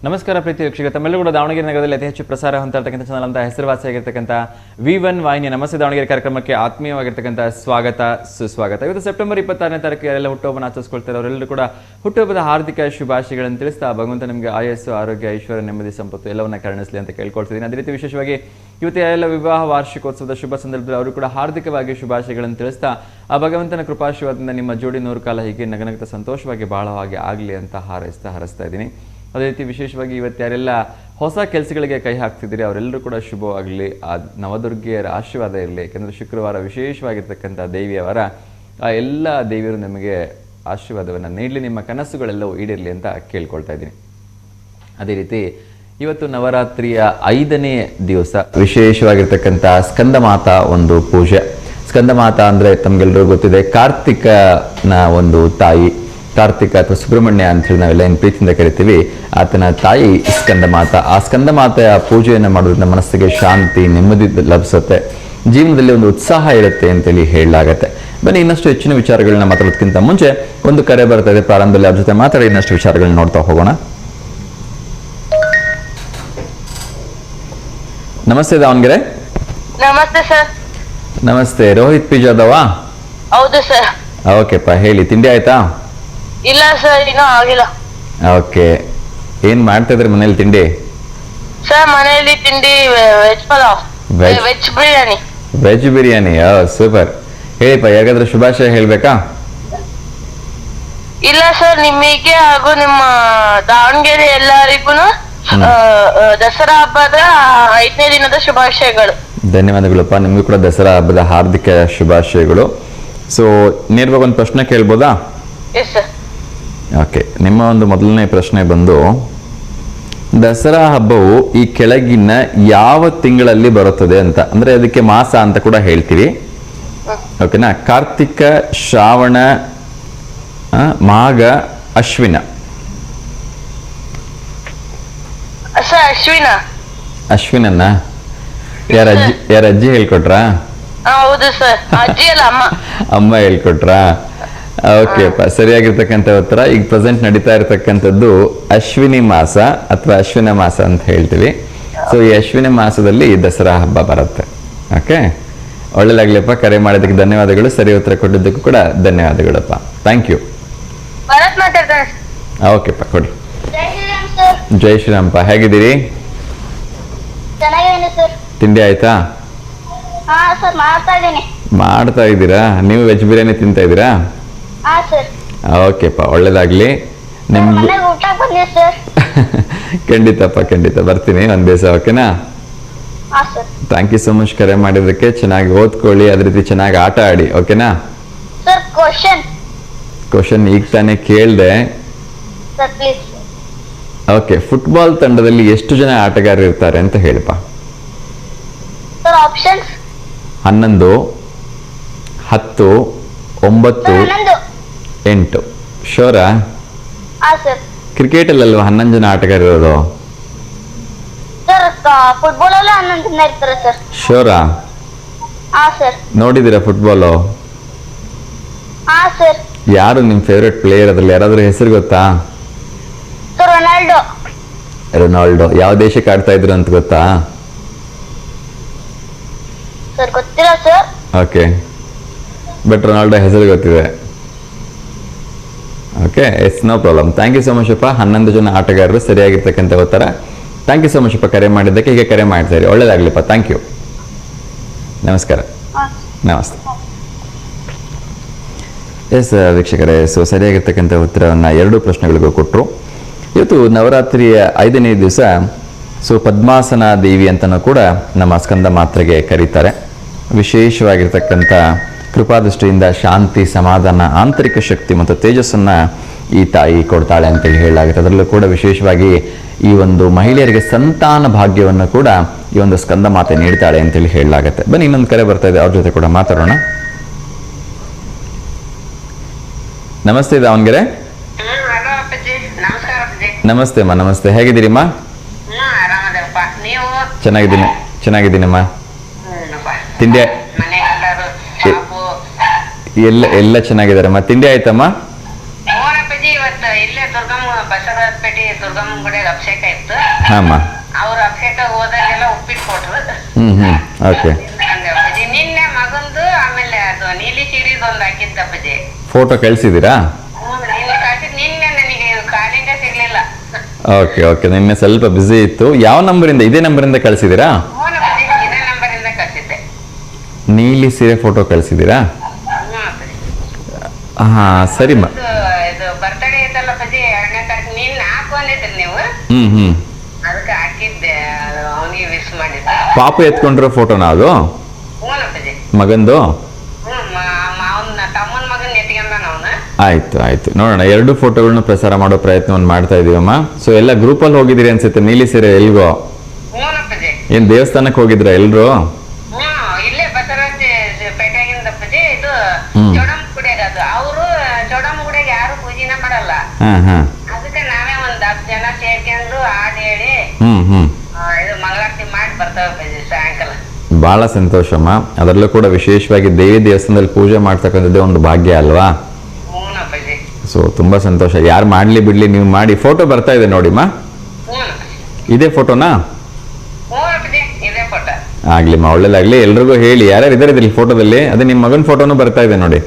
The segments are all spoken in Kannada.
ನಮಸ್ಕಾರ ಪ್ರೀತಿ ವೀಕ್ಷಕ, ತಮ್ಮೆಲ್ಲರೂ ಕೂಡ ದಾವಣಗೆರೆ ನಗರದಲ್ಲಿ ಅತಿ ಹೆಚ್ಚು ಪ್ರಸಾರ ಹೊಂದಿರತಕ್ಕಂಥ ಚಾನಲ್ ಅಂತ ಹೆಸರುವಾಸಿಯಾಗಿರ್ತಕ್ಕಂಥ V1 ವಾಹಿನಿ ನಮಸ್ತೆ ದಾವಣಗೆರೆ ಕಾರ್ಯಕ್ರಮಕ್ಕೆ ಆತ್ಮೀಯವಾಗಿರ್ತಕ್ಕಂಥ ಸ್ವಾಗತ ಸುಸ್ವಾಗತ. ಇವತ್ತು ಸೆಪ್ಟೆಂಬರ್ 26ನೇ ತಾರೀಕು ಯಾರೆಲ್ಲ ಹುಟ್ಟುಹಬ್ಬನ ಆಚರಿಸ್ಕೊಳ್ತಾರೆ ಅವರೆಲ್ಲರೂ ಕೂಡ ಹುಟ್ಟುಹಬ್ಬದ ಹಾರ್ದಿಕ ಶುಭಾಶಯಗಳನ್ನು ತಿಳಿಸ್ತಾ ಭಗವಂತ ನಿಮಗೆ ಆಯಸ್ಸು, ಆರೋಗ್ಯ, ಐಶ್ವರ್ಯ, ನೆಮ್ಮದಿ, ಸಂಪತ್ತು ಎಲ್ಲವನ್ನ ಕರುಣಿಸಲಿ ಅಂತ ಕೇಳ್ಕೊಳ್ತಿದ್ದೀನಿ. ಅದೇ ರೀತಿ ವಿಶೇಷವಾಗಿ ಇವತ್ತು ಯಾರೆಲ್ಲ ವಿವಾಹ ವಾರ್ಷಿಕೋತ್ಸವದ ಶುಭ ಸಂದರ್ಭದಲ್ಲಿ ಅವರು ಕೂಡ ಹಾರ್ದಿಕವಾಗಿ ಶುಭಾಶಯಗಳನ್ನು ತಿಳಿಸ್ತಾ ಆ ಭಗವಂತನ ಕೃಪಾಶೀರ್ವಾದದಿಂದ ನಿಮ್ಮ ಜೋಡಿ 100 ಕಾಲ ಹೀಗೆ ನಗನಗ್ತಾ ಸಂತೋಷವಾಗಿ ಬಾಳುವಾಗೆ ಆಗಲಿ ಅಂತ ಹಾರೈಸ್ತಾ ಇದ್ದೀನಿ. ಅದೇ ರೀತಿ ವಿಶೇಷವಾಗಿ ಇವತ್ತು ಯಾರೆಲ್ಲ ಹೊಸ ಕೆಲಸಗಳಿಗೆ ಕೈ ಹಾಕ್ತಿದ್ದೀರಿ ಅವರೆಲ್ಲರೂ ಕೂಡ ಶುಭವಾಗಲಿ, ಆ ನವದುರ್ಗಿಯರ ಆಶೀರ್ವಾದ ಇರಲಿ. ಯಾಕೆಂದರೆ ಶುಕ್ರವಾರ ವಿಶೇಷವಾಗಿರ್ತಕ್ಕಂಥ ದೇವಿಯವರ ಆ ಎಲ್ಲ ದೇವಿಯರು ನಿಮಗೆ ಆಶೀರ್ವಾದವನ್ನು ನೀಡಲಿ, ನಿಮ್ಮ ಕನಸುಗಳೆಲ್ಲವೂ ಈಡೇರಲಿ ಅಂತ ಕೇಳ್ಕೊಳ್ತಾ ಇದ್ದೀನಿ. ಅದೇ ರೀತಿ ಇವತ್ತು ನವರಾತ್ರಿಯ 5ನೇ ದಿವಸ ವಿಶೇಷವಾಗಿರ್ತಕ್ಕಂಥ ಸ್ಕಂದಮಾತಾ ಒಂದು ಪೂಜೆ. ಸ್ಕಂದಮಾತಾ ಅಂದರೆ ತಮಗೆಲ್ಲರಿಗೂ ಗೊತ್ತಿದೆ, ಕಾರ್ತಿಕನ ಒಂದು ತಾಯಿ, ಕಾರ್ತಿಕ ಅಥವಾ ಸುಬ್ರಹ್ಮಣ್ಯ ಅಂತ ಹೇಳಿ ನಾವೆಲ್ಲ ಏನು ಪ್ರೀತಿಯಿಂದ ಕರಿತೀವಿ, ಆತನ ತಾಯಿ ಸ್ಕಂದಮಾತಾ. ಆ ಸ್ಕಂದಮಾತೆಯ ಪೂಜೆಯನ್ನು ಮಾಡೋದ್ರಿಂದ ಮನಸ್ಸಿಗೆ ಶಾಂತಿ, ನೆಮ್ಮದಿ ಲಭಿಸುತ್ತೆ, ಜೀವನದಲ್ಲಿ ಒಂದು ಉತ್ಸಾಹ ಇರುತ್ತೆ ಅಂತೇಳಿ ಹೇಳಲಾಗತ್ತೆ. ಬನ್ನಿ ಇನ್ನಷ್ಟು ಹೆಚ್ಚಿನ ವಿಚಾರಗಳನ್ನ ಮಾತಾಡೋದಕ್ಕಿಂತ ಮುಂಚೆ ಒಂದು ಕರೆ ಬರ್ತಾ ಇದೆ, ಪ್ರಾರಂಭದಲ್ಲಿ ಅವ್ರ ಜೊತೆ ಮಾತಾಡಿ ಇನ್ನಷ್ಟು ವಿಚಾರಗಳನ್ನ ನೋಡ್ತಾ ಹೋಗೋಣ. ನಮಸ್ತೆ ದಾವಣಗೆರೆ. ನಮಸ್ತೆ ಸರ್. ನಮಸ್ತೆ, ರೋಹಿತ್ ಪಿ ಜಾದವ? ಹೌದು ಸರ್. ಓಕೆಪ್ಪ, ಹೇಳಿ, ತಿಂಡಿ ಆಯ್ತಾ? ಇಲ್ಲ ಸರ್, ಇನ್ನೂ ಆಗಿಲ್ಲ. ಓಕೆ, ಏನ್ ಮಾಡ್ತಾ ಇದ್ರಿ ಮನೇಲಿ ತಿಂಡಿ? ಸರ್ ಮನೆಯಲ್ಲಿ ತಿಂಡಿ veg pulao, veg biryani. Veg biryani, super. ಹೇಳಿಪ್ಪ, ಯಾಕಾದ್ರೂ ಶುಭಾಶಯ ಹೇಳ್ಬೇಕಾ? ಇಲ್ಲ ಸರ್, ನಿಮಗೆ ಹಾಗೂ ನಿಮ್ಮ ದಾವಣಗೆರೆ ಎಲ್ಲರಿಗೂ ದಸರಾ ಹಬ್ಬದ 5ನೇ ದಿನದ ಶುಭಾಶಯಗಳು. ಧನ್ಯವಾದಗಳಪ್ಪ, ನಿಮಗೂ ಕೂಡ ದಸರಾ ಹಬ್ಬದ ಹಾರ್ದಿಕ ಶುಭಾಶಯಗಳು. ಸೊ ನೇರವಾಗಿ ಒಂದು ಪ್ರಶ್ನೆ ಕೇಳ್ಬೋದಾ? Yes sir. ಓಕೆ, ನಿಮ್ಮ ಒಂದು ಮೊದಲನೇ ಪ್ರಶ್ನೆ ಬಂದು, ದಸರಾ ಹಬ್ಬವು ಈ ಕೆಳಗಿನ ಯಾವ ತಿಂಗಳಲ್ಲಿ ಬರುತ್ತದೆ ಅಂತ, ಅಂದ್ರೆ ಅದಕ್ಕೆ ಮಾಸ ಅಂತ ಕೂಡ ಹೇಳ್ತೀವಿ. ಓಕೆನಾ? ಕಾರ್ತಿಕ, ಶ್ರಾವಣ, ಮಾಘ, ಅಶ್ವಿನ. ಸರ್ ಅಶ್ವಿನ. ಅಶ್ವಿನನ್ನ ಯಾರ ಅಜ್ಜಿ ಹೇಳ್ಕೊಟ್ರಾ? ಹೌದು ಸರ್, ಅಜ್ಜಿ ಅಲ್ಲ ಅಮ್ಮ. ಅಮ್ಮ ಹೇಳ್ಕೊಟ್ರಾ? ಓಕೆಪ್ಪ, ಸರಿಯಾಗಿರ್ತಕ್ಕಂಥ ಉತ್ತರ. ಈಗ ಪ್ರೆಸೆಂಟ್ ನಡೀತಾ ಇರತಕ್ಕಂಥದ್ದು ಅಶ್ವಿನಿ ಮಾಸ ಅಥವಾ ಅಶ್ವಿನ ಮಾಸ ಅಂತ ಹೇಳ್ತೀವಿ. ಸೊ ಈ ಅಶ್ವಿನಿ ಮಾಸದಲ್ಲಿ ದಸರಾ ಹಬ್ಬ ಬರುತ್ತೆ. ಓಕೆ, ಒಳ್ಳೆದಾಗ್ಲಿಪ್ಪ, ಕರೆ ಮಾಡೋದಕ್ಕೆ ಧನ್ಯವಾದಗಳು, ಸರಿ ಉತ್ತರ ಕೊಟ್ಟಿದ್ದಕ್ಕೂ ಕೂಡ ಧನ್ಯವಾದಗಳಪ್ಪ. Thank you. ಓಕೆಪ್ಪ, ಕೊಡಿ. ಜೈ ಶ್ರೀರಾಮ್ಪ, ಹೇಗಿದ್ದೀರಿ? ತಿಂಡಿ ಆಯ್ತಾ? ಮಾಡ್ತಾ ಇದ್ದೀರಾ? ನೀವು ವೆಜ್ ಬಿರಿಯಾನಿ ತಿಂತಾ ಇದ್ದೀರಾ? ಓಕೆಪ್ಪ, ಒಳ್ಳೇದಾಗ್ಲಿ ನಿಮ್ಗೆ. ಖಂಡಿತಪ್ಪ, ಖಂಡಿತ ಬರ್ತೀನಿ ಒಂದ್ ದಿವಸ. ಓಕೆನಾ? ಥ್ಯಾಂಕ್ ಯು ಸೋ ಮಚ್ ಕರೆ ಮಾಡಿದ್ದಕ್ಕೆ. ಚೆನ್ನಾಗಿ ಓದ್ಕೊಳ್ಳಿ, ಅದೇ ರೀತಿ ಚೆನ್ನಾಗಿ ಆಟ ಆಡಿ. ಓಕೆನಾ? ಕ್ವಶನ್ ಈಗ ತಾನೇ ಕೇಳ್ದೆ. ಓಕೆ, ಫುಟ್ಬಾಲ್ ತಂಡದಲ್ಲಿ ಎಷ್ಟು ಜನ ಆಟಗಾರರು ಇರ್ತಾರೆ ಅಂತ ಹೇಳಿಪ್ಪ. 11, 10, 9, 8. ಶೋರಾ? ಕ್ರಿಕೆಟ್ ಅಲ್ಲಲ್ವಾ 11 ಜನ ಆಟಗಾರ ಇರೋದು? ಶೋರಾ? ನೋಡಿದೀರಾ ಫುಟ್ಬಾಲು? ಯಾರು ನಿಮ್ ಫೇವ್ರೆಟ್ ಪ್ಲೇಯರ್? ಅದ್ರಲ್ಲಿ ಯಾರಾದ್ರೂ ಹೆಸರು ಗೊತ್ತಾ? ರೊನಾಲ್ಡೋ. ಯಾವ ದೇಶಕ್ಕೆ ಆಡ್ತಾ ಇದ್ರು ಅಂತ ಗೊತ್ತಾ? ಓಕೆ, ಬಟ್ ರೊನಾಲ್ಡೋ ಹೆಸರು ಗೊತ್ತಿದೆ. Okay, it's no problem. Thank you so much ಅಪ್ಪ. 11 ಜನ ಆಟಗಾರರು ಸರಿಯಾಗಿರ್ತಕ್ಕಂಥ ಉತ್ತರ. ಥ್ಯಾಂಕ್ ಯು ಸೋ ಮಚ್ ಅಪ್ಪ ಕರೆ ಮಾಡಿದ್ದಕ್ಕೆ. ಹೀಗೆ ಕರೆ ಮಾಡ್ತಾ ಇರಿ, ಒಳ್ಳೇದಾಗ್ಲಿಪ್ಪ. ಥ್ಯಾಂಕ್ ಯು, ನಮಸ್ಕಾರ. ನಮಸ್ತೆ. ಎಸ್ ವೀಕ್ಷಕರೇ, ಸೊ ಸರಿಯಾಗಿರ್ತಕ್ಕಂಥ ಉತ್ತರವನ್ನು 2 ಪ್ರಶ್ನೆಗಳಿಗೂ ಕೊಟ್ಟರು. ಇವತ್ತು ನವರಾತ್ರಿಯ 5ನೇ ದಿವಸ. ಸೊ ಪದ್ಮಾಸನ ದೇವಿ ಅಂತಲೂ ಕೂಡ ನಮ್ಮ ಸ್ಕಂದ ಮಾತ್ರೆಗೆ ಕರೀತಾರೆ. ವಿಶೇಷವಾಗಿರ್ತಕ್ಕಂಥ ಕೃಪಾದೃಷ್ಟಿಯಿಂದ ಶಾಂತಿ, ಸಮಾಧಾನ, ಆಂತರಿಕ ಶಕ್ತಿ ಮತ್ತು ತೇಜಸ್ಸನ್ನು ಈ ತಾಯಿ ಕೊಡ್ತಾಳೆ ಅಂತೇಳಿ ಹೇಳಲಾಗುತ್ತೆ. ಅದರಲ್ಲೂ ಕೂಡ ವಿಶೇಷವಾಗಿ ಈ ಒಂದು ಮಹಿಳೆಯರಿಗೆ ಸಂತಾನ ಭಾಗ್ಯವನ್ನು ಕೂಡ ಈ ಒಂದು ಸ್ಕಂದ ಮಾತೆ ನೀಡ್ತಾಳೆ ಅಂತೇಳಿ ಹೇಳಲಾಗುತ್ತೆ. ಬನ್ನಿ ಇನ್ನೊಂದು ಕರೆ ಬರ್ತಾ ಇದೆ, ಅವ್ರ ಜೊತೆ ಕೂಡ ಮಾತಾಡೋಣ. ನಮಸ್ತೆ ದಾವಣಗೆರೆ. ನಮಸ್ತೆ ಅಮ್ಮ. ನಮಸ್ತೆ, ಹೇಗಿದ್ದೀರಿಮ್ಮ? ಚೆನ್ನಾಗಿದ್ದೀನಮ್ಮ. ತಿಂಡಿ ಎಲ್ಲ ಚೆನ್ನಾಗಿದ್ದಾರಮ್ಮ. ತಿಂಡಿ ಆಯ್ತಮ್ಮ? ದುರ್ಗಮ್ಮ ಬಸವರಾಜಪೇಟೆ ದುರ್ಗಮ್ಮ ಗುಡಿಯಾಗ ಅಭಿಷೇಕ ಇತ್ತು. ಹಾಮ್ಮ. ಅವ್ರ ಅಭಿಷೇಕ ಹೋದಾಗೆಲ್ಲ ಉಪ್ಪಿಟ್ಟು ಕೊಟ್ರು. ಓಕೆ. ಅಪ್ಪಾಜಿ ನಿನ್ನೆ ಮಗಂದು ಆಮೇಲೆ ಅದು ನೀಲಿ ಸೀರಿದ್ ಒಂದ್ ಹಾಕಿದ್ದ ಅಪ್ಪಾಜಿ. ಫೋಟೋ ಕಳಿಸಿದ್ದೀರಾ? ನಿನ್ನೆ ನನಗೆ ಕಾಲಿಂಗ ಸಿಗ್ಲಿಲ್ಲ. ಓಕೆ ಓಕೆ, ನಿನ್ನೆ ಸ್ವಲ್ಪ ಬಿಸಿ ಇತ್ತು. ಯಾವ ನಂಬರಿಂದ? ಇದೇ ನಂಬರಿಂದ ಕಳಿಸಿದ್ದೀರಾ? ಇದೇ ನಂಬರಿಂದ ಕಳ್ಸಿದ್ದೆ. ನೀಲಿ ಸೀರೆ ಫೋಟೋ ಕಳಿಸಿದ್ದೀರಾ? ಹಾ ಸರಿಮ್ಮ. ಇದು ಬರ್ತಡೇ ಐತಲ್ಲ ಅಪ್ಪಾಜಿ, 2ನೇ ತಾರೀಕು ನಿನ್ನೆ ಹಾಕೊಂಡಿದ್ರಿ ನೀವು. ಅದಕ್ಕೆ ಹಾಕಿದ್ದೆ, ಅವನಿಗೆ ವಿಶ್ ಮಾಡಿದ್ದೆ. ಪಾಪು ಎತ್ಕೊಂಡಿರೋ ಫೋಟೋನಾ ಅದು? ಅಪ್ಪಾಜಿ. ಮಗಂದು? ಅವನ ತಮ್ಮನ ಮಗನ್ ಎತ್ಕೊಂಡ ಅವನು. ಆಯ್ತು ಆಯ್ತು, ನೋಡೋಣ. 2 ಫೋಟೋಗಳನ್ನ ಪ್ರಸಾರ ಮಾಡೋ ಪ್ರಯತ್ನವನ್ನು ಮಾಡ್ತಾ ಇದೀವಮ್ಮ. ಸೊ ಎಲ್ಲ ಗ್ರೂಪಲ್ಲಿ ಹೋಗಿದ್ದೀರಿ ಅನ್ಸುತ್ತೆ. ನೀಲಿ ಸೀರೆ ಎಲ್ಗೋ? ಏನ್ ದೇವಸ್ಥಾನಕ್ಕೆ ಹೋಗಿದ್ರ ಎಲ್ರು? ಇಲ್ಲೇ ಬಸವರಾಜ ಪೇಟೆಗಿಂದ ಅಪ್ಪಾಜಿ. ಇದು ಚೌಡಮ್ಮ ಗುಡಿಯಾಗ, ಅದು ಅವರು ಚೌಡಮ್ಮ ಗುಡಿಯಾಗ ಯಾರು ಪೂಜೆನ ಮಾಡಲ್ಲ. ಅದಕ್ಕೆ ನಾವೇ ಒಂದ್ 10 ಜನ ಸೇರ್ಕೊಂಡು ಹಾಡು ಹೇಳಿ ಇದು ಮಂಗಳಾರತಿ ಮಾಡಿ ಬರ್ತೇವೆ ಅಪ್ಪಾಜಿ ಸಾಯಂಕಾಲ. ಬಹಳ ಸಂತೋಷಮ್ಮ. ಅದರಲ್ಲೂ ಕೂಡ ವಿಶೇಷವಾಗಿ ದೇವಿ ದೇವಸ್ಥಾನದಲ್ಲಿ ಪೂಜೆ ಮಾಡ್ತಕ್ಕಂಥದ್ದೇ ಒಂದು ಭಾಗ್ಯ ಅಲ್ವಾ? ಸೊ ತುಂಬಾ ಸಂತೋಷ. ಯಾರು ಮಾಡ್ಲಿ ಬಿಡ್ಲಿ, ನೀವು ಮಾಡಿ. ಫೋಟೋ ಬರ್ತಾ ಇದೆ ನೋಡಿಮ್ಮ. ಇದೇ ಫೋಟೋನಾ? ಆಗ್ಲಿಮ್ಮ, ಒಳ್ಳೇದಾಗ್ಲಿ. ಎಲ್ರಿಗೂ ಹೇಳಿ, ಯಾರ್ಯಾರು ಇದಾರೆ ಇದ್ರಲ್ಲಿ ಫೋಟೋದಲ್ಲಿ. ಅದೇ ನಿಮ್ ಮಗನ್ ಫೋಟೋನು ಬರ್ತಾ ಇದೆ ನೋಡಿ.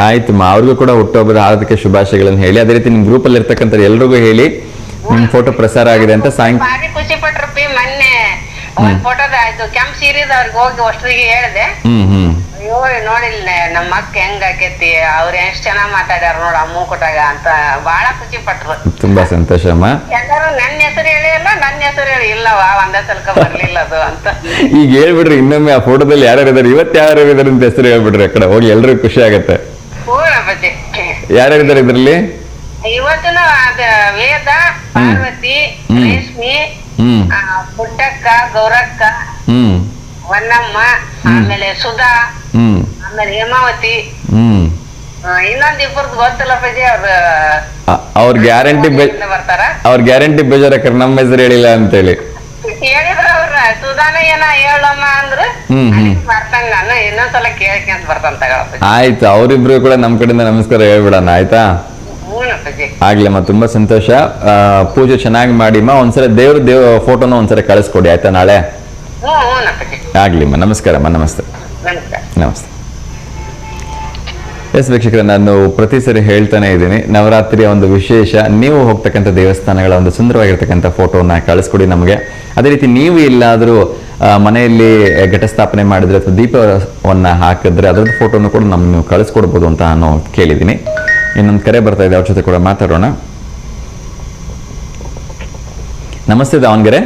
ಆಯ್ತಮ್ಮ, ಅವ್ರಿಗೂ ಕೂಡ ಹುಟ್ಟುಹಬ್ಬದ ಹಾರ್ದಿಕ ಶುಭಾಶಯಗಳನ್ನು ಹೇಳಿ. ಅದೇ ರೀತಿ ನಿಮ್ ಗ್ರೂಪ್ ಅಲ್ಲಿ ಇರ್ತಕ್ಕಂಥ ಎಲ್ರಿಗೂ ಹೇಳಿ ನಿಮ್ ಫೋಟೋ ಪ್ರಸಾರ ಆಗಿದೆ ಅಂತ. ಭಾರಿ ಖುಷಿ ಪಟ್ರಪ್ಪಿ. ಮೊನ್ನೆ ಫೋಟೋದ ಆಯ್ತು ಕೆಂಪ್ ಸೀರಿದ ಅವ್ರಿಗೆ ಹೋಗಿ ಅಷ್ಟ್ರಿಗೆ ಹೇಳಿದೆ. ಅಯ್ಯೋ ನೋಡಿಲ್ಲ ನಮ್ಮ ಅಕ್ಕ ಹೆಂಗ್ ಆಕೇತಿ, ಅವ್ರ ಎಷ್ಟ್ ಚೆನ್ನಾಗ್ ಮಾತಾಡ್ಯಾರ ನೋಡ ಅಮ್ಮ ಕೊಟ್ಟಾಗ ಅಂತ ಬಹಳ ಖುಷಿ ಪಟ್ರು. ತುಂಬಾ ಸಂತೋಷ ಅಮ್ಮ. ಎಲ್ಲರೂ ನನ್ನ ಹೆಸರು ಹೇಳಿಲ್ಲ, ನನ್ನ ಹೆಸರು ಹೇಳಿ ಇಲ್ಲವಾ ಒಂದೇ ಸಲ್ಕ ಬರ್ಲಿಲ್ಲ ಅದು ಅಂತ. ಈಗ ಹೇಳ್ಬಿಡ್ರಿ ಇನ್ನೊಮ್ಮೆ, ಆ ಫೋಟೋದಲ್ಲಿ ಯಾರ್ಯಾರು ಇದಾರೆ, ಇವತ್ತು ಯಾರ್ಯಾರು ಇದಾರೆ ಅಂತ ಹೆಸರು ಹೇಳ್ಬಿಡ್ರಿ. ಆ ಕಡೆ ಹೋಗಿ ಎಲ್ರಿಗೂ ಖುಷಿ ಆಗತ್ತೆ. ಯಾರ್ಯಾರು ಇದಾರೆ ಇದ್ರಲ್ಲಿ? ಇವತ್ತಿನ ಅದ ವೇದ, ಪಾರ್ವತಿ, ರೇಷ್ಮಿ, ಪುಟ್ಟಕ್ಕ, ಗೌರಕ್ಕ, ವನ್ನಮ್ಮ, ಆಮೇಲೆ ಸುಧಾ, ಆಮೇಲೆ ಹೇಮಾವತಿ, ಇನ್ನೊಂದ್ ಇಬ್ಬರದ್ದು ಗೊತ್ತಿಲ್ಲ ಪಜಿ. ಅವ್ರ ಗ್ಯಾರಂಟಿ ಬರ್ತಾರ. ಅವ್ರ ಗ್ಯಾರಂಟಿ ಬೇಜಾರ ನಮ್ಮ ಹೆಸರು ಹೇಳಿಲ್ಲ ಅಂತೇಳಿ ಹೇಳಿದ್ರ ಅವ್ರ. ಸುಧಾನ ಏನ ಹೇಳಮ್ಮ ಅಂದ್ರ ಬರ್ತಾನ, ನಾನು ಇನ್ನೊಂದ್ಸಲ ಕೇಳ್ಕೊಂತ ಬರ್ತಾನ ತಗೊಳಪ್ಪ. ಆಯ್ತು, ಅವ್ರಿಬ್ರು ಕೂಡ ನಮ್ ಕಡೆಯಿಂದ ನಮಸ್ಕಾರ ಹೇಳ್ಬಿಡಣ ಆಯ್ತಾ? ಆಗ್ಲಮ್ಮ, ತುಂಬಾ ಸಂತೋಷ. ಪೂಜೆ ಚೆನ್ನಾಗಿ ಮಾಡಿಮ್ಮ. ಒಂದ್ಸಲ ದೇವ್ರ ಫೋಟೋನ ಒಂದ್ಸಲ ಕಳಿಸ್ಕೊಡಿ ಆಯ್ತಾ ನಾಳೆ? ಆಗ್ಲಿಮ್ಮ, ನಮಸ್ಕಾರಮ್ಮ. ನಮಸ್ತೆ. ನಮಸ್ತೆ. ಎಸ್ ವೀಕ್ಷಕರೇ, ನಾನು ಪ್ರತಿ ಸರಿ ಹೇಳ್ತಾನೆ ಇದ್ದೀನಿ, ನವರಾತ್ರಿಯ ಒಂದು ವಿಶೇಷ. ನೀವು ಹೋಗ್ತಕ್ಕಂಥ ದೇವಸ್ಥಾನಗಳ ಒಂದು ಸುಂದರವಾಗಿರ್ತಕ್ಕಂಥ ಫೋಟೋನ ಕಳಿಸ್ಕೊಡಿ ನಮಗೆ. ಅದೇ ರೀತಿ ನೀವು ಎಲ್ಲಾದರೂ ಮನೆಯಲ್ಲಿ ಘಟಸ್ಥಾಪನೆ ಮಾಡಿದ್ರೆ ಅಥವಾ ದೀಪವನ್ನ ಹಾಕಿದ್ರೆ ಅದರದ್ದು ಫೋಟೋನು ಕೂಡ ನಮ್ಗೆ ನೀವು ಕಳಿಸ್ಕೊಡ್ಬೋದು ಅಂತ ನಾನು ಕೇಳಿದ್ದೀನಿ. ಇನ್ನೊಂದು ಕರೆ ಬರ್ತಾ ಇದೆ, ಅವ್ರ ಜೊತೆ ಕೂಡ ಮಾತಾಡೋಣ. ನಮಸ್ತೆ ದಾವಣಗೆರೆ.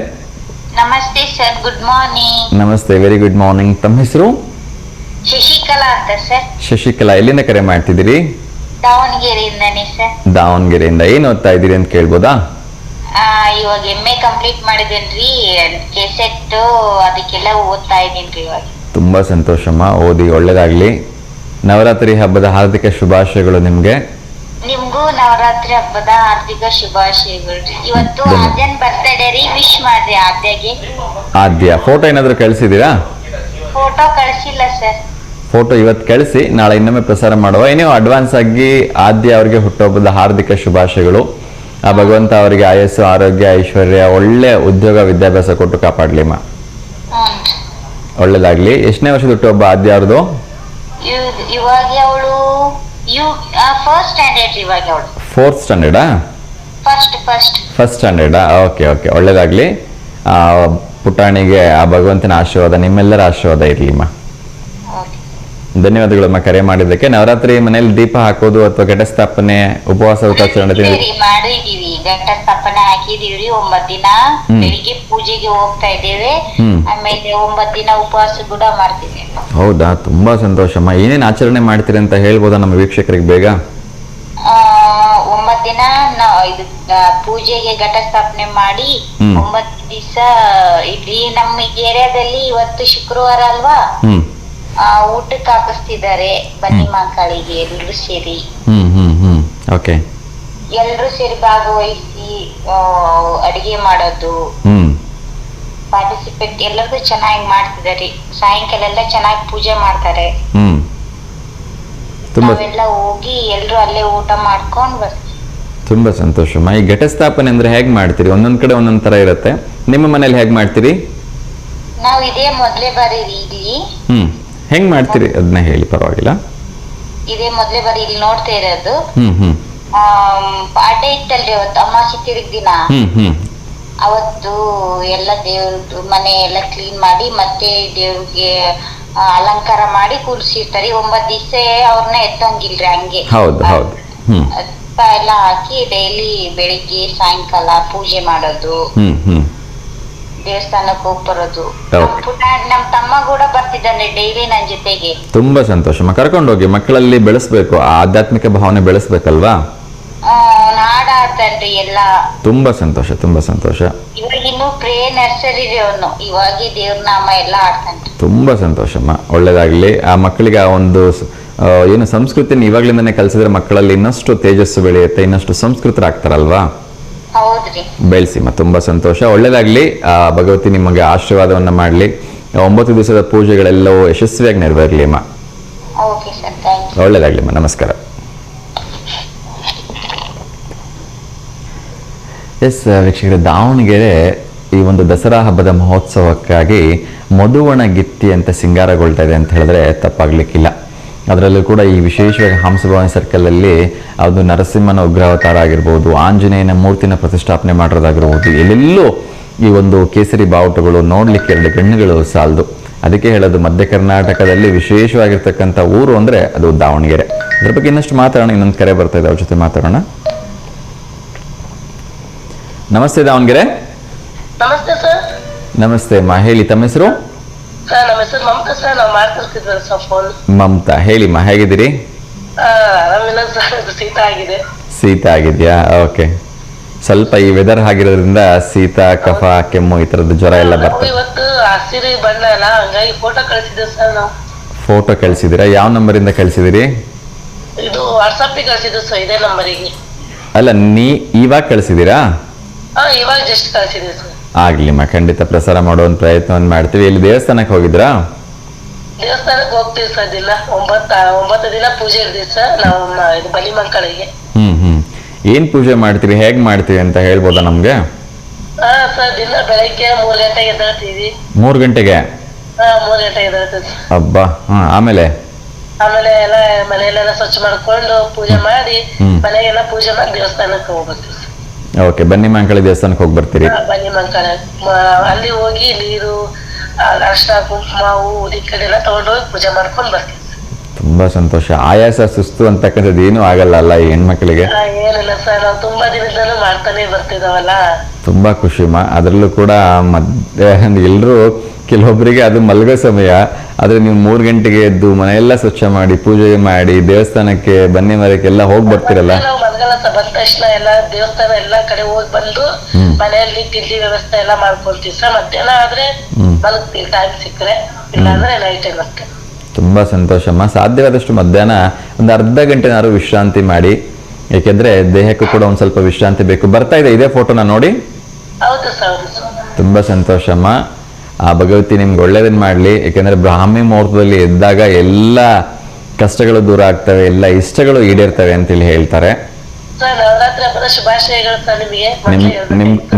ನಮಸ್ತೆ ಸರ್, ಗುಡ್ ಮಾರ್ನಿಂಗ್. ನಮಸ್ತೆ, ವೆರಿ ಗುಡ್ ಮಾರ್ನಿಂಗ್. ತಮ್ಮ ಹೆಸರು? ಶಶಿಕಲಾ ಅಂತ ಸರ್. ಶಶಿಕಲಾ, ಎಲ್ಲಿಂದ ಕರೆ ಮಾಡ್ತಿದ್ದೀರಿ? ದಾವಣಗೆರೆಯಿಂದನೇ ಸರ್. ದಾವಣಗೆರೆಯಿಂದ. ಏನ್ ಓದ್ತಾ ಇದ್ದೀರಿ ಅಂತ ಕೇಳ್ಬೋದಾ? ಇವಾಗ MA ಕಂಪ್ಲೀಟ್ ಮಾಡಿದೇನ್ರಿ, ಕೆಸೆಟ್ ಅದಕ್ಕೆಲ್ಲ ಓದ್ತಾ ಇದೀನ್ರಿ ಇವಾಗ. ತುಂಬಾ ಸಂತೋಷಮ್ಮ, ಓದಿ ಒಳ್ಳೇದಾಗ್ಲಿ. ನವರಾತ್ರಿ ಹಬ್ಬದ ಹಾರ್ದಿಕ ಶುಭಾಶಯಗಳು ನಿಮ್ಗೆ. ನಿಮ್ಗೂ ನವರಾತ್ರಿ ಹಬ್ಬದ ಹಾರ್ದಿಕ ಶುಭಾಶಯಗಳು. ಇವತ್ತು ಆದ್ಯನ್ ಬರ್ತ್ಡೇ ರೀ, ವಿಶ್ ಮಾಡ್ರಿ ಆದ್ಯಗೆ. ಆದ್ಯ ಫೋಟೋ ಏನಾದ್ರು ಕಳಿಸಿದೀರಾ? ಫೋಟೋ ಕಳಿಸಿಲ್ಲ ಸರ್. ಫೋಟೋ ಇವತ್ತು ಕಳಿಸಿ, ನಾಳೆ ಇನ್ನೊಮ್ಮೆ ಪ್ರಸಾರ ಮಾಡುವ. ಏನೋ ಅಡ್ವಾನ್ಸ್ ಆಗಿ ಆದ್ಯ ಅವರಿಗೆ ಹುಟ್ಟುಹಬ್ಬದ ಹಾರ್ದಿಕ ಶುಭಾಶಯಗಳು. ಆ ಭಗವಂತ ಅವರಿಗೆ ಆಯಸ್ಸು, ಆರೋಗ್ಯ, ಐಶ್ವರ್ಯ, ಒಳ್ಳೆ ಉದ್ಯೋಗ, ವಿದ್ಯಾಭ್ಯಾಸ ಕೊಟ್ಟು ಕಾಪಾಡ್ಲಿಮ್ಮ. ಒಳ್ಳೇದಾಗ್ಲಿ. ಎಷ್ಟನೇ ವರ್ಷದ ಹುಟ್ಟುಹಬ್ಬ ಆದ್ಯ ಅವ್ರದ್ದು? ಇವಾಗ ಅವಳು ಫಸ್ಟ್ ಸ್ಟ್ಯಾಂಡರ್ಡ್. ಇವಾಗ ಅವಳು ಫೋರ್ತ್ ಸ್ಟ್ಯಾಂಡರ್ಡಾ? ಫಸ್ಟ್ ಸ್ಟ್ಯಾಂಡರ್ಡಾ? ಓಕೆ ಓಕೆ, ಒಳ್ಳೇದಾಗ್ಲಿ. ಪುಟಾಣಿಗೆ ಆ ಭಗವಂತನ ಆಶೀರ್ವಾದ, ನಿಮ್ಮೆಲ್ಲರ ಆಶೀರ್ವಾದ ಇರ್ಲಿಮ್ಮ. ಧನ್ಯವಾದಗಳಮ್ಮ ಕರೆ ಮಾಡಿದ್ದಕ್ಕೆ. ನವರಾತ್ರಿ ಮನೇಲಿ ದೀಪ ಹಾಕೋದು ಅಥವಾ ಘಟಸ್ಥಾಪನೆ, ಉಪವಾಸ ವ್ರತಾಚರಣೆ ಮಾಡಿದೀವಿ. ಘಟಸ್ಥಾಪನೆ ಹಾಕಿದೀವ್ರಿ. 9 ದಿನ ಬೆಳಿಗ್ಗೆ ಪೂಜೆಗೆ ಹೋಗ್ತಾ ಇದ್ದೇವೆ. ಆಮೇಲೆ 9 ದಿನ ಉಪವಾಸ ಕೂಡ ಮಾಡ್ತೀವಿ. ಹೌದಾ? ತುಂಬಾ ಸಂತೋಷಮ್ಮ. ಏನೇನ್ ಆಚರಣೆ ಮಾಡ್ತೀರಿ ಅಂತ ಹೇಳ್ಬೋದಾ ನಮ್ಮ ವೀಕ್ಷಕರಿಗೆ ಬೇಗ? 9 ದಿನ ಇದು ಪೂಜೆಗೆ ಘಟಸ್ಥಾಪನೆ ಮಾಡಿ 9 ದಿವಸ ಇಲ್ಲಿ ನಮ್ಮ ಏರಿಯಾದಲ್ಲಿ, ಇವತ್ತು ಶುಕ್ರವಾರ ಅಲ್ವಾ, ಊಟಕ್ಕೆ ಹಾಕಿಸ್ತಿದ್ದಾರೆ ಬನ್ನಿ ಮಕ್ಕಳಿಗೆ. ಎಲ್ರು ಸೇರಿ ಎಲ್ರು ಸೇರಿ ಭಾಗವಹಿಸಿ ಅಡಿಗೆ ಮಾಡೋದು, ಪಾರ್ಟಿಸಿಪೇಟ್ ಎಲ್ಲರಿಗೂ ಚೆನ್ನಾಗಿ ಮಾಡ್ತಿದ್ದಾರೆ. ಸಾಯಂಕಾಲ ಎಲ್ಲ ಚೆನ್ನಾಗಿ ಪೂಜೆ ಮಾಡ್ತಾರೆ. ನಾವೆಲ್ಲ ಹೋಗಿ ಎಲ್ರು ಅಲ್ಲೇ ಊಟ ಮಾಡ್ಕೊಂಡ್ ಬರ್ತೀವಿ. ತುಂಬಾ ಸಂತೋಷಮ್ಮ. ಈ ಘಟಸ್ಥಾಪನೆ ಅಂದ್ರೆ ಹೇಗ್ ಮಾಡ್ತೀರಿ? ಒಂದೊಂದ್ ಕಡೆ ಒಂದೊಂದ್ ತರ ಇರುತ್ತೆ. ನಿಮ್ಮ ಮನೇಲಿ ಹೇಗ್ ಮಾಡ್ತೀರಿ? ನಾವ್ ಇದೇ ಮೊದ್ಲೇ ಬಾರಿ ಇಲ್ಲಿ. ಹೆಂಗ್ ಮಾಡ್ತೀರಿ ಅದನ್ನ ಹೇಳಿ, ಪರವಾಗಿಲ್ಲ. ಇದೇ ಮೊದ್ಲೇ ಬಾರಿ ಇಲ್ಲಿ ನೋಡ್ತಾ ಇರೋದು. ಪಾಠ ಇತ್ತಲ್ರಿ ಅವತ್ತು ಅಮಾವಾಸ್ಯೆ ತಿರುಗ್ ದಿನ. ಅವತ್ತು ಎಲ್ಲ ದೇವ್ರದ್ದು ಮನೆ ಎಲ್ಲ ಕ್ಲೀನ್ ಮಾಡಿ ಮತ್ತೆ ದೇವ್ರಿಗೆ ಅಲಂಕಾರ ಮಾಡಿ ಕೂರ್ಸಿರ್ತಾರೆ. 9 ದಿವಸ ಅವ್ರನ್ನ ಎತ್ತಂಗಿಲ್ರಿ, ಹಂಗೆ ಹೌದು ಹೌದು. ಎಲ್ಲ ಹಾಕಿ ಡೈಲಿ ಬೆಳಿಗ್ಗೆ ಸಾಯಂಕಾಲ ಪೂಜೆ ಮಾಡೋದು, ದೇವಸ್ಥಾನಕ್ಕೆ ಹೋಗಿ ಬರೋದು. ನಮ್ ತಮ್ಮ ಕೂಡ ಬರ್ತಿದ್ದಾನೆ ಡೈಲಿ ನನ್ ಜೊತೆಗೆ. ತುಂಬಾ ಸಂತೋಷ. ಕರ್ಕೊಂಡು ಹೋಗಿ, ಮಕ್ಕಳಲ್ಲಿ ಬೆಳೆಸ್ಬೇಕು, ಆಧ್ಯಾತ್ಮಿಕ ಭಾವನೆ ಬೆಳೆಸ್ಬೇಕಲ್ವಾ? ಹಾಡ್ ಆಡ್ತಾನ್ರಿ ಎಲ್ಲ. ತುಂಬಾ ಸಂತೋಷ, ತುಂಬಾ ಸಂತೋಷ. ಇವಾಗ ಇನ್ನು ಪ್ರೇ ನರ್ಸರಿ ಅವನು, ಇವಾಗ ದೇವ್ರ ನಾಮ ಎಲ್ಲ ಆಡ್ತಾನ್ರಿ. ತುಂಬಾ ಸಂತೋಷಮ್ಮ, ಒಳ್ಳೇದಾಗ್ಲಿ. ಆ ಮಕ್ಕಳಿಗೆ ಆ ಒಂದು ಏನು ಸಂಸ್ಕೃತಿನ ಇವಾಗ್ಲಿಂದಾನೇ ಕಲಿಸಿದ್ರೆ ಮಕ್ಕಳಲ್ಲಿ ಇನ್ನಷ್ಟು ತೇಜಸ್ಸು ಬೆಳೆಯುತ್ತೆ, ಇನ್ನಷ್ಟು ಸಂಸ್ಕೃತರಾಗ್ತಾರಲ್ವಾ? ಹೌದ್ರಿ. ಬೆಳೆಸಿಮ್ಮ, ತುಂಬಾ ಸಂತೋಷ, ಒಳ್ಳೇದಾಗ್ಲಿ. ಭಗವತಿ ನಿಮಗೆ ಆಶೀರ್ವಾದವನ್ನ ಮಾಡ್ಲಿ. 9 ದಿವಸದ ಪೂಜೆಗಳೆಲ್ಲವೂ ಯಶಸ್ವಿಯಾಗಿ ನೆರವೇರ್ಲಿ ಅಮ್ಮ. Okay sir, thank you. ಒಳ್ಳೇದಾಗ್ಲಿಮ್ಮ, ನಮಸ್ಕಾರ. ಎಸ್ ವೀಕ್ಷಕರೇ, ದಾವಣಗೆರೆ ಈ ಒಂದು ದಸರಾ ಹಬ್ಬದ ಮಹೋತ್ಸವಕ್ಕಾಗಿ ಮಧುವಣಗಿತ್ತಿ ಅಂತ ಸಿಂಗಾರಗೊಳ್ತಾ ಇದೆ ಅಂತ ಹೇಳಿದ್ರೆ ತಪ್ಪಾಗ್ಲಿಕ್ಕಿಲ್ಲ. ಅದರಲ್ಲೂ ಕೂಡ ಈ ವಿಶೇಷವಾಗಿ ಹಂಸಭವಾನಿ ಸರ್ಕಲಲ್ಲಿ ಅದು ನರಸಿಂಹನ ಉಗ್ರಾವತಾರ ಆಗಿರ್ಬೋದು, ಆಂಜನೇಯನ ಮೂರ್ತಿನ ಪ್ರತಿಷ್ಠಾಪನೆ ಮಾಡಿರೋದಾಗಿರ್ಬೋದು, ಎಲ್ಲೆಲ್ಲೂ ಈ ಒಂದು ಕೇಸರಿ ಬಾವುಟಗಳು ನೋಡ್ಲಿಕ್ಕೆ 2 ಕಣ್ಣುಗಳು ಸಾಲದು. ಅದಕ್ಕೆ ಹೇಳೋದು, ಮಧ್ಯ ಕರ್ನಾಟಕದಲ್ಲಿ ವಿಶೇಷವಾಗಿರ್ತಕ್ಕಂಥ ಊರು ಅಂದರೆ ಅದು ದಾವಣಗೆರೆ. ಅದ್ರ ಬಗ್ಗೆ ಇನ್ನಷ್ಟು ಮಾತಾಡೋಣ. ಇನ್ನೊಂದು ಕರೆ ಬರ್ತಾ ಇದೆ, ಅವ್ರ ಜೊತೆ ಮಾತಾಡೋಣ. ನಮಸ್ತೆ ದಾವಣಗೆರೆ. ನಮಸ್ತೆ ಸರ್. ನಮಸ್ತೆ ಅಮ್ಮ, ಹೇಳಿ ತಮ್ಮ ಹೆಸರು? ಸರ್ ನಮ್ಮ ಹೆಸರು ಮಮತಾ ಸರ್. ನಾವು ಮಾಡ್ತಿರ್ತಿದ್ವಲ್ಲ ಸರ್ ಫೋನ್. ಮಮತಾ, ಹೇಳಿಮ್ಮ, ಹೇಗಿದ್ದೀರಿ? ಆರಾಮಿಲ್ಲ ಸರ್, ಅದು ಶೀತ ಆಗಿದೆ. ಶೀತ ಆಗಿದೆಯಾ? ಓಕೆ. ಸ್ವಲ್ಪ ಈ ವೆದರ್ ಆಗಿರೋದ್ರಿಂದ ಶೀತ, ಕಫ, ಕೆಮ್ಮು ಈ ತರದ್ದು ಜ್ವರ ಎಲ್ಲ ಬರ್ತದೆ. ಇವತ್ತು ಹಸಿರು ಬಣ್ಣ ಅಲ್ಲ, ಹಂಗಾಗಿ ಫೋಟೋ ಕಳಿಸಿದ್ದೆ ಸರ್ ನಾವು. ಫೋಟೋ ಕಳಿಸಿದಿರಾ? ಯಾವ ನಂಬರಿಂದ ಕಳಿಸಿದಿರಿ? ಇದು ವಾಟ್ಸಪ್ಗೆ ಕಳಿಸಿದ್ದು ಸರ್, ಇದೇ ನಂಬರಿಗೆ. ಅಲ್ಲ, ಇವಾಗ ಕಳಿಸಿದಿರಾ? ಇವಾಗ ಜಸ್ಟ್ ಕಳಿಸಿದ್ವಿ ಸರ್. ಆಗ್ಲಿಮ್ಮ, ಖಂಡಿತ ಪ್ರಸಾರ ಮಾಡೋ ಒಂದು ಪ್ರಯತ್ನವನ್ನು ಮಾಡ್ತೀವಿ. ಇಲ್ಲಿ ದೇವಸ್ಥಾನಕ್ಕೆ ಹೋಗಿದ್ರಾ? ದೇವಸ್ಥಾನಕ್ಕೆ ಹೋಗ್ತೀವಿ ಸರ್ ದಿನ. 9 ದಿನ ಪೂಜೆ ಇರ್ತೀವಿ ಸರ್ ನಾವು. ಇದು ಬಲಿ ಮಕ್ಕಳಿಗೆ. ಏನ್ ಪೂಜೆ ಮಾಡ್ತೀವಿ, ಹೇಗ್ ಮಾಡ್ತೀವಿ ಅಂತ ಹೇಳ್ಬೋದಾ ನಮ್ಗೆ? ಸರ್ ದಿನ ಬೆಳಗ್ಗೆ 3 ಗಂಟೆಗೆ ಎದ್ದೇಳ್ತೀವಿ. 3 ಗಂಟೆಗೆ? 3 ಗಂಟೆಗೆ ಎದ್ದೇಳ್ತೀವಿ. ಅಬ್ಬಾ. ಆಮೇಲೆ ಎಲ್ಲ ಮನೆಯಲ್ಲೆಲ್ಲ ಸ್ವಚ್ಛ ಮಾಡ್ಕೊಂಡು ಪೂಜೆ ಮಾಡಿ ಮನೆಗೆಲ್ಲ ಪೂಜೆ ಮಾಡಿ ದೇವಸ್ಥಾನಕ್ಕೆ ಹೋಗ್ಬರ್ತೀವಿ. ಓಕೆ, ಬನ್ನಿ ಮಂಕಳಿ ದೇವಸ್ಥಾನಕ್ಕೆ ಹೋಗಿ ಬರ್ತೀರಿ? ಬನ್ನಿ ಮಂಕಳ ಅಲ್ಲಿ ಹೋಗಿ ನೀರು, ಅರಿಶಿನ, ಕುಂಕುಮ, ಹೂವು, ಉದಿ ಕಡೆ ಎಲ್ಲ ತಗೊಂಡೋಗಿ ಪೂಜೆ ಮಾಡ್ಕೊಂಡು ಬರ್ತೀವಿ. ತುಂಬಾ ಸಂತೋಷ. ಆಯಾಸ, ಸುಸ್ತು ಅಂತಕ್ಕಂಥದ್ದು ಏನೂ ಆಗಲ್ಲ ಅಲ್ಲ ಈ ಹೆಣ್ಮಕ್ಳಿಗೆ? ಏನಿಲ್ಲ ಸರ್, ನಾವು ತುಂಬಾ ದಿನದಲ್ಲೂ ಮಾಡ್ತಾನೆ ಬರ್ತಿದಾವಲ್ಲ. ತುಂಬಾ ಖುಷಿಮ. ಅದರಲ್ಲೂ ಕೂಡ ಎಲ್ರು, ಕೆಲವೊಬ್ಬರಿಗೆ ಅದು ಮಲಗೋ ಸಮಯ, ಆದ್ರೆ ನೀವು 3 ಗಂಟೆಗೆ ಎದ್ದು ಮನೆಯೆಲ್ಲ ಸ್ವಚ್ಛ ಮಾಡಿ ಪೂಜೆ ಮಾಡಿ ದೇವಸ್ಥಾನಕ್ಕೆ ಬನ್ನಿ ಮರಕ್ಕೆಲ್ಲ ಹೋಗಿ ಬರ್ತಿರಲ್ಲ. ನಾವು ಮಲಗಲ್ಲ ಸರ್, ಬಂದ ತಕ್ಷಣ ಎಲ್ಲ ದೇವಸ್ಥಾನ ಎಲ್ಲಾ ಕಡೆ ಹೋಗಿ ಬಂದು ಮನೆಯಲ್ಲಿ ತಿಂಡಿ ವ್ಯವಸ್ಥೆ ಎಲ್ಲ ಮಾಡ್ಕೊಳ್ತೀವಿ ಸರ್. ಮಧ್ಯಾಹ್ನ ಆದ್ರೆ ಮಲಗ್ತೀವಿ ಟೈಮ್ ಸಿಕ್ಕರೆ, ಇಲ್ಲ ಅಂದ್ರೆ ನೈಟ್ ಟೈಮ್ ಅಷ್ಟೇ. ತುಂಬಾ ಸಂತೋಷಮ್ಮ. ಸಾಧ್ಯವಾದಷ್ಟು ಮಧ್ಯಾಹ್ನ ಒಂದು ಅರ್ಧ ಗಂಟೆನಾದ್ರು ವಿಶ್ರಾಂತಿ ಮಾಡಿ, ಯಾಕೆಂದ್ರೆ ದೇಹಕ್ಕೂ ಕೂಡ ಒಂದ್ ಸ್ವಲ್ಪ ವಿಶ್ರಾಂತಿ ಬೇಕು. ಬರ್ತಾ ಇದೆ ಇದೇ ಫೋಟೋನ ನೋಡಿ? ಹೌದು ಸರ್. ತುಂಬಾ ಸಂತೋಷಮ್ಮ. ಆ ಭಗವತಿ ನಿಮ್ಗೆ ಒಳ್ಳೇದನ್ನ ಮಾಡ್ಲಿ. ಯಾಕೆಂದ್ರೆ ಬ್ರಾಹ್ಮಿ ಮುಹೂರ್ತದಲ್ಲಿ ಎದ್ದಾಗ ಎಲ್ಲ ಕಷ್ಟಗಳು ದೂರ ಆಗ್ತವೆ, ಎಲ್ಲ ಇಷ್ಟಗಳು ಈಡೇರ್ತವೆ ಅಂತೇಳಿ ಹೇಳ್ತಾರೆ. ನವರಾತ್ರಿ ಹಬ್ಬದ ಶುಭಾಶಯಗಳು ಸರ್ ನಿಮಗೆ.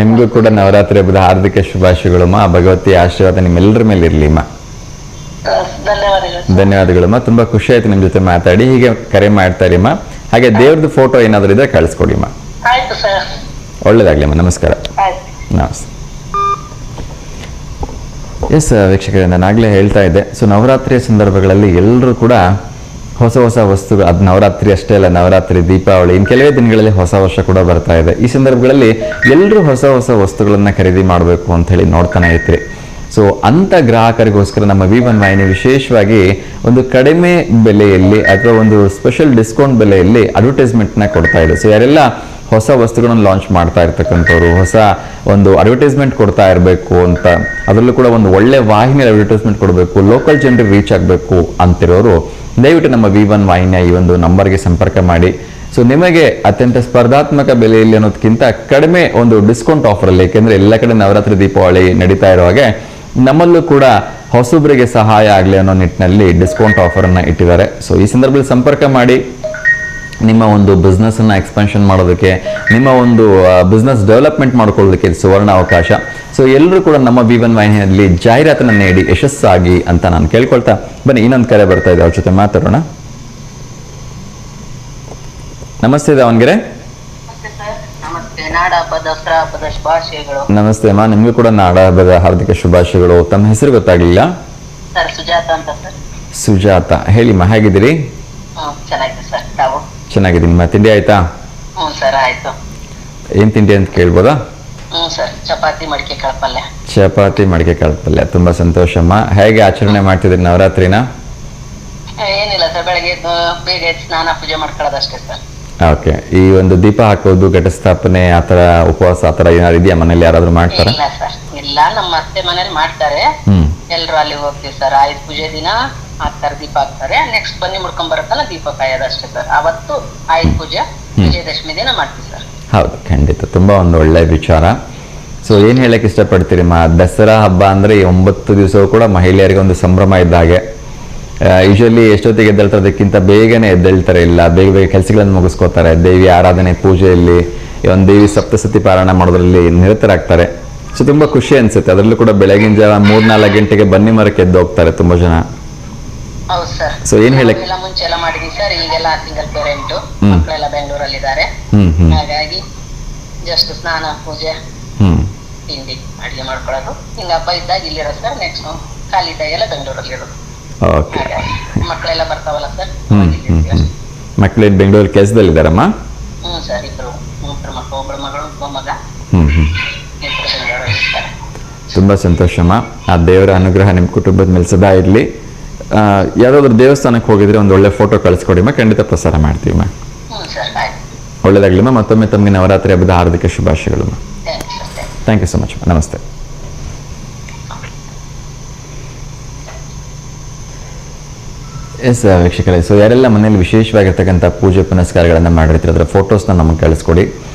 ನಿಮ್ಗೂ ಕೂಡ ನವರಾತ್ರಿ ಹಬ್ಬದ ಹಾರ್ದಿಕ ಶುಭಾಶಯಗಳಮ್ಮ. ಆ ಭಗವತಿ ಆಶೀರ್ವಾದ ನಿಮ್ಮೆಲ್ಲರ ಮೇಲೆ ಇರ್ಲಿಮ್ಮ. ಧನ್ಯವಾದಗಳಮ್ಮ. ತುಂಬಾ ಖುಷಿ ಆಯ್ತು ನಿಮ್ ಜೊತೆ ಮಾತಾಡಿ. ಹೀಗೆ ಕರೆ ಮಾಡ್ತಾ ಇರಿಮ್ಮ. ಹಾಗೆ ದೇವ್ರದ್ದು ಫೋಟೋ ಏನಾದ್ರು ಇದ್ರೆ ಕಳಿಸ್ಕೊಡಿಮ್ಮ. ಆಯ್ತು ಸರ್. ಒಳ್ಳೇದಾಗ್ಲಿಮ್ಮ, ನಮಸ್ಕಾರ. ನಮಸ್ತೆ. ಎಸ್ ವೀಕ್ಷಕರೇ, ನಾನಾಗಲೇ ಹೇಳ್ತಾ ಇದ್ದೆ, ಸೊ ನವರಾತ್ರಿಯ ಸಂದರ್ಭಗಳಲ್ಲಿ ಎಲ್ಲರೂ ಕೂಡ ಹೊಸ ಹೊಸ ವಸ್ತುಗಳು, ಅದು ನವರಾತ್ರಿ ಅಷ್ಟೇ ಅಲ್ಲ, ನವರಾತ್ರಿ, ದೀಪಾವಳಿ, ಇನ್ನು ಕೆಲವೇ ದಿನಗಳಲ್ಲಿ ಹೊಸ ವರ್ಷ ಕೂಡ ಬರ್ತಾ ಇದೆ. ಈ ಸಂದರ್ಭಗಳಲ್ಲಿ ಎಲ್ಲರೂ ಹೊಸ ಹೊಸ ವಸ್ತುಗಳನ್ನು ಖರೀದಿ ಮಾಡಬೇಕು ಅಂತ ಹೇಳಿ ನೋಡ್ತಾನೆ ಇರ್ತೀರಿ. ಸೊ ಅಂಥ ಗ್ರಾಹಕರಿಗೋಸ್ಕರ ನಮ್ಮ V1 ವಾಹಿನಿ ವಿಶೇಷವಾಗಿ ಒಂದು ಕಡಿಮೆ ಬೆಲೆಯಲ್ಲಿ ಅಥವಾ ಒಂದು ಸ್ಪೆಷಲ್ ಡಿಸ್ಕೌಂಟ್ ಬೆಲೆಯಲ್ಲಿ ಅಡ್ವರ್ಟೈಸ್ಮೆಂಟ್ನ ಕೊಡ್ತಾ ಇದೆ. ಸೊ ಯಾರೆಲ್ಲ ಹೊಸ ವಸ್ತುಗಳನ್ನು ಲಾಂಚ್ ಮಾಡ್ತಾ ಇರ್ತಕ್ಕಂಥವ್ರು, ಹೊಸ ಒಂದು ಅಡ್ವರ್ಟೈಸ್ಮೆಂಟ್ ಕೊಡ್ತಾ ಇರಬೇಕು ಅಂತ, ಅದರಲ್ಲೂ ಕೂಡ ಒಂದು ಒಳ್ಳೆ ವಾಹಿನಿಯಲ್ಲಿ ಅಡ್ವರ್ಟೈಸ್ಮೆಂಟ್ ಕೊಡಬೇಕು, ಲೋಕಲ್ ಜನರಿಗೆ ರೀಚ್ ಆಗಬೇಕು ಅಂತಿರೋರು ದಯವಿಟ್ಟು ನಮ್ಮ V1 ವಾಹಿನಿಯ ಈ ಒಂದು ನಂಬರ್ಗೆ ಸಂಪರ್ಕ ಮಾಡಿ. ಸೊ ನಿಮಗೆ ಅತ್ಯಂತ ಸ್ಪರ್ಧಾತ್ಮಕ ಬೆಲೆಯಲ್ಲಿ ಅನ್ನೋದಕ್ಕಿಂತ ಕಡಿಮೆ ಒಂದು ಡಿಸ್ಕೌಂಟ್ ಆಫರಲ್ಲಿ, ಏಕೆಂದರೆ ಎಲ್ಲ ಕಡೆ ನವರಾತ್ರಿ ದೀಪಾವಳಿ ನಡೀತಾ ಇರೋ ಹಾಗೆ ನಮ್ಮಲ್ಲೂ ಕೂಡ ಹೊಸಬ್ರಿಗೆ ಸಹಾಯ ಆಗಲಿ ಅನ್ನೋ ನಿಟ್ಟಿನಲ್ಲಿ ಡಿಸ್ಕೌಂಟ್ ಆಫರನ್ನು ಇಟ್ಟಿದ್ದಾರೆ. ಸೊ ಈ ಸಂದರ್ಭದಲ್ಲಿ ಸಂಪರ್ಕ ಮಾಡಿ ನಿಮ್ಮ ಒಂದು ಬಿಸ್ನೆಸ್ಸನ್ನು ಎಕ್ಸ್ಪೆನ್ಷನ್ ಮಾಡೋದಕ್ಕೆ, ನಿಮ್ಮ ಒಂದು ಬಿಸ್ನೆಸ್ ಡೆವಲಪ್ಮೆಂಟ್ ಮಾಡ್ಕೊಳ್ಳೋದಕ್ಕೆ ಸುವರ್ಣ ಅವಕಾಶ. ಸೊ ಎಲ್ಲರೂ ಕೂಡ ನಮ್ಮ V1 ವಾಹಿನಿಯಲ್ಲಿ ಜಾಹೀರಾತನ್ನು ನೀಡಿ ಯಶಸ್ಸಾಗಿ ಅಂತ ನಾನು ಕೇಳ್ಕೊಳ್ತಾ ಬನ್ನಿ, ಇನ್ನೊಂದು ಕರೆ ಬರ್ತಾ ಇದೆ, ಅವ್ರ ಜೊತೆ ಮಾತಾಡೋಣ. ನಮಸ್ತೆ ದಾವಣಗೆರೆ. ನಮಸ್ತೆ. ನಾಡ ಹಬ್ಬ, ದಸರಾ ಹಬ್ಬದ ಶುಭಾಶಯಗಳು. ನಮಸ್ತೆ ಅಮ್ಮ, ನಿಮಗೂ ಕೂಡ ನಾಡ ಹಬ್ಬದ ಹಾರ್ದಿಕ ಶುಭಾಶಯಗಳು. ತಮ್ಮ ಹೆಸರು ಗೊತ್ತಾಗಲಿಲ್ಲ? ಸರ್ ಸುಜಾತ ಅಂತ ಸರ್. ಸುಜಾತ, ಹೇಳಿಮ್ಮ, ಹೇಗಿದ್ದೀರಿ? ಚೆನ್ನಾಗಿದೆ ಸರ್. ತಾವು? ಚೆನ್ನಾಗಿದ್ದೀನಿ. ತಿಂಡಿ ಆಯ್ತಾ? ಹ್ಞೂ ಸರ್, ಆಯ್ತು. ಏನ್ ತಿಂಡಿ ಅಂತ ಕೇಳ್ಬೋದಾ? ಹ್ಞೂ ಸರ್, ಚಪಾತಿ ಮಡಿಕೆ ಕಾಳು ಪಲ್ಯ. ಚಪಾತಿ ಮಡಿಕೆ ಕಾಳು ಪಲ್ಯ. ತುಂಬಾ ಸಂತೋಷಮ್ಮ. ಹೇಗೆ ಆಚರಣೆ ಮಾಡ್ತಿದ್ರಿ ನವರಾತ್ರಿನ? ಏನಿಲ್ಲ ಸರ್, ಬೆಳಗ್ಗೆ ಎದ್ದು ಬೇಗ ಎದ್ದು ಸ್ನಾನ ಪೂಜೆ ಮಾಡ್ಕೊಳ್ಳೋದಷ್ಟೇ ಸರ್. ಓಕೆ. ಈ ಒಂದು ದೀಪ ಹಾಕೋದು, ಘಟಸ್ಥಾಪನೆ, ಆತರ ಉಪವಾಸ ಆತರ ಏನಾದ್ರು ಇದೆಯಾ ಮನೇಲಿ? ಯಾರಾದ್ರೂ ಮಾಡ್ತಾರ? ಇಲ್ಲ ಸರ್, ಇಲ್ಲ. ನಮ್ಮ ಅತ್ತೆ ಮನೇಲಿ ಮಾಡ್ತಾರೆ. ಎಲ್ರು ಅಲ್ಲಿ ಹೋಗ್ತೀವಿ ಸರ್. ಆಯುಧ ಪೂಜೆ ದಿನ ಹಾಕ್ತಾರೆ, ದೀಪ ಹಾಕ್ತಾರೆ. ನೆಕ್ಸ್ಟ್ ಬನ್ನಿ ಮುಡ್ಕೊಂಡ್ ಬರುತ್ತಲ್ಲ ದೀಪ ಕಾಯೋದಷ್ಟೇ ಸರ್. ಅವತ್ತು ಆಯುಧ ಪೂಜೆ ವಿಜಯದಶಮಿ ದಿನ ಮಾಡ್ತೀವಿ ಸರ್. ಹೌದು, ಖಂಡಿತ. ತುಂಬಾ ಒಂದು ಒಳ್ಳೆ ವಿಚಾರ. ಸೊ ಏನ್ ಹೇಳಕ್ ಇಷ್ಟಪಡ್ತೀರಿಮ್ಮ? ದಸರಾ ಹಬ್ಬ ಅಂದ್ರೆ 9 ದಿವಸವೂ ಕೂಡ ಮಹಿಳೆಯರಿಗೆ ಒಂದು ಸಂಭ್ರಮ ಇದ್ದ ಹಾಗೆ. ಯೂಶಲಿ ಎಷ್ಟೊತ್ತಿಗೆ ಎದ್ದೇಳ್ತಾರದಕ್ಕಿಂತ ಬೇಗನೆ ಎದ್ದೇಳ್ತಾರೆ, ಇಲ್ಲ ಬೇಗ ಬೇಗ ಕೆಲಸಗಳನ್ನು ಮುಗಿಸ್ಕೋತಾರೆ. ದೇವಿ ಆರಾಧನೆ, ಪೂಜೆಯಲ್ಲಿ ಒಂದು ದೇವಿ ಸಪ್ತಸತಿ ಪಾರಾಯಣ ಮಾಡೋದ್ರಲ್ಲಿ ನಿರತರಾಗ್ತಾರೆ. ಸೊ ತುಂಬಾ ಖುಷಿ ಅನ್ಸುತ್ತೆ. ಅದರಲ್ಲೂ ಕೂಡ ಬೆಳಗಿನ ಜಾವ 3-4 ಗಂಟೆಗೆ ಬನ್ನಿ ಮರಕ್ಕೆ ಎದ್ದು ಹೋಗ್ತಾರೆ ತುಂಬಾ ಜನ. ಹೌದು ಸರ್. ಸೊ ಏನ್ ಹೇಳಕ್ ಮುಂಚೆ ಎಲ್ಲ ಮಾಡಿದ್ವಿ ಸರ್. ಈಗೆಲ್ಲ ಸಿಂಗಲ್ ಪೇರೆಂಟ್, ಮಕ್ಕಳೆಲ್ಲ ಬೆಂಗಳೂರಲ್ಲಿ ಇದ್ದಾರೆ. ಹಾಗಾಗಿ ಜಸ್ಟ್ ಸ್ನಾನ, ಪೂಜೆ, ತಿಂಡಿ, ಅಡಿಗೆ ಮಾಡ್ಕೊಳ್ಳೋದು. ಹಿಂಗ ಹಬ್ಬ ಇದ್ದಾಗ ಇಲ್ಲಿರೋ ಸರ್. ನೆಕ್ಸ್ಟ್ ಖಾಲಿ ಇದ್ದಾಗೆಲ್ಲ ಬೆಂಗಳೂರಲ್ಲಿ ಇರೋದು. ಓಕೆ. ಮಕ್ಕಳೆಲ್ಲ ಬರ್ತಾವಲ್ಲ ಸರ್. ಮಕ್ಕಳು ಬೆಂಗಳೂರು ಕೆಲಸದಲ್ಲಿದ್ದಾರಮ್ಮ? ಹ್ಞೂ ಸರ್, ಇಬ್ರು ಮಕ್ಕಳು, ಒಬ್ಬಳು ಮಗಳು, ಒಬ್ಬ ಮಗ. ಇಬ್ರು ಬೆಂಗಳೂರಲ್ಲಿ ಇರ್ತಾರೆ. ತುಂಬಾ ಸಂತೋಷಮ್ಮ. ಆ ದೇವರ ಅನುಗ್ರಹ ನಿಮ್ಮ ಕುಟುಂಬದ ಮೇಲೆ ಸದಾ ಇರಲಿ. ಯಾವ್ದಾದ್ರು ದೇವಸ್ಥಾನಕ್ಕೆ ಹೋಗಿದ್ರೆ ಒಂದು ಒಳ್ಳೆ ಫೋಟೋ ಕಳಿಸ್ಕೊಡಿಮ್ಮ, ಖಂಡಿತ ಪ್ರಸಾರ ಮಾಡ್ತೀವಮ್ಮ. ಒಳ್ಳೇದಾಗ್ಲಿಮ್ಮ. ಮತ್ತೊಮ್ಮೆ ತಮಗೆ ನವರಾತ್ರಿ ಹಬ್ಬದ ಹಾರ್ದಿಕ ಶುಭಾಶಯಗಳು. Thank you so much. ನಮಸ್ತೆ. ಎಸ್ ವೀಕ್ಷಕರೇ, ಸೊ ಯಾರೆಲ್ಲ ಮನೇಲಿ ವಿಶೇಷವಾಗಿರ್ತಕ್ಕಂಥ ಪೂಜೆ ಪುನಸ್ಕಾರಗಳನ್ನು ಮಾಡಿರ್ತೀರಿ ಅದರ ಫೋಟೋಸ್ನ ನಮಗೆ ಕಳಿಸ್ಕೊಡಿ.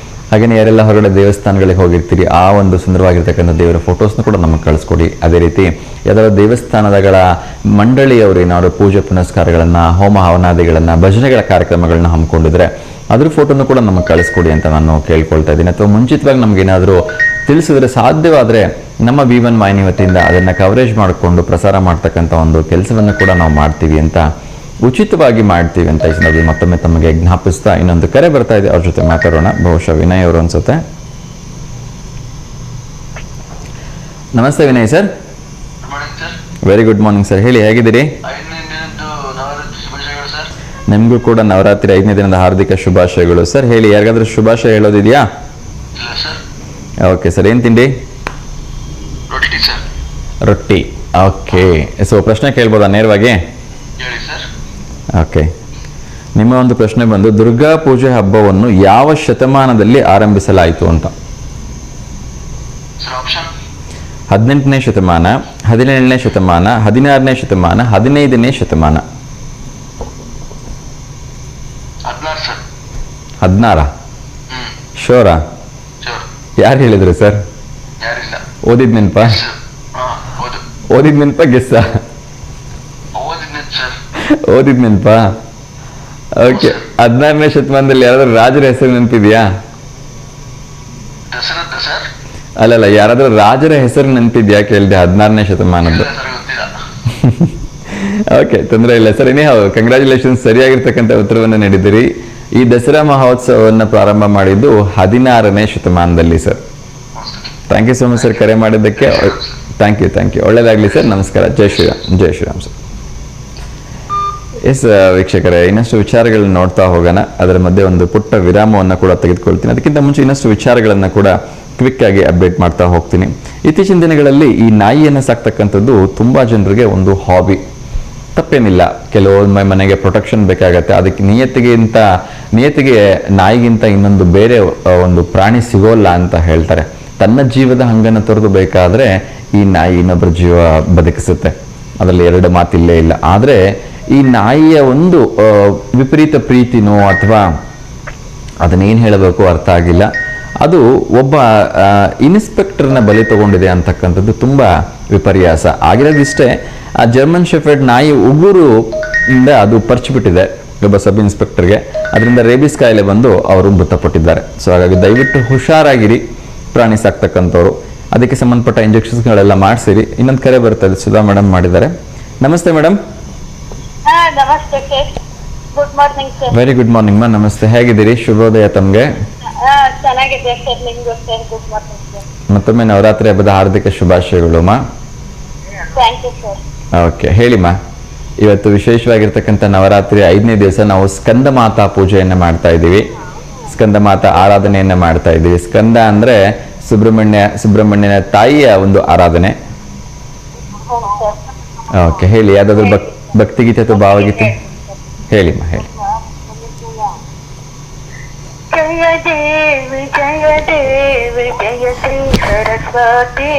ಹಾಗೆಯೇ ಯಾರೆಲ್ಲ ಹೊರಗಡೆ ದೇವಸ್ಥಾನಗಳಿಗೆ ಹೋಗಿರ್ತೀರಿ ಆ ಒಂದು ಸುಂದರವಾಗಿರ್ತಕ್ಕಂಥ ದೇವರ ಫೋಟೋಸ್ನ ಕೂಡ ನಮಗೆ ಕಳಿಸ್ಕೊಡಿ. ಅದೇ ರೀತಿ ಯಾವ್ದಾದ್ರು ದೇವಸ್ಥಾನಗಳ ಮಂಡಳಿಯವರು ಏನಾದ್ರು ಪೂಜೆ ಪುನಸ್ಕಾರಗಳನ್ನು, ಹೋಮ ಹವನಾದಿಗಳನ್ನು, ಭಜನೆಗಳ ಕಾರ್ಯಕ್ರಮಗಳನ್ನ ಹಮ್ಮಿಕೊಂಡಿದ್ರೆ ಅದ್ರ ಫೋಟೋನು ಕೂಡ ನಮಗೆ ಕಳಿಸ್ಕೊಡಿ ಅಂತ ನಾನು ಕೇಳ್ಕೊಳ್ತಾ ಇದ್ದೀನಿ. ಅಥವಾ ಮುಂಚಿತವಾಗಿ ನಮಗೇನಾದರೂ ತಿಳಿಸಿದ್ರೆ ಸಾಧ್ಯವಾದರೆ ನಮ್ಮ V1 ವಾಹಿನಿ ವತಿಯಿಂದ ಅದನ್ನು ಕವರೇಜ್ ಮಾಡಿಕೊಂಡು ಪ್ರಸಾರ ಮಾಡ್ತಕ್ಕಂಥ ಒಂದು ಕೆಲಸವನ್ನು ಕೂಡ ನಾವು ಮಾಡ್ತೀವಿ ಅಂತ, ಉಚಿತವಾಗಿ ಮಾಡ್ತೀವಿ ಅಂತ ಈ ಸಂದರ್ಭದಲ್ಲಿ ಮತ್ತೊಮ್ಮೆ ತಮಗೆ ಜ್ಞಾಪಿಸ್ತಾ ಇನ್ನೊಂದು ಕರೆ ಬರ್ತಾ ಇದೆ, ಅವ್ರ ಜೊತೆ ಮಾತಾಡೋಣ. ಬಹುಶಃ ವಿನಯ್ ಅವರು ಅನ್ಸುತ್ತೆ. ನಮಸ್ತೆ Vinay sir. Very good morning sir. ಹೇಳಿ, ಹೇಗಿದ್ದೀರಿ? ನಿಮಗೂ ಕೂಡ ನವರಾತ್ರಿ 5ನೇ ದಿನದ ಹಾರ್ದಿಕ ಶುಭಾಶಯಗಳು ಸರ್. ಹೇಳಿ, ಯಾರಿಗಾದ್ರೂ ಶುಭಾಶಯ ಹೇಳೋದಿದೆಯಾ? Okay sir. ಏನು ತಿಂಡಿ? ರೊಟ್ಟಿ. ಓಕೆ. ಸೊ ಪ್ರಶ್ನೆ ಕೇಳ್ಬೋದಾ ನೇರವಾಗಿ? ಓಕೆ. ನಿಮ್ಮ ಒಂದು ಪ್ರಶ್ನೆ ಬಂದು, ದುರ್ಗಾ ಪೂಜೆ ಹಬ್ಬವನ್ನು ಯಾವ ಶತಮಾನದಲ್ಲಿ ಆರಂಭಿಸಲಾಯಿತು ಅಂತ. 18ನೇ ಶತಮಾನ, 17ನೇ ಶತಮಾನ, 16ನೇ ಶತಮಾನ, 15ನೇ ಶತಮಾನ. 16? ಶೋರಾ? ಯಾರು ಹೇಳಿದ್ರು ಸರ್? ಓದಿದ್ ನೆನಪ? ಓದಿದ್ ನೆನಪ ಗೆಸ್ಸ? ಓದಿದ್ ನೆನಪ? ಓಕೆ. 16ನೇ ಶತಮಾನದಲ್ಲಿ ಯಾರಾದ್ರೂ ರಾಜರ ಹೆಸರು ನೆನಪಿದ್ಯಾ? ಅಲ್ಲಲ್ಲ, ಯಾರಾದ್ರೂ ರಾಜರ ಹೆಸರು ನೆನಪಿದ್ಯಾ ಕೇಳಿದೆ 16ನೇ ಶತಮಾನದ್ದು. ಓಕೆ, ತೊಂದರೆ ಇಲ್ಲ ಸರ್. ಏನೇ ಕಂಗ್ರ್ಯಾಚುಲೇಷನ್ಸ್, ಸರಿಯಾಗಿರ್ತಕ್ಕಂಥ ಉತ್ತರವನ್ನು ನೀಡಿದ್ದೀರಿ. ಈ ದಸರಾ ಮಹೋತ್ಸವವನ್ನು ಪ್ರಾರಂಭ ಮಾಡಿದ್ದು 16ನೇ ಶತಮಾನದಲ್ಲಿ sir. Thank you so much sir ಕರೆ ಮಾಡಿದ್ದಕ್ಕೆ. Thank you. ಒಳ್ಳೇದಾಗಲಿ ಸರ್. ನಮಸ್ಕಾರ. ಜೈ ಶ್ರೀರಾಮ್. ಜೈ ಶ್ರೀರಾಮ್ ಸರ್. ಎಸ್ ವೀಕ್ಷಕರೇ, ಇನ್ನಷ್ಟು ವಿಚಾರಗಳನ್ನ ನೋಡ್ತಾ ಹೋಗೋಣ. ಅದರ ಮಧ್ಯೆ ಒಂದು ಪುಟ್ಟ ವಿರಾಮವನ್ನು ಕೂಡ ತೆಗೆದುಕೊಳ್ತೀನಿ. ಅದಕ್ಕಿಂತ ಮುಂಚೆ ಇನ್ನಷ್ಟು ವಿಚಾರಗಳನ್ನು ಕೂಡ ಕ್ವಿಕ್ ಆಗಿ ಅಪ್ಡೇಟ್ ಮಾಡ್ತಾ ಹೋಗ್ತೀನಿ. ಇತ್ತೀಚಿನ ದಿನಗಳಲ್ಲಿ ಈ ನಾಯಿಯನ್ನು ಸಾಕ್ತಕ್ಕಂಥದ್ದು ತುಂಬ ಜನರಿಗೆ ಒಂದು ಹಾಬಿ. ತಪ್ಪೇನಿಲ್ಲ. ಕೆಲವೊಮ್ಮೆ ಮನೆಗೆ ಪ್ರೊಟೆಕ್ಷನ್ ಬೇಕಾಗತ್ತೆ. ಅದಕ್ಕೆ ನಿಯತಿಗೆ ನಾಯಿಗಿಂತ ಇನ್ನೊಂದು ಬೇರೆ ಒಂದು ಪ್ರಾಣಿ ಸಿಗೋಲ್ಲ ಅಂತ ಹೇಳ್ತಾರೆ. ತನ್ನ ಜೀವದ ಹಂಗನ್ನು ತೊರೆದು ಬೇಕಾದರೆ ಈ ನಾಯಿ ಇನ್ನೊಬ್ಬರ ಜೀವ ಬದುಕಿಸುತ್ತೆ, ಅದರಲ್ಲಿ ಎರಡು ಮಾತಿಲ್ಲೇ ಇಲ್ಲ. ಆದರೆ ಈ ನಾಯಿಯ ಒಂದು ವಿಪರೀತ ಪ್ರೀತಿನೋ ಅಥವಾ ಅದನ್ನೇನು ಹೇಳಬೇಕು ಅರ್ಥ ಆಗಿಲ್ಲ. ಅದು ಒಬ್ಬ ಇನ್ಸ್ಪೆಕ್ಟರ್ನ ಬಲಿ ತಗೊಂಡಿದೆ ಅಂತಕ್ಕಂಥದ್ದು ತುಂಬ ವಿಪರ್ಯಾಸ ಆಗಿರೋದಿಷ್ಟೇ. ಆ ಜರ್ಮನ್ ಶೆಫರ್ಡ್ ನಾಯಿ ಉಗುರು ಇಂದ ಅದು ಪರ್ಚಿಬಿಟ್ಟಿದೆ ಒಬ್ಬ ಸಬ್ ಇನ್ಸ್ಪೆಕ್ಟರ್ಗೆ. ಅದರಿಂದ ರೇಬಿಸ್ ಕಾಯಿಲೆ ಬಂದು ಅವರು ಮೃತಪಟ್ಟಿದ್ದಾರೆ. ಸೊ ಹಾಗಾಗಿ ದಯವಿಟ್ಟು ಹುಷಾರಾಗಿರಿ ಪ್ರಾಣಿ ಸಾಕ್ತಕ್ಕಂಥವ್ರು. ಅದಕ್ಕೆ ಸಂಬಂಧಪಟ್ಟ ಇಂಜೆಕ್ಷನ್ಸ್ಗಳೆಲ್ಲ ಮಾಡಿಸಿರಿ. ಇನ್ನೊಂದು ಕರೆ ಬರ್ತದೆ, ಸುಧಾ ಮೇಡಮ್ ಮಾಡಿದ್ದಾರೆ. ನಮಸ್ತೆ ಮೇಡಮ್. ನಮಸ್ತೆ sir, good morning sir. Very good morning ಮಾ, ನಮಸ್ತೆ. ಹೇಗಿದ್ದೀರಿ? ಶುಭೋದಯ ತಮಗೆ. ಚೆನ್ನಾಗಿದೆ ಸರ್, ನಿಮ್ಗೂ ಸರ್ ಗುಡ್ ಮಾರ್ನಿಂಗ್ ಸರ್. ಮತ್ತೊಮ್ಮೆ ನವರಾತ್ರಿ ಹಬ್ಬದ ಹಾರ್ದಿಕ ಶುಭಾಶಯಗಳು ಮಾ. Thank you sir. ಓಕೆ, ಹೇಳಿಮ್ಮ. ಇವತ್ತು ವಿಶೇಷವಾಗಿರ್ತಕ್ಕಂಥ ನವರಾತ್ರಿ 5ನೇ ದಿವಸ ನಾವು ಸ್ಕಂದ ಮಾತಾ ಪೂಜೆಯನ್ನು ಮಾಡ್ತಾ ಇದ್ದೀವಿ. ಸ್ಕಂದ ಮಾತಾ ಆರಾಧನೆಯನ್ನು ಮಾಡ್ತಾ ಇದ್ದೀವಿ. ಸ್ಕಂದ ಅಂದ್ರೆ ಸುಬ್ರಹ್ಮಣ್ಯನ ತಾಯಿಯ ಒಂದು ಆರಾಧನೆ. ಓಕೆ, ಹೇಳಿ. ಯಾವ್ದಾದ್ರು ಭಕ್ತಿಗೀತೆ ಅಥವಾ ಭಾವಗೀತೆ ಹೇಳಿಮ್ಮ, ಹೇಳಿ. ಜಯ ದೇವಿ ಜಯ ದೇವಿ ಜಯ ಶ್ರೀ ಸರಸ್ವತಿ,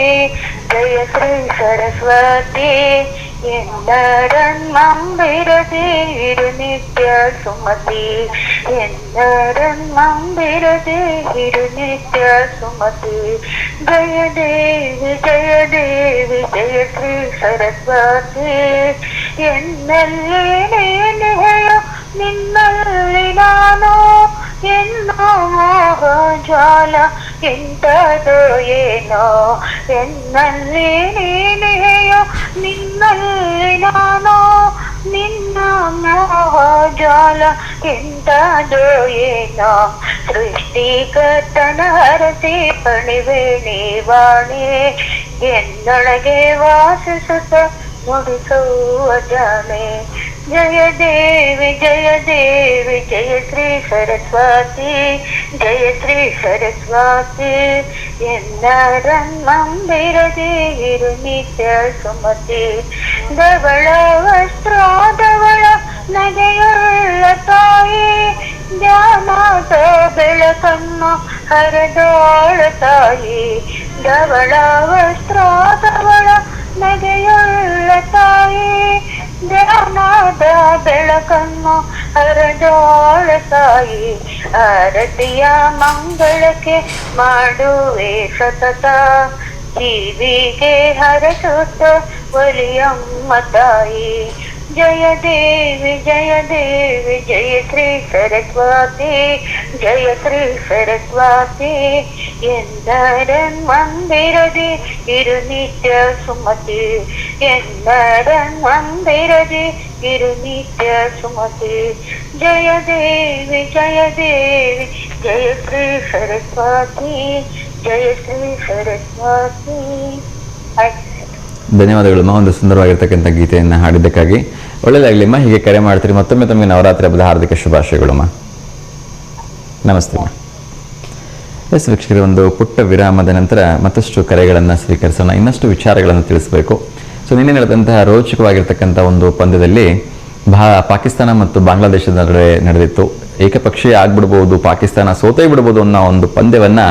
ಜಯ ಶ್ರೀ ಸರಸ್ವತಿ. എന്നരന്മമ്പിരതി ഇരുനിത്യ സുമതി, എന്നരന്മമ്പിരതി ഇരുനിത്യ സുമതി. ജയ ദേവി ജയ ദേവി ജയ ശ്രീ സരസ്വതി. എന്നല്ലേ ನೇನೆಯೋ ನಿನ್ನಲ್ಲಿ ನಾನು, ಎನ್ನೋ ಮೋಹ ಜ್ವಾಲ ಎಂತದೋ ಏನೋ. ಎನ್ನಲ್ಲಿ ನೀನೆಯೋ ನಿನ್ನಲ್ಲಿ ನಾನು, ನಿನ್ನ ಮೋಹ ಜ್ವಾಲ ಎಂತದೋ ಏನೋ. ಸೃಷ್ಟಿಕರ್ತನ ಹರಸಿ ಪಣಿವೇಣಿ ವಾಣಿ, ಎನ್ನೊಳಗೆ ವಾಸಿಸುತ್ತ ನುಡಿಸುವ ಜಾಣೆ. ಜಯ ದೇವಿ ಜಯ ದೇವಿ ಜಯ ಶ್ರೀ ಸರಸ್ವತಿ, ಜಯ ಶ್ರೀ ಸರಸ್ವತಿ. എന്നരന്മമ്പിരതി ഇരുനിತ್ಯ ಸುಮತಿ. ಧವಳ ವಸ್ತ್ರಾದವಳ ನಗೆಯುಳ್ಳ ತಾಯಿ, ಜ್ಞಾನದ ಬೆಳಕನ್ನು ಹರಿದೋಳ ತಾಯಿ. ಧವಳ ವಸ್ತ್ರಾದವಳ ನಗೆಯುಳ್ಳ ತಾಯಿ, ಜ್ಞಾನದ ಬೆಳಕನ್ನು ಹರಿದೋಳ ತಾಯಿ. ಆರತಿಯ ಮಂಗಳಕ್ಕೆ ಮಾಡುವೆ ಸತತ, ಜೀವಿಗೆ ಹರಸುತ್ತ ಒಲಿಯಮ್ಮ ತಾಯಿ. ಜಯ ದೇವಿ ಜಯ ದೇವಿ ಜಯ ಶ್ರೀ ಸರಸ್ವತಿ, ಜಯ ಶ್ರೀ ಸರಸ್ವತಿ. എന്നരന്മമ്പിരതി ഇരുനിത്യ സുമതി, എന്നരന്മമ്പിരതി ഇരുനിത്യ സുമതി. ജയ ദേവി ജയ ദേവി ജയ ശ്രീ സരസ്വതി, ಜಯ ಶ್ರೀ ಸರಸ್ವತಿ. ಧನ್ಯವಾದಗಳು. ಒಂದು ಸುಂದರವಾಗಿರ್ತಕ್ಕಂಥ ಗೀತೆಯನ್ನು ಹಾಡಿದ್ದಕ್ಕಾಗಿ. ಒಳ್ಳೆಯದಾಗಲಿಮ್ಮ. ಹೀಗೆ ಕರೆ ಮಾಡ್ತೀರಿ. ಮತ್ತೊಮ್ಮೆ ತಮಗೆ ನವರಾತ್ರಿ ಹಬ್ಬದ ಹಾರ್ದಿಕ ಶುಭಾಶಯಗಳಮ್ಮ. ನಮಸ್ತೆ ಅಮ್ಮ. ಎಸ್ ವೀಕ್ಷಕರೇ, ಒಂದು ಪುಟ್ಟ ವಿರಾಮದ ನಂತರ ಮತ್ತಷ್ಟು ಕರೆಗಳನ್ನು ಸ್ವೀಕರಿಸೋಣ. ಇನ್ನಷ್ಟು ವಿಚಾರಗಳನ್ನು ತಿಳಿಸಬೇಕು. ಸೊ ನಿನ್ನೆ ನಡೆದಂತಹ ರೋಚಕವಾಗಿರ್ತಕ್ಕಂಥ ಒಂದು ಪಂದ್ಯದಲ್ಲಿ ಪಾಕಿಸ್ತಾನ ಮತ್ತು ಬಾಂಗ್ಲಾದೇಶದ ನಡುವೆ ನಡೆದಿತ್ತು. ಏಕಪಕ್ಷೀಯ ಆಗ್ಬಿಡ್ಬೋದು, ಪಾಕಿಸ್ತಾನ ಸೋತೇ ಬಿಡ್ಬೋದು ಅನ್ನೋ ಒಂದು ಪಂದ್ಯವನ್ನು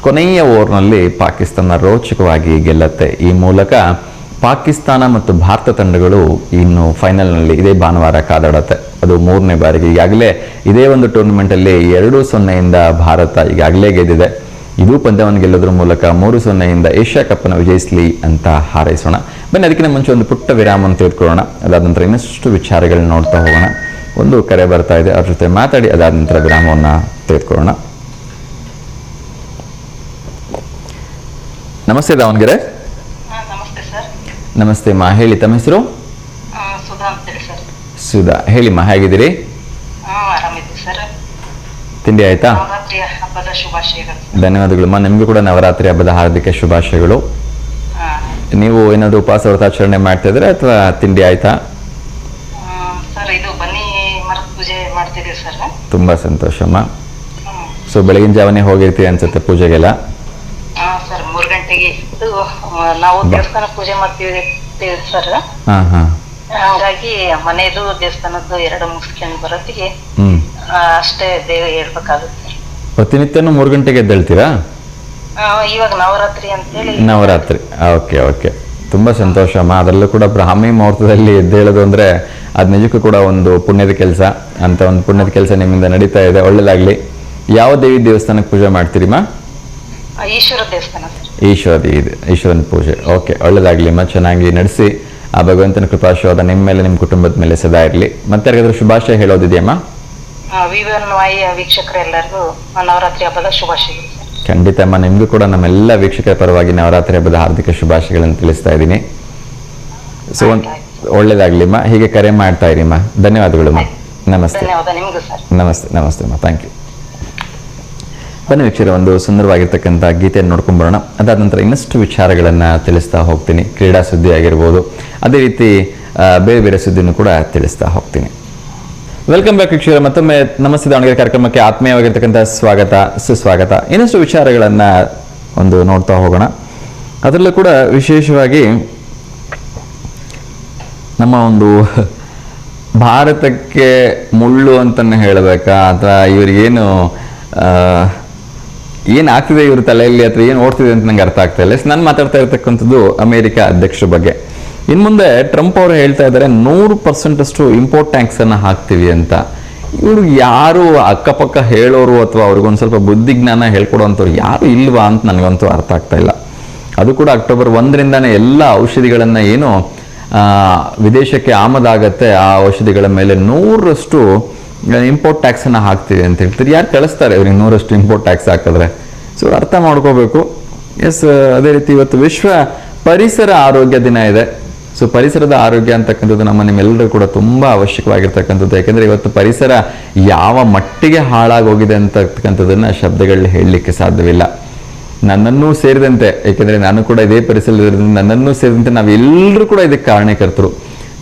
ಕೊನೆಯ ಓವರ್ನಲ್ಲಿ ಪಾಕಿಸ್ತಾನ ರೋಚಕವಾಗಿ ಗೆಲ್ಲುತ್ತೆ. ಈ ಮೂಲಕ ಪಾಕಿಸ್ತಾನ ಮತ್ತು ಭಾರತ ತಂಡಗಳು ಇನ್ನು ಫೈನಲ್ನಲ್ಲಿ ಇದೇ ಭಾನುವಾರ ಕಾದಾಡುತ್ತೆ. ಅದು 3ನೇ ಬಾರಿಗೆ. ಈಗಾಗಲೇ ಇದೇ ಒಂದು ಟೂರ್ನಮೆಂಟಲ್ಲಿ 2-0 ಭಾರತ ಈಗಾಗಲೇ ಗೆದ್ದಿದೆ. ಇದು ಪಂದ್ಯವನ್ನು ಗೆಲ್ಲೋದ್ರ ಮೂಲಕ 3-0 ಏಷ್ಯಾ ಕಪ್ನ ವಿಜಯಿಸಲಿ ಅಂತ ಹಾರೈಸೋಣ. ಬನ್ನಿ, ಅದಕ್ಕಿಂತ ಮುಂಚೆ ಒಂದು ಪುಟ್ಟ ವಿರಾಮವನ್ನು ತೆಗೆದುಕೊಳ್ಳೋಣ. ಅದಾದ ನಂತರ ಇನ್ನಷ್ಟು ವಿಚಾರಗಳನ್ನ ನೋಡ್ತಾ ಹೋಗೋಣ. ಒಂದು ಕರೆ ಬರ್ತಾ ಇದೆ, ಅವ್ರ ಜೊತೆ ಮಾತಾಡಿ ಅದಾದ ನಂತರ ವಿರಾಮವನ್ನು ತೆಗೆದುಕೊಳ್ಳೋಣ. ನಮಸ್ತೆ ದಾವಣಗೆರೆ. ನಮಸ್ತೆ ಸರ್. ನಮಸ್ತೆ ಮಾ, ಹೇಳಿ ತಮ್ಮ ಹೆಸರು? ಸುಧಾ ಅಂತೇಳಿ ಸರ್. ಸುಧಾ, ಹೇಳಿಮ್ಮ, ಹೇಗಿದ್ದೀರಿ? ಆರಾಮಿದ್ದೀವಿ ಸರ್. ತಿಂಡಿ ಆಯ್ತಾ? ನವರಾತ್ರಿಯ ಹಬ್ಬದ ಶುಭಾಶಯಗಳು. ಧನ್ಯವಾದಗಳು. ನಿಮಗೂ ಕೂಡ ನವರಾತ್ರಿ ಹಬ್ಬದ ಹಾರ್ದಿಕ ಶುಭಾಶಯಗಳು. ನೀವು ಏನಾದರೂ ಉಪವಾಸ ವ್ರತಾಚರಣೆ ಮಾಡ್ತಾ ಇದ್ರೆ ಅಥವಾ ತಿಂಡಿ ಆಯ್ತಾ? ಸರ್, ಇದು ಬನ್ನಿ ಮರದ ಪೂಜೆ ಮಾಡ್ತಿದ್ದೀವಿ ಸರ್. ತುಂಬಾ ಸಂತೋಷಮ್ಮ. ಸೊ ಬೆಳಗಿನ ಜಾವನೇ ಹೋಗಿರ್ತೀವಿ ಅನ್ಸುತ್ತೆ ಪೂಜೆಗೆಲ್ಲ? ಸರ್, 3 ಗಂಟೆಗೆ ಇದು ನಾವು ದೇವಸ್ಥಾನ ಪೂಜೆ ಮಾಡ್ತೀವಿ ಸರ್. ಹಂಗಾಗಿ ಮನೆಯದು ದೇವಸ್ಥಾನದ್ದು 2 ಮುಗಿಸ್ಕೊಂಡು ಬರೋತ್ತಿಗೆ ಅಷ್ಟೇ ಬೇಗ ಹೇಳ್ಬೇಕಾಗುತ್ತೆ. ಪ್ರತಿನಿತ್ಯನೂ 3 ಗಂಟೆಗೆ ಎದ್ದೇಳ್ತೀರಾ? ಇವಾಗ ನವರಾತ್ರಿ ಅಂತೇಳಿ. Navaratri, okay okay. ತುಂಬಾ ಸಂತೋಷ ಅಮ್ಮ. ಅದರಲ್ಲೂ ಕೂಡ ಬ್ರಾಹ್ಮಿ ಮುಹೂರ್ತದಲ್ಲಿ ಎದ್ದೇಳೋದು ಅಂದ್ರೆ ಅದು ನಿಜಕ್ಕೂ ಕೂಡ ಒಂದು ಪುಣ್ಯದ ಕೆಲಸ. ಅಂತ ಒಂದು ಪುಣ್ಯದ ಕೆಲಸ ನಿಮ್ಮಿಂದ ನಡೀತಾ ಇದೆ. ಒಳ್ಳೇದಾಗ್ಲಿ. ಯಾವ ದೇವಿ ದೇವಸ್ಥಾನಕ್ಕೆ ಪೂಜೆ ಮಾಡ್ತೀರಿಮ್ಮ? ಈಶ್ವರ ದೇವಸ್ಥಾನ ಸರ್. ಈಶ್ವರನ ಪೂಜೆ. ಓಕೆ, ಒಳ್ಳೇದಾಗ್ಲಿಮ್ಮ, ಚೆನ್ನಾಗಿ ನಡೆಸಿ. ಆ ಭಗವಂತನ ಕೃಪಾಶೀರ್ವಾದ ನಿಮ್ಮ ಮೇಲೆ, ನಿಮ್ಮ ಕುಟುಂಬದ ಮೇಲೆ ಸದಾ ಇರಲಿ. ಮತ್ತೆ ಯಾರಿಗಾದ್ರೂ ಶುಭಾಶಯ ಹೇಳೋದಿದೆಯಮ್ಮ? VVNY ವೀಕ್ಷಕರೆಲ್ಲರಿಗೂ ನವರಾತ್ರಿ ಹಬ್ಬದ ಶುಭಾಶಯಗಳು ಸರ್. ಖಂಡಿತ ಅಮ್ಮ, ನಿಮಗೂ ಕೂಡ ನಮ್ಮೆಲ್ಲ ವೀಕ್ಷಕರ ಪರವಾಗಿ ನವರಾತ್ರಿ ಹಬ್ಬದ ಹಾರ್ದಿಕ ಶುಭಾಶಯಗಳನ್ನು ತಿಳಿಸ್ತಾ ಇದ್ದೀನಿ. ಸೊ ಒಳ್ಳೇದಾಗ್ಲಿಮ್ಮ, ಹೀಗೆ ಕರೆ ಮಾಡ್ತಾ ಇರಿಮ್ಮ. ಧನ್ಯವಾದಗಳು. ನಮಸ್ತೆ. ಧನ್ಯವಾದ ನಿಮಗೂ ಸರ್. ನಮಸ್ತೆ ಅಮ್ಮ, ಥ್ಯಾಂಕ್ ಯು. ಬನ್ನಿ ವೀಕ್ಷಕರೇ, ಒಂದು ಸುಂದರವಾಗಿರ್ತಕ್ಕಂಥ ಗೀತೆಯನ್ನು ನೋಡ್ಕೊಂಡ್ಬರೋಣ. ಅದಾದ ನಂತರ ಇನ್ನಷ್ಟು ವಿಚಾರಗಳನ್ನು ತಿಳಿಸ್ತಾ ಹೋಗ್ತೀನಿ. ಕ್ರೀಡಾ ಸುದ್ದಿ ಆಗಿರ್ಬೋದು, ಅದೇ ರೀತಿ ಬೇರೆ ಬೇರೆ ಸುದ್ದಿನೂ ಕೂಡ ತಿಳಿಸ್ತಾ ಹೋಗ್ತೀನಿ. ವೆಲ್ಕಮ್ ಬ್ಯಾಕ್ ವೀಕ್ಷಕರೇ, ಮತ್ತೊಮ್ಮೆ ನಮಸ್ತೆ ದಾವಣಗೆರೆ ಕಾರ್ಯಕ್ರಮಕ್ಕೆ ಆತ್ಮೀಯವಾಗಿರ್ತಕ್ಕಂಥ ಸ್ವಾಗತ, ಸುಸ್ವಾಗತ. ಇನ್ನಷ್ಟು ವಿಚಾರಗಳನ್ನು ಒಂದು ನೋಡ್ತಾ ಹೋಗೋಣ. ಅದರಲ್ಲೂ ಕೂಡ ವಿಶೇಷವಾಗಿ ನಮ್ಮ ಒಂದು ಭಾರತಕ್ಕೆ ಮುಳ್ಳು ಅಂತಲೇ ಹೇಳಬೇಕಾ, ಅಥವಾ ಇವ್ರಿಗೇನು ಏನಾಗ್ತಿದೆ ಇವ್ರ ತಲೆಯಲ್ಲಿ, ಅಥವಾ ಏನು ಓಡ್ತಿದೆ ಅಂತ ನಂಗೆ ಅರ್ಥ ಆಗ್ತಾ ಇಲ್ಲ. ನಾನು ಮಾತಾಡ್ತಾ ಇರ್ತಕ್ಕಂಥದ್ದು ಅಮೆರಿಕ ಅಧ್ಯಕ್ಷರ ಬಗ್ಗೆ. ಇನ್ನು ಮುಂದೆ ಟ್ರಂಪ್ ಅವರು ಹೇಳ್ತಾ ಇದ್ದಾರೆ 100% ಇಂಪೋರ್ಟ್ ಟ್ಯಾಕ್ಸನ್ನು ಹಾಕ್ತೀವಿ ಅಂತ. ಇವರು ಯಾರು ಅಕ್ಕಪಕ್ಕ ಹೇಳೋರು ಅಥವಾ ಅವ್ರಿಗೊಂದು ಸ್ವಲ್ಪ ಬುದ್ಧಿಜ್ಞಾನ ಹೇಳ್ಕೊಡೋವಂಥವ್ರು ಯಾರು ಇಲ್ವಾ ಅಂತ ನನಗಂತೂ ಅರ್ಥ ಆಗ್ತಾ ಇಲ್ಲ. ಅದು ಕೂಡ ಅಕ್ಟೋಬರ್ 1ರಿಂದನೇ ಎಲ್ಲ ಔಷಧಿಗಳನ್ನು ಏನು ವಿದೇಶಕ್ಕೆ ಆಮದಾಗತ್ತೆ, ಆ ಔಷಧಿಗಳ ಮೇಲೆ 100% ಇಂಪೋರ್ಟ್ ಟ್ಯಾಕ್ಸನ್ನು ಹಾಕ್ತೀವಿ ಅಂತ ಹೇಳ್ತಾರೆ. ಯಾರು ಕಳಿಸ್ತಾರೆ ಇವ್ರಿಗೆ 100% ಇಂಪೋರ್ಟ್ ಟ್ಯಾಕ್ಸ್ ಹಾಕಿದ್ರೆ? ಸೊ ಅರ್ಥ ಮಾಡ್ಕೋಬೇಕು. ಎಸ್, ಅದೇ ರೀತಿ ಇವತ್ತು ವಿಶ್ವ ಪರಿಸರ ಆರೋಗ್ಯ ದಿನ ಇದೆ. ಸೊ ಪರಿಸರದ ಆರೋಗ್ಯ ಅಂತಕ್ಕಂಥದ್ದು ನಿಮ್ಮೆಲ್ಲರೂ ಕೂಡ ತುಂಬ ಅವಶ್ಯಕವಾಗಿರ್ತಕ್ಕಂಥದ್ದು. ಯಾಕೆಂದರೆ ಇವತ್ತು ಪರಿಸರ ಯಾವ ಮಟ್ಟಿಗೆ ಹಾಳಾಗೋಗಿದೆ ಅಂತಕ್ಕಂಥದ್ದನ್ನು ಶಬ್ದಗಳಲ್ಲಿ ಹೇಳಲಿಕ್ಕೆ ಸಾಧ್ಯವಿಲ್ಲ. ನನ್ನನ್ನೂ ಸೇರಿದಂತೆ, ಏಕೆಂದರೆ ನಾನು ಕೂಡ ಇದೇ ಪರಿಸರದಲ್ಲಿ, ನನ್ನನ್ನೂ ಸೇರಿದಂತೆ ನಾವೆಲ್ಲರೂ ಕೂಡ ಇದಕ್ಕೆ ಕಾರಣಕರ್ತರು.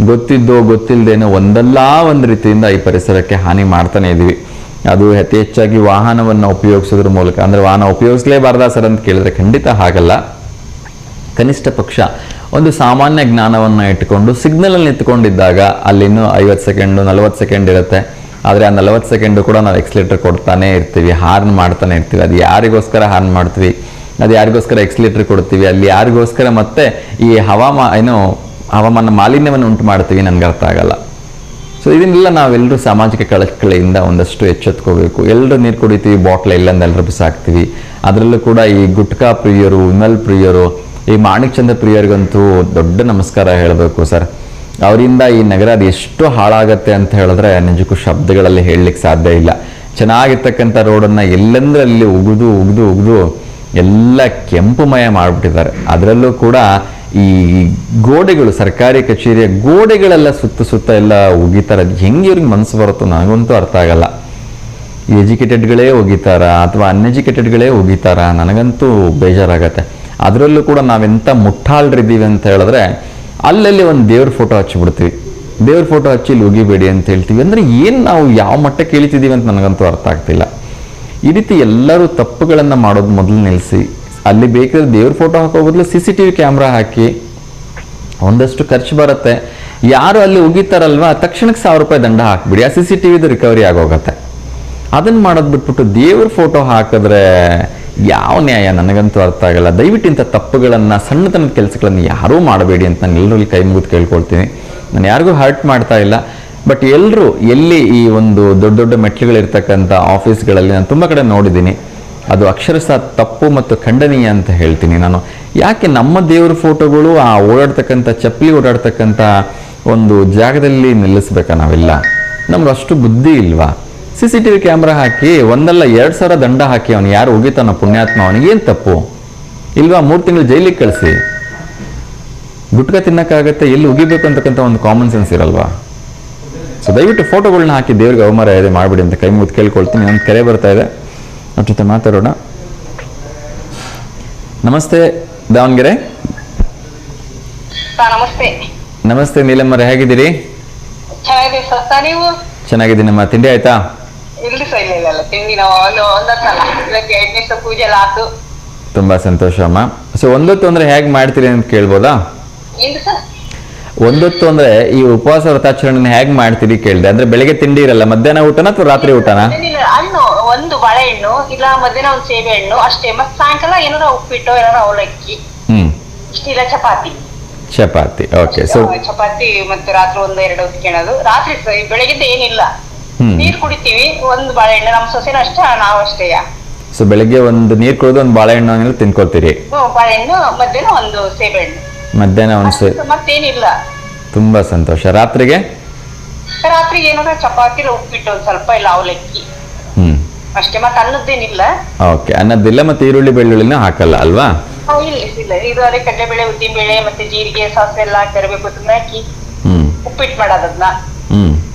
ಗೊತ್ತಿದ್ದೋ ಗೊತ್ತಿಲ್ಲದೇನೋ ಒಂದಲ್ಲ ಒಂದು ರೀತಿಯಿಂದ ಈ ಪರಿಸರಕ್ಕೆ ಹಾನಿ ಮಾಡ್ತಾನೆ ಇದ್ದೀವಿ. ಅದು ಅತಿ ಹೆಚ್ಚಾಗಿ ವಾಹನವನ್ನು ಉಪಯೋಗಿಸೋದ್ರ ಮೂಲಕ. ಅಂದರೆ ವಾಹನ ಉಪಯೋಗಿಸಲೇಬಾರ್ದಾ ಸರ್ ಅಂತ ಕೇಳಿದ್ರೆ ಖಂಡಿತ ಹಾಗಲ್ಲ. ಕನಿಷ್ಠ ಪಕ್ಷ ಒಂದು ಸಾಮಾನ್ಯ ಜ್ಞಾನವನ್ನು ಇಟ್ಟುಕೊಂಡು ಸಿಗ್ನಲಲ್ಲಿ ನಿಂತ್ಕೊಂಡಿದ್ದಾಗ ಅಲ್ಲಿನ್ನೂ 50 ಸೆಕೆಂಡು 40 ಸೆಕೆಂಡ್ ಇರುತ್ತೆ. ಆದರೆ ಆ 40 ಸೆಕೆಂಡು ಕೂಡ ನಾವು ಎಕ್ಸ್ಲೇಟರ್ ಕೊಡ್ತಾನೆ ಇರ್ತೀವಿ, ಹಾರ್ನ್ ಮಾಡ್ತಾನೆ ಇರ್ತೀವಿ. ಅದು ಯಾರಿಗೋಸ್ಕರ ಹಾರ್ನ್ ಮಾಡ್ತೀವಿ, ಅದು ಯಾರಿಗೋಸ್ಕರ ಎಕ್ಸ್ಲೇಟರ್ ಕೊಡ್ತೀವಿ, ಅಲ್ಲಿ ಯಾರಿಗೋಸ್ಕರ ಮತ್ತೆ ಈ ಹವಾಮಾನ ಮಾಲಿನ್ಯವನ್ನು ಉಂಟು ಮಾಡ್ತೀವಿ, ನನಗೆ ಅರ್ಥ ಆಗಲ್ಲ. ಸೊ ಇದನ್ನೆಲ್ಲ ನಾವೆಲ್ಲರೂ ಸಾಮಾಜಿಕ ಕಳಕಳಿಯಿಂದ ಒಂದಷ್ಟು ಎಚ್ಚೆತ್ಕೋಬೇಕು. ಎಲ್ಲರೂ ನೀರು ಕುಡಿತೀವಿ, ಬಾಟ್ಲ್ ಎಲ್ಲಂದ ಎಲ್ಲರೂ ಬಿಸಾಕ್ತೀವಿ. ಅದರಲ್ಲೂ ಕೂಡ ಈ ಗುಟ್ಕಾ ಪ್ರಿಯರು, ವಿಮಲ್ ಪ್ರಿಯರು, ಈ ಮಾಣಿಕ್ ಚಂದ್ರ ಪ್ರಿಯರಿಗಂತೂ ದೊಡ್ಡ ನಮಸ್ಕಾರ ಹೇಳಬೇಕು ಸರ್. ಅವರಿಂದ ಈ ನಗರ ಅದು ಎಷ್ಟು ಹಾಳಾಗತ್ತೆ ಅಂತ ಹೇಳಿದ್ರೆ ನಿಜಕ್ಕೂ ಶಬ್ದಗಳಲ್ಲಿ ಹೇಳಲಿಕ್ಕೆ ಸಾಧ್ಯ ಇಲ್ಲ. ಚೆನ್ನಾಗಿರ್ತಕ್ಕಂಥ ರೋಡನ್ನು ಎಲ್ಲಂದ್ರಲ್ಲಿ ಉಗಿದು ಎಲ್ಲ ಕೆಂಪುಮಯ ಮಾಡಿಬಿಟ್ಟಿದ್ದಾರೆ. ಅದರಲ್ಲೂ ಕೂಡ ಈ ಗೋಡೆಗಳು, ಸರ್ಕಾರಿ ಕಚೇರಿಯ ಗೋಡೆಗಳೆಲ್ಲ ಸುತ್ತ ಎಲ್ಲ ಉಗಿತಾರೆ. ಅದು ಹೆಂಗೆ ಇವ್ರಿಗೆ ಮನಸ್ಸು ಬರುತ್ತೋ ನನಗಂತೂ ಅರ್ಥ ಆಗಲ್ಲ. ಎಜುಕೇಟೆಡ್ಗಳೇ ಒಗಿತಾರ ಅಥವಾ ಅನ್ಎಜುಕೇಟೆಡ್ಗಳೇ ಒಗಿತಾರ, ನನಗಂತೂ ಬೇಜಾರಾಗತ್ತೆ. ಅದರಲ್ಲೂ ಕೂಡ ನಾವೆಂಥ ಮುಟ್ಟಾಳ್ರಿದ್ದೀವಿ ಅಂತ ಹೇಳಿದ್ರೆ ಅಲ್ಲಲ್ಲಿ ಒಂದು ದೇವ್ರ ಫೋಟೋ ಹಚ್ಚಿಬಿಡ್ತೀವಿ. ದೇವ್ರ ಫೋಟೋ ಹಚ್ಚಿ ಇಲ್ಲಿ ಉಗಿಬೇಡಿ ಅಂತ ಹೇಳ್ತೀವಿ. ಅಂದರೆ ಏನು ನಾವು ಯಾವ ಮಟ್ಟಕ್ಕೆ ಇಳಿತಿದ್ದೀವಿ ಅಂತ ನನಗಂತೂ ಅರ್ಥ ಆಗ್ತಿಲ್ಲ. ಈ ರೀತಿ ಎಲ್ಲರೂ ತಪ್ಪುಗಳನ್ನು ಮಾಡೋದು ಮೊದಲು ನಿಲ್ಲಿಸಿ, ಅಲ್ಲಿ ಬೇಕಾದ್ರೆ ದೇವ್ರ ಫೋಟೋ ಹಾಕೋ ಬದಲು CCTV ಕ್ಯಾಮ್ರಾ ಹಾಕಿ, ಒಂದಷ್ಟು ಖರ್ಚು ಬರುತ್ತೆ. ಯಾರು ಅಲ್ಲಿ ಉಗಿತಾರಲ್ವ ತಕ್ಷಣಕ್ಕೆ 1000 ರೂಪಾಯಿ ದಂಡ ಹಾಕ್ಬಿಡಿ, ಆ CCTVದು ರಿಕವರಿ ಆಗೋಗತ್ತೆ. ಅದನ್ನು ಮಾಡೋದು ಬಿಟ್ಬಿಟ್ಟು ದೇವ್ರ ಫೋಟೋ ಹಾಕಿದ್ರೆ ಯಾವ ನ್ಯಾಯ, ನನಗಂತೂ ಅರ್ಥ ಆಗಲ್ಲ. ದಯವಿಟ್ಟು ಇಂಥ ತಪ್ಪುಗಳನ್ನು, ಸಣ್ಣತನದ ಕೆಲಸಗಳನ್ನು ಯಾರೂ ಮಾಡಬೇಡಿ ಅಂತ ನಾನು ಎಲ್ಲರೂ ಕೈ ಮುಗಿದು ಕೇಳ್ಕೊಳ್ತೀನಿ. ನಾನು ಯಾರಿಗೂ ಹರ್ಟ್ ಮಾಡ್ತಾ ಇಲ್ಲ. ಬಟ್ ಎಲ್ಲರೂ ಎಲ್ಲಿ ಈ ಒಂದು ದೊಡ್ಡ ದೊಡ್ಡ ಮೆಟ್ಲುಗಳಿರ್ತಕ್ಕಂಥ ಆಫೀಸ್ಗಳಲ್ಲಿ ನಾನು ತುಂಬ ಕಡೆ ನೋಡಿದ್ದೀನಿ, ಅದು ಅಕ್ಷರಶಃ ತಪ್ಪು ಮತ್ತು ಖಂಡನೀಯ ಅಂತ ಹೇಳ್ತೀನಿ ನಾನು. ಯಾಕೆ ನಮ್ಮ ದೇವ್ರ ಫೋಟೋಗಳು ಆ ಓಡಾಡ್ತಕ್ಕಂಥ ಚಪ್ಪಲಿ ಓಡಾಡ್ತಕ್ಕಂಥ ಒಂದು ಜಾಗದಲ್ಲಿ ನಿಲ್ಲಿಸ್ಬೇಕಾ ನಾವೆಲ್ಲ? ನಮ್ಗೆ ಅಷ್ಟು ಬುದ್ಧಿ ಇಲ್ವಾ? CCTV ಕ್ಯಾಮ್ರಾ ಹಾಕಿ 1,000 ದಂಡ ಹಾಕಿ ಅವನು ಯಾರು ಉಗಿತಾನೋ ಪುಣ್ಯಾತ್ಮ, ಅವನಿಗೇನು ತಪ್ಪು ಇಲ್ವಾ? 3 ತಿಂಗಳು ಜೈಲಿಗೆ ಕಳಿಸಿ. ಗುಟ್ಕ ತಿನ್ನಕ್ಕಾಗತ್ತೆ, ಎಲ್ಲಿ ಉಗಿಬೇಕು ಅಂತಕ್ಕಂಥ ಒಂದು ಕಾಮನ್ ಸೆನ್ಸ್ ಇರಲ್ವಾ? ಸೊ ದಯವಿಟ್ಟು ಫೋಟೋಗಳನ್ನ ಹಾಕಿ ದೇವ್ರಿಗೆ ಅವಮರ್ಯಾದೆ ಮಾಡಿಬಿಡಿ ಅಂತ ಕೈ ಮುಗಿದು ಕೇಳ್ಕೊಳ್ತೀನಿ. ಒಂದು ಕರೆ ಬರ್ತಾ ಇದೆ, ಅವ್ರ ಜೊತೆ ಮಾತಾಡೋಣ. ನಮಸ್ತೆ ದಾವಣಗೆರೆ. ನಮಸ್ತೆ. ನಮಸ್ತೆ ನೀಲಮ್ಮರೇ, ಹೇಗಿದ್ದೀರಿ? ಚೆನ್ನಾಗಿದೆ ಸರ್, ನೀವು? ಚೆನ್ನಾಗಿದ್ದೀನಮ್ಮ. ತಿಂಡಿ ಆಯ್ತಾ? ಇಲ್ರಿ ಸರ್, ಇಲ್ಲ ತಿಂಡಿ ನಾವು ಒಂದೊತ್ತಲ್ಲ, ಇವತ್ತು 2 ದಿವಸ ಪೂಜೆ ಎಲ್ಲ ಆಯ್ತು. ತುಂಬಾ ಸಂತೋಷ ಅಮ್ಮ. ಸೊ ಒಂದೊತ್ತು ಅಂದ್ರೆ ಹೇಗೆ ಮಾಡ್ತೀರಿ ಅಂತ ಕೇಳ್ಬೋದಾ? ಏನು ಸರ್? ಒಂದೊತ್ತು ಅಂದ್ರೆ ಈ ಉಪವಾಸ ವ್ರತಾಚರಣೆ ಹೇಗೆ ಮಾಡ್ತೀರಿ ಕೇಳಿದೆ. ಅಂದ್ರೆ ಬೆಳಿಗ್ಗೆ ತಿಂಡಿ ಇರಲ್ಲ, ಮಧ್ಯಾಹ್ನ ಊಟನ ಅಥವಾ ರಾತ್ರಿ ಊಟನಾ? ಹಣ್ಣು, ಒಂದು ಬಾಳೆಹಣ್ಣು, ಇಲ್ಲ ಮಧ್ಯಾಹ್ನ ಒಂದು ಸೇಬೆ ಹಣ್ಣು ಅಷ್ಟೇ. ಮತ್ತೆ ಸಾಯಂಕಾಲ ಏನಾರ ಉಪ್ಪಿಟ್ಟು, ಏನಾರ ಅವಲಕ್ಕಿ, ಇಷ್ಟಿಲ್ಲ ಚಪಾತಿ. ಓಕೆ. ಸೊ ಚಪಾತಿ ಮತ್ತೆ ರಾತ್ರಿ 1-2 ಹೊತ್ಕೊಳ್ಳೋದು. ರಾತ್ರಿ ಬೆಳಗ್ಗೆದ್ದು ಏನಿಲ್ಲ, ನೀರ್ ಕುಡಿತೀವಿ, ಒಂದು ಬಾಳೆಹಣ್ಣು. ನಮ್ಮ ಸೊಸೆನ ಅಷ್ಟೇ, ನಾವು ಅಷ್ಟೇ. ಸೊ ಬೆಳಗ್ಗೆ ಒಂದು ನೀರು ಕುಡಿದು ಒಂದು ಬಾಳೆಹಣ್ಣು ತಿನ್ಕೊಳ್ತೀರಿ, ಬಾಳೆಹಣ್ಣು, ಮಧ್ಯಾಹ್ನ ಒಂದು ಸೇಬೆಹಣ್ಣು, ಮಧ್ಯಾಹ್ನ ಒಂದು ಮತ್ತೇನಿಲ್ಲ. ತುಂಬಾ ಸಂತೋಷ. ರಾತ್ರಿಗೆ ರಾತ್ರಿಗೆ ಏನಾದ್ರೆ ಚಪಾತಿ ಉಪ್ಪಿಟ್ಟು ಒಂದ್ ಸ್ವಲ್ಪ, ಇಲ್ಲ ಅವಲಕ್ಕಿ ಅಷ್ಟೇ, ಮತ್ತೆ ಅನ್ನದ್ದೇನಿಲ್ಲ. ಓಕೆ, ಅನ್ನದಿಲ್ಲ. ಮತ್ತೆ ಈರುಳ್ಳಿ ಬೆಳ್ಳುಳ್ಳಿನ ಹಾಕಲ್ಲ ಅಲ್ವಾ? ಇಲ್ಲ, ಇದು ಅದೇ ಕಡಲೆಬೇಳೆ, ಉದ್ದಿನಬೇಳೆ ಮತ್ತೆ ಜೀರಿಗೆ, ಸಾಸಿವೆ ಎಲ್ಲ ಕರಿಬೇವು, ಕೊತ್ತಂಬರಿ ಹಾಕಿ ಉಪ್ಪಿಟ್ಟು ಮಾಡೋದನ್ನ.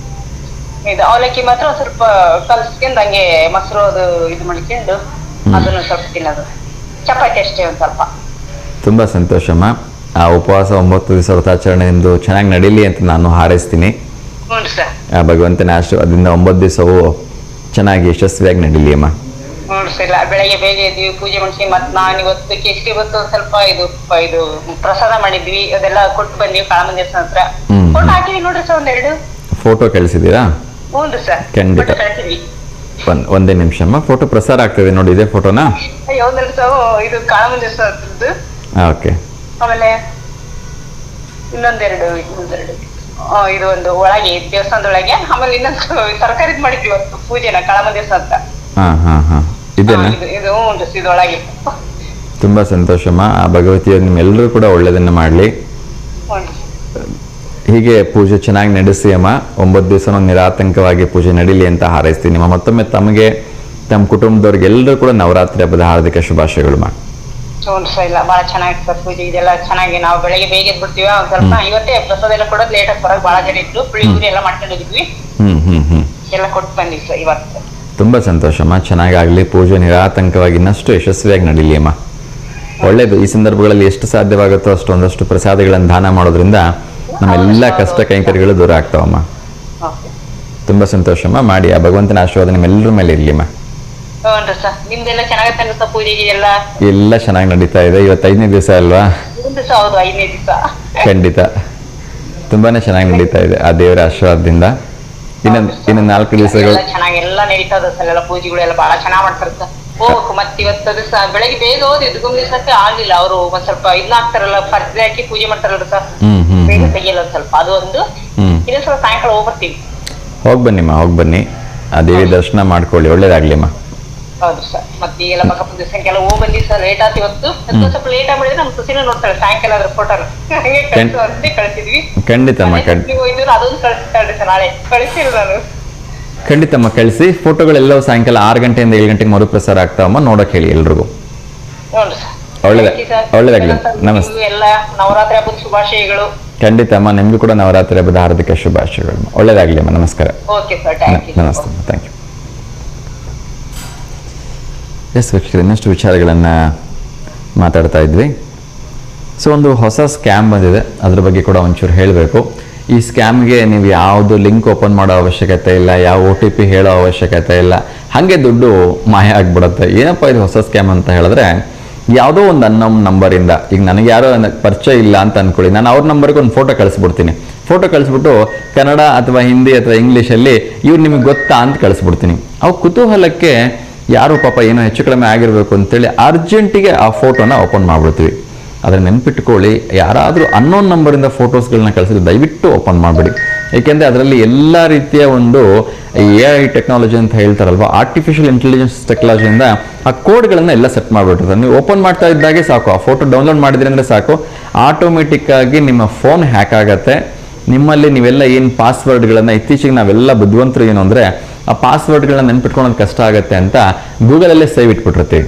ಇದು ಅವಲಕ್ಕಿ ಮಾತ್ರ ಒಂದ್ ಸ್ವಲ್ಪ ಕಲ್ಸ್ಕೊಂಡು ಹಂಗೆ ಮೊಸರು ಅದು ಇದು ಮಾಡ್ಕೊಂಡು ಅದನ್ನು ಸ್ವಲ್ಪ ತಿನ್ನೋದು. ಚಪಾತಿ ಅಷ್ಟೇ ಒಂದ್ ಸ್ವಲ್ಪ. ತುಂಬಾ ಸಂತೋಷಮ್ಮ. ಆ ಉಪವಾಸ 9 ದಿವಸ ವ್ರತಾಚರಣೆ ನಿಮ್ದು ಚೆನ್ನಾಗಿ ನಡೀಲಿ ಅಂತ ನಾನು ಹಾರೈಸ್ತೀನಿ. ಆ ಭಗವಂತನ ಆಶೀರ್ವಾದದಿಂದ 9 ದಿವಸವು ಚೆನ್ನಾಗಿ ಯಶಸ್ವಿಯಾಗಿ ನಡೀಲಿ ಅಮ್ಮ. ಬೆಳಗ್ಗೆ ಬೇಗ ಇದ್ವಿ, ಪೂಜೆ ಮಾಡಿಸಿ, ಮತ್ ನಾನ್ ಇವತ್ತು ಕೇಸರಿ ಇವತ್ತು ಒಂದ್ ಸ್ವಲ್ಪ ಇದು ಪ್ರಸಾದ ಮಾಡಿದ್ವಿ, ಅದೆಲ್ಲ ಕೊಟ್ಟು ಬಂದ್ವಿ ಕಾಳಮ್ಮನ ದೇವಸ್ಥಾನ ಹತ್ರ. ಫೋಟೋ ಹಾಕಿದ್ವಿ ನೋಡ್ರಿ ಸರ್, ಒಂದೆರಡು ಫೋಟೋ ಕಳಿಸಿದೀರಾ? ಹ್ಞೂ ಸರ್, ಖಂಡಿತ. ಒಂದೇ ನಿಮಿಷ ಅಮ್ಮ, ಫೋಟೋ ಪ್ರಸಾರ ಆಗ್ತದೆ ನೋಡಿ, ಇದೇ ಫೋಟೋನಾ? ಒಂದೆರಡು ಸರ್, ಇದು ಕಾಳಮ್ಮನ ದೇವಸ್ಥಾನದ್ದು. ಓಕೆ. ಆಮೇಲೆ ಇನ್ನೊಂದೆರಡು ಇದು ಒಂದು ಒಳಗೆ ದೇವಸ್ಥಾನದೊಳಗೆ. ಆಮೇಲೆ ಇನ್ನೊಂದು ತರಕಾರಿದ್ ಮಾಡಿದ್ವಿ ಇವತ್ತು ಪೂಜೆನ ಕಾಳಮ್ಮನ ದೇವಸ್ಥಾನ ಹತ್ರ. ಇದೇನಾ? ಇದು ಇದೊಳಗೆ. ತುಂಬಾ ಸಂತೋಷಮ್ಮ. ಆ ಭಗವತಿಯ ನಿಮ್ಮೆಲ್ಲರೂ ಕೂಡ ಒಳ್ಳೆಯದನ್ನ ಮಾಡಲಿ. ಹೀಗೆ ಪೂಜೆ ಚೆನ್ನಾಗಿ ನಡೆಸಿ ಅಮ್ಮ. 9 ದಿವಸ ನಿರಾತಂಕವಾಗಿ ಪೂಜೆ ನಡೀಲಿ ಅಂತ ಹಾರೈಸ್ತೀನಿ ಅಮ್ಮ. ಮತ್ತೊಮ್ಮೆ ತಮಗೆ, ತಮ್ಮ ಕುಟುಂಬದವ್ರಿಗೆ ಎಲ್ಲರೂ ಕೂಡ ನವರಾತ್ರಿ ಹಬ್ಬದ ಹಾರ್ದಿಕ ಶುಭಾಶಯಗಳು ಮಾ. ಇಲ್ಲ, ಬಹಳ ಚೆನ್ನಾಗಿತ್ತು ಸರ್ ಪೂಜೆ, ಇದೆಲ್ಲ ಚೆನ್ನಾಗಿ. ನಾವು ಬೆಳಗ್ಗೆ ಬೇಗ ಎದ್ಬಿಡ್ತೀವಿ, ಒಂದ್ ಸ್ವಲ್ಪ ಇವತ್ತೇ ಪ್ರಸಾದ ಎಲ್ಲ ಕೊಡೋದು ಲೇಟ್ ಆಗಿ ಬರೋದು, ಬಹಳ ಜನ ಇತ್ತು. ಪುಳಿಯೋಗರೆ ಎಲ್ಲ ಮಾಡ್ಕೊಂಡಿದ್ವಿ, ಎಲ್ಲ ಕೊಟ್ಟು ಬಂದಿವಿ ಸರ್ ಇವತ್ತು. ತುಂಬಾ ಸಂತೋಷಮ್ಮ. ಚೆನ್ನಾಗಾಗ್ಲಿ, ಪೂಜೆ ನಿರಾತಂಕವಾಗಿ ಇನ್ನಷ್ಟು ಯಶಸ್ವಿಯಾಗಿ ನಡೀಲಿ ಅಮ್ಮ. ಒಳ್ಳೇದು. ಈ ಸಂದರ್ಭಗಳಲ್ಲಿ ಎಷ್ಟು ಸಾಧ್ಯವಾಗುತ್ತೋ ಅಷ್ಟೊಂದಷ್ಟು ಪ್ರಸಾದಗಳನ್ನು ದಾನ ಮಾಡೋದ್ರಿಂದ ನಮ್ಮೆಲ್ಲ ಕಷ್ಟ ಕೈಂಕರ್ಯಗಳು ದೂರ ಆಗ್ತಾವಮ್ಮ. ತುಂಬಾ ಸಂತೋಷಮ್ಮ. ಮಾಡಿ. ಆ ಭಗವಂತನ ಆಶೀರ್ವಾದ ನಿಮ್ಮೆಲ್ಲರ ಮೇಲೆ ಇರ್ಲಿ ಅಮ್ಮ. ನಿಮ್ದೆಲ್ಲ ಚೆನ್ನಾಗತ್ತೆ ಸರ್ ಪೂಜೆಗೆ? ಎಲ್ಲ ಚೆನ್ನಾಗಿ ನಡೀತಾ ಇದೆ. ಇವತ್ತು 5ನೇ ದಿವಸ ಅಲ್ವಾ? ಹೌದು, 5ನೇ ದಿವಸ. ಖಂಡಿತ ತುಂಬಾನೇ ಚೆನ್ನಾಗಿ ನಡೀತಾ ಇದೆ ಆ ದೇವರ ಆಶೀರ್ವಾದದಿಂದ. ಇನ್ನು 4 ದಿವಸಗಳು ಚೆನ್ನಾಗೆಲ್ಲ ನಡೀತಾ ಇದೆ ಸರ್. ಎಲ್ಲ ಪೂಜೆಗಳೆಲ್ಲ ಬಹಳ ಚೆನ್ನಾಗ್ ಮಾಡ್ತಾರೆ ಸರ್. ಹೋಗ್ಬೇಕು ಮತ್ತೆ ಇವತ್ತು ದಿವಸ ಬೆಳಗ್ಗೆ ಬೇಗ ಹೋದ್ ಎದ್ಕೊಂಡ್ ದಿವಸಕ್ಕೆ ಆಗ್ಲಿಲ್ಲ. ಅವರು ಒಂದ್ ಸ್ವಲ್ಪ ಇದನ್ನ ಹಾಕ್ತಾರಲ್ಲ, ಪರ್ದೆ ಹಾಕಿ ಪೂಜೆ ಮಾಡ್ತಾರಲ್ಲ ಸರ್, ಬೇಗ ತೆಗಿಯಲ್ಲ ಒಂದ್ ಸ್ವಲ್ಪ. ಅದು ಒಂದು ಇನ್ನೊಂದ್ ಸ್ವಲ್ಪ ಸಾಯಂಕಾಲ ಹೋಗ್ಬರ್ತೀವಿ. ಹೋಗ್ ಬನ್ನಿಮ್ಮ, ಹೋಗ್ ಬನ್ನಿ. ಆ ದೇವಿ ದರ್ಶನ ಮಾಡ್ಕೊಳ್ಳಿ, ಒಳ್ಳೇದಾಗ್ಲಿ ಅಮ್ಮ. ಹೌದು ಸರ್. ಮತ್ತೆ ಈಗೆಲ್ಲ ಪಕ್ಕ ದಿವಸಕ್ಕೆಲ್ಲ ಹೋಗ್ ಬಂದಿ ಸರ್. ಲೇಟ್ ಆಯ್ತು ಇವತ್ತು, ಸ್ವಲ್ಪ ಲೇಟ್ ಆಗಿದ್ರೆ ನಮ್ ಸುಸಿನ ನೋಡ್ತಾಳೆ ಸಾಯಂಕಾಲ ಅದ್ರ ಫೋಟೋನ ಹಂಗೆ ಕಳಿಸು ಅಂತ ಕಳಿಸಿದ್ವಿ. ಖಂಡಿತಮ್ಮ, ಅದೊಂದು ಕಳಿಸ್ತಾಳೆ ಸರ್. ನಾಳೆ ಕಳಿಸಿಲ್ಲ ನಾನು. ಖಂಡಿತಮ್ಮ ಕಳಿಸಿ. ಫೋಟೋಗಳೆಲ್ಲವೂ ಸಾಯಂಕಾಲ 6 ಗಂಟೆಯಿಂದ 7 ಗಂಟೆಗೆ ಮರುಪ್ರಸಾರ ಆಗ್ತಾವಮ್ಮ. ನೋಡಕ್ ಹೇಳಿ ಎಲ್ರಿಗೂ. ಒಳ್ಳೇದಾಗ್ಲಿ. ನಮಸ್ತೆ. ಎಲ್ಲ ನವರಾತ್ರಿ ಹಬ್ಬದ ಶುಭಾಶಯಗಳು. ಖಂಡಿತಮ್ಮ, ನಿಮ್ಗೂ ಕೂಡ ನವರಾತ್ರಿ ಹಬ್ಬದ ಹಾರ್ದಿಕ ಶುಭಾಶಯಗಳು. ಒಳ್ಳೇದಾಗ್ಲಿ ಅಮ್ಮ. ನಮಸ್ಕಾರ. Okay sir, thank you. ನಮಸ್ತೆ, ಥ್ಯಾಂಕ್ ಯು. ಎಸ್ ವೀಕ್ಷಕರು, ಇನ್ನಷ್ಟು ವಿಚಾರಗಳನ್ನು ಮಾತಾಡ್ತಾ ಇದ್ವಿ. ಸೊ ಒಂದು ಹೊಸ ಸ್ಕ್ಯಾಮ್ ಬಂದಿದೆ, ಅದ್ರ ಬಗ್ಗೆ ಕೂಡ ಒಂಚೂರು ಹೇಳಬೇಕು. ಈ ಸ್ಕ್ಯಾಮ್ಗೆ ನೀವು ಯಾವುದು ಲಿಂಕ್ ಓಪನ್ ಮಾಡೋ ಅವಶ್ಯಕತೆ ಇಲ್ಲ, ಯಾವ OTP ಹೇಳೋ ಅವಶ್ಯಕತೆ ಇಲ್ಲ, ಹಾಗೆ ದುಡ್ಡು ಮಾಯ ಆಗಿಬಿಡುತ್ತೆ. ಏನಪ್ಪ ಇದು ಹೊಸ ಸ್ಕ್ಯಾಮ್ ಅಂತ ಹೇಳಿದ್ರೆ, ಯಾವುದೋ ಒಂದು ಅನ್ನೋನ್ ನಂಬರಿಂದ, ಈಗ ನನಗೆ ಯಾರೋ ಪರಿಚಯ ಇಲ್ಲ ಅಂತ ಅಂದ್ಕೊಳ್ಳಿ, ನಾನು ಅವ್ರ ನಂಬರ್ಗೆ ಒಂದು ಫೋಟೋ ಕಳಿಸ್ಬಿಡ್ತೀನಿ. ಫೋಟೋ ಕಳಿಸ್ಬಿಟ್ಟು ಕನ್ನಡ ಅಥವಾ ಹಿಂದಿ ಅಥವಾ ಇಂಗ್ಲೀಷಲ್ಲಿ ಇವ್ರು ನಿಮಗೆ ಗೊತ್ತಾ ಅಂತ ಕಳಿಸ್ಬಿಡ್ತೀನಿ. ಅವು ಕುತೂಹಲಕ್ಕೆ ಯಾರು ಪಾಪ ಏನೋ ಹೆಚ್ಚು ಕಡಿಮೆ ಆಗಿರಬೇಕು ಅಂತೇಳಿ ಅರ್ಜೆಂಟಿಗೆ ಆ ಫೋಟೋನ ಓಪನ್ ಮಾಡಿಬಿಡ್ತೀವಿ. ಆದರೆ ನೆನ್ಪಿಟ್ಕೊಳ್ಳಿ, ಯಾರಾದರೂ ಅನ್ನೋನ್ ನಂಬರಿಂದ ಫೋಟೋಸ್ಗಳನ್ನ ಕಳಿಸಿದ್ರೆ ದಯವಿಟ್ಟು ಓಪನ್ ಮಾಡಿಬಿಡಿ. ಏಕೆಂದರೆ ಅದರಲ್ಲಿ ಎಲ್ಲ ರೀತಿಯ ಒಂದು AI ಟೆಕ್ನಾಲಜಿ ಅಂತ ಹೇಳ್ತಾರಲ್ವ, ಆರ್ಟಿಫಿಷಿಯಲ್ ಇಂಟೆಲಿಜೆನ್ಸ್ ಟೆಕ್ನಾಲಜಿಯಿಂದ ಆ ಕೋಡ್ಗಳನ್ನು ಎಲ್ಲ ಸೆಟ್ ಮಾಡಿಬಿಟ್ಟಿರ್ತಾರೆ. ನೀವು ಓಪನ್ ಮಾಡ್ತಾ ಇದ್ದಾಗೆ ಸಾಕು, ಆ ಫೋಟೋ ಡೌನ್ಲೋಡ್ ಮಾಡಿದ್ರಿ ಅಂದರೆ ಸಾಕು, ಆಟೋಮೆಟಿಕ್ಕಾಗಿ ನಿಮ್ಮ ಫೋನ್ ಹ್ಯಾಕ್ ಆಗುತ್ತೆ. ನಿಮ್ಮಲ್ಲಿ ನೀವೆಲ್ಲ ಏನು ಪಾಸ್ವರ್ಡ್ಗಳನ್ನು, ಇತ್ತೀಚೆಗೆ ನಾವೆಲ್ಲ ಬುದ್ಧಿವಂತರು ಏನು ಅಂದರೆ ಆ ಪಾಸ್ವರ್ಡ್ಗಳನ್ನ ನೆನ್ಪಿಟ್ಕೊಳ್ಳೋದು ಕಷ್ಟ ಆಗುತ್ತೆ ಅಂತ ಗೂಗಲಲ್ಲೇ ಸೇವ್ ಇಟ್ಬಿಟ್ಟಿರ್ತೀವಿ.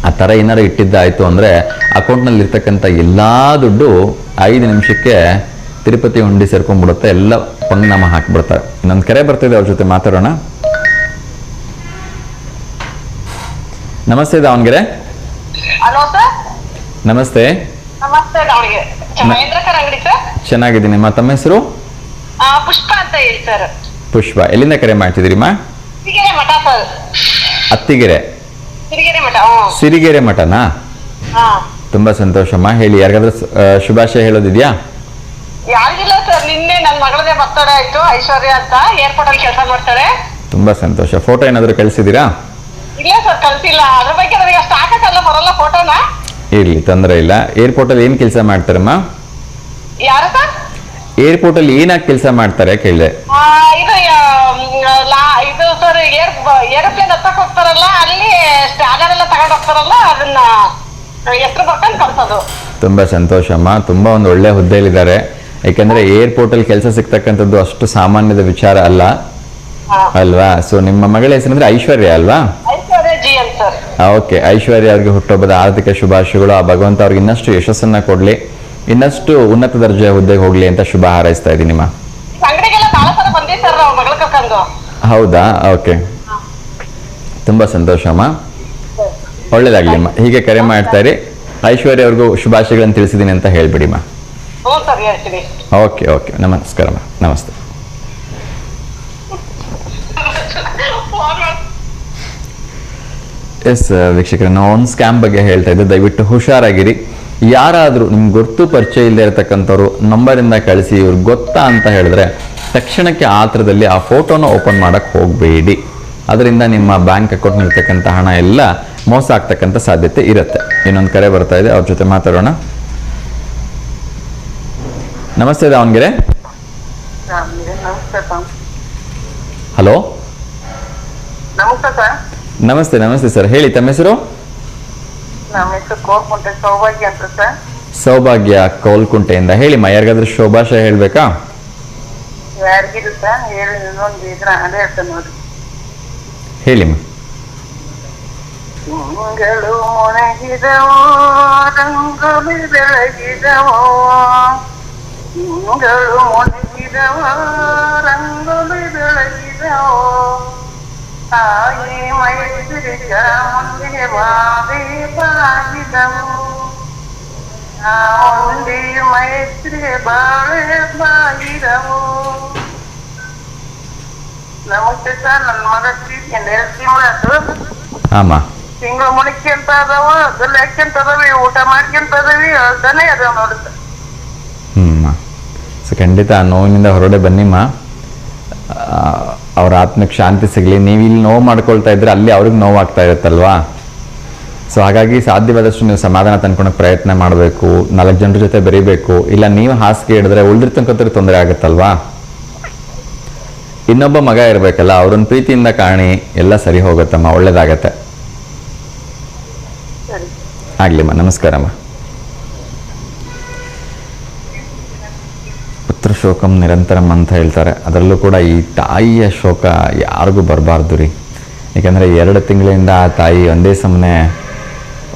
ಆ ಥರ ಏನಾರು ಇಟ್ಟಿದ್ದಾಯಿತು ಅಂದರೆ ಅಕೌಂಟ್ನಲ್ಲಿ ಇರ್ತಕ್ಕಂಥ ಎಲ್ಲ ದುಡ್ಡು 5 ನಿಮಿಷಕ್ಕೆ ತಿರುಪತಿ ಹುಂಡಿ ಸೇರ್ಕೊಂಡ್ಬಿಡುತ್ತೆ, ಎಲ್ಲ ಪಂಗನಾಮ ಹಾಕಿಬಿಡ್ತಾರೆ. ಇನ್ನೊಂದು ಕರೆ ಬರ್ತಿದೆ, ಅವ್ರ ಜೊತೆ ಮಾತಾಡೋಣ. ನಮಸ್ತೆ ದಾವಣಗೆರೆ. Hello sir. ನಮಸ್ತೆ. ನಮಸ್ತೆ ದಾವಣಗೆರೆ. ಮಹೇಂದ್ರಕರ್ ಅಂಗಡಿ ಸರ್. ಚೆನ್ನಾಗಿದ್ದೀನಿ. ತಮ್ಮ ಹೆಸರು? ಪುಷ್ಪ ಅಂತ ಹೇಳಿ ಸರ್. ಪುಷ್ಪ. ಎಲ್ಲಿಂದ ಕರೆ ಮಾಡ್ತಿದ್ದೀರಿಮ್ಮ? ಸಿರಿಗೆರೆ ಮಠ ಸರ್. ಅತ್ತಿಗೆರೆ? ಸಿರಿಗೆರೆ ಮಠ. ಸಿರಿಗೆರೆ ಮಠನಾ? ತುಂಬಾ ಸಂತೋಷಮ್ಮ. ಹೇಳಿ, ಯಾರಿಗಾದ್ರೂ ಶುಭಾಶಯ ಹೇಳೋದಿದ್ಯಾ? ಯಾರಿಗಿಲ್ಲ ಸರ್. ನಿನ್ನೆ ನನ್ನ ಮಗಳದೇ ಬರ್ತಡೇ ಆಯ್ತು, ಐಶ್ವರ್ಯ ಅಂತ, ಏರ್ಪೋರ್ಟ್ ಅಲ್ಲಿ ಕೆಲಸ ಮಾಡ್ತಾಳೆ. ತುಂಬಾ ಸಂತೋಷ. ಫೋಟೋ ಏನಾದ್ರು ಕಳಿಸಿದೀರಾ? ಇಲ್ಲ ಸರ್, ಕಳ್ಸಿಲ್ಲ. ಅದ್ರ ಬಗ್ಗೆ ನನಗೆ ಅಷ್ಟು ಹಾಕಕ್ಕೆಲ್ಲ ಬರಲ್ಲ ಫೋಟೋನ. ಇರ್ಲಿ, ತೊಂದರೆ ಇಲ್ಲ. ಏರ್ಪೋರ್ಟ್ ಅಲ್ಲಿ ಏನ್ ಕೆಲಸ ಮಾಡ್ತಾರಮ್ಮ? ಯಾರು ಸರ್? ಏರ್ಪೋರ್ಟ್ ಅಲ್ಲಿ ಏನಾಗಿ ಕೆಲಸ ಮಾಡ್ತಾರೆ ಕೇಳಿದೆ. ಇದು ಇದು ಸರ್ ಏರೋಪ್ಲೇನ್ ಹತ್ತಕ್ ಹೋಗ್ತಾರಲ್ಲ, ಅಲ್ಲಿ ಸ್ಟ್ಯಾನರ್ ಎಲ್ಲ ತಗೊಂಡ್ ಹೋಗ್ತಾರಲ್ಲ, ಅದನ್ನ ಹೆಸರು ಬರ್ಕೊಂಡು ಕಳ್ಸೋದು. ತುಂಬಾ ಸಂತೋಷಮ್ಮ, ತುಂಬಾ ಒಂದು ಒಳ್ಳೆ ಹುದ್ದೆಯಲ್ಲಿದ್ದಾರೆ. ಯಾಕಂದ್ರೆ ಏರ್ಪೋರ್ಟ್ ಅಲ್ಲಿ ಕೆಲಸ ಸಿಗ್ತಕ್ಕಂಥದ್ದು ಅಷ್ಟು ಸಾಮಾನ್ಯದ ವಿಚಾರ ಅಲ್ಲ ಅಲ್ವಾ? ಸೊ ನಿಮ್ಮ ಮಗಳ ಹೆಸರಂದ್ರೆ ಐಶ್ವರ್ಯ ಅಲ್ವಾ? ಐಶ್ವರ್ಯ ಜಿ ಎನ್ ಸರ್. ಓಕೆ, ಐಶ್ವರ್ಯ ಅವ್ರಿಗೆ ಹುಟ್ಟುಹಬ್ಬದ ಆರ್ಥಿಕ ಶುಭಾಶಯಗಳು. ಆ ಭಗವಂತ ಅವ್ರಿಗೆ ಇನ್ನಷ್ಟು ಯಶಸ್ಸನ್ನ ಕೊಡ್ಲಿ, ಇನ್ನಷ್ಟು ಉನ್ನತ ದರ್ಜೆಯ ಹುದ್ದೆಗೆ ಹೋಗ್ಲಿ ಅಂತ ಶುಭ ಹಾರೈಸ್ತಾ ಇದ್ದೀನಿ ನಿಮ್ಮ. ಅಂಗಡಿಗೆಲ್ಲ ಬಹಳ ಸಲ ಬಂದಿ ಸರ್ ಮಗಳ ಕರ್ಕೊಂಡು. ಹೌದಾ? ಓಕೆ, ತುಂಬಾ ಸಂತೋಷಮ್ಮ, ಒಳ್ಳೇದಾಗ್ಲಿಮ್ಮ. ಹೀಗೆ ಕರೆ ಮಾಡ್ತಾ ಇರಿ. ಐಶ್ವರ್ಯ ಅವ್ರಿಗೂ ಶುಭಾಶಯಗಳನ್ನು ತಿಳಿಸಿದ್ದೀನಿ ಅಂತ ಹೇಳ್ಬಿಡಿಮ್ಮ. ಹ್ಞೂ ಸರ್, ಹೇಳ್ತೀನಿ. ಓಕೆ ಓಕೆ, ನಮಸ್ಕಾರಮ್ಮ, ನಮಸ್ತೆ. ಎಸ್ ವೀಕ್ಷಕರೇ, ನಾವು ಒಂದು ಸ್ಕ್ಯಾಮ್ ಬಗ್ಗೆ ಹೇಳ್ತಾ ಇದ್ದೆ, ದಯವಿಟ್ಟು ಹುಷಾರಾಗಿರಿ. ಯಾರಾದರೂ ನಿಮ್ಗೆ ಗೊತ್ತು ಪರಿಚಯ ಇಲ್ಲದೆ ಇರತಕ್ಕಂಥವ್ರು ನಂಬರಿಂದ ಕಳಿಸಿ ಇವ್ರಿಗೆ ಗೊತ್ತಾ ಅಂತ ಹೇಳಿದ್ರೆ ತಕ್ಷಣಕ್ಕೆ ಆತರದಲ್ಲಿ ಆ ಫೋಟೋನ ಓಪನ್ ಮಾಡಕ್ಕೆ ಹೋಗಬೇಡಿ. ಅದರಿಂದ ನಿಮ್ಮ ಬ್ಯಾಂಕ್ ಅಕೌಂಟ್ನಲ್ಲಿರ್ತಕ್ಕಂಥ ಹಣ ಎಲ್ಲ ಮೋಸ ಆಗ್ತಕ್ಕಂಥ ಸಾಧ್ಯತೆ ಇರುತ್ತೆ. ಇನ್ನೊಂದು ಕರೆ ಬರ್ತಾ ಇದೆ, ಅವ್ರ ಜೊತೆ ಮಾತಾಡೋಣ. ನಮಸ್ತೆ ದಾವಣಗೆರೆ. ಹಲೋ, ನಮಸ್ತೆ ಸರ್. ನಮಸ್ತೆ ನಮಸ್ತೆ ಸರ್, ಹೇಳಿ ತಮ್ಮ ಹೆಸರು? ನಮ್ಮ ಹೆಸರು ಕೋರ್ಕುಂಟೆ ಸೌಭಾಗ್ಯ ಅಂತ ಸರ್. ಸೌಭಾಗ್ಯ ಕೋಲ್ಕುಂಟೆಯಿಂದ. ಹೇಳಿಮ್ಮ, ಯಾರಿಗಾದ್ರೂ ಶುಭಾಶಯ ಹೇಳ್ಬೇಕಾ? ಯಾರಿಗಿಲ್ಲ ಸರ್, ಹೇಳಿ ಇನ್ನೊಂದು ಇದ್ರ ಅದೇ ಹೇಳ್ತೇನೆ ನೋಡಿ. ಹೇಳಿಮ್ಮ. ತಿಂಗಳು ಮೊಣಗಿದವೋ ರಂಗಲು ಬೆಳಗಿದವೋ, ತಿಂಗಳು ಮೊಣಗಿದವ ರಂಗಲು ಬೆಳಗಿದವೋ, ತಾಯಿ ಮೈತ್ರಿಗ ಮುಂದೆ ಬಾಗಿದವು, ಮುಂದೆ ಮೈತ್ರಿ ಬಾಳೆ ಬಾಗಿದವು. ನಮಸ್ತೆ ಸರ್, ನನ್ನ ಮಗ ಆಮ ತಿಂಗಳು ಮುಣಕ್ಯಂತ ಅದಾವ, ಲೆಕ್ಕಂತ ಅದಾವಿ, ಊಟ ಮಾಡ್ಕೊಂತ ಅದಾವಿ, ಅದಾನೆ ಅದಾವ ನೋಡುತ್ತ. ಸೊ ಖಂಡಿತ ಆ ನೋವಿನಿಂದ ಹೊರಗಡೆ ಬನ್ನಿಮ್ಮ. ಅವ್ರ ಆತ್ಮಕ್ಕೆ ಶಾಂತಿ ಸಿಗಲಿ. ನೀವು ಇಲ್ಲಿ ನೋವು ಮಾಡ್ಕೊಳ್ತಾ ಇದ್ರೆ ಅಲ್ಲಿ ಅವ್ರಿಗೆ ನೋವಾಗ್ತಾ ಇರುತ್ತಲ್ವಾ? ಸೊ ಹಾಗಾಗಿ ಸಾಧ್ಯವಾದಷ್ಟು ನೀವು ಸಮಾಧಾನ ತಂದ್ಕೊಳಕ್ಕೆ ಪ್ರಯತ್ನ ಮಾಡಬೇಕು. 4 ಜನರ ಜೊತೆ ಬೆರಿಬೇಕು. ಇಲ್ಲ ನೀವು ಹಾಸಿಗೆ ಹಿಡಿದ್ರೆ ಉಳಿದಿರ್ತಕ್ಕಂಥವ್ರಿಗೆ ತೊಂದರೆ ಆಗುತ್ತಲ್ವಾ? ಇನ್ನೊಬ್ಬ ಮಗ ಇರಬೇಕಲ್ಲ, ಅವ್ರನ್ನ ಪ್ರೀತಿಯಿಂದ ಕಾಣಿ, ಎಲ್ಲ ಸರಿ ಹೋಗುತ್ತಮ್ಮ, ಒಳ್ಳೇದಾಗತ್ತೆ. ಆಗ್ಲಿಮ್ಮ, ನಮಸ್ಕಾರಮ್ಮ. ಪುತ್ರ ಶೋಕಂ ನಿರಂತರಂ ಅಂತ ಹೇಳ್ತಾರೆ. ಅದರಲ್ಲೂ ಕೂಡ ಈ ತಾಯಿಯ ಶೋಕ ಯಾರಿಗೂ ಬರಬಾರ್ದು ರೀ. ಯಾಕಂದರೆ 2 ತಿಂಗಳಿಂದ ಆ ತಾಯಿ ಒಂದೇ ಸಮನೆ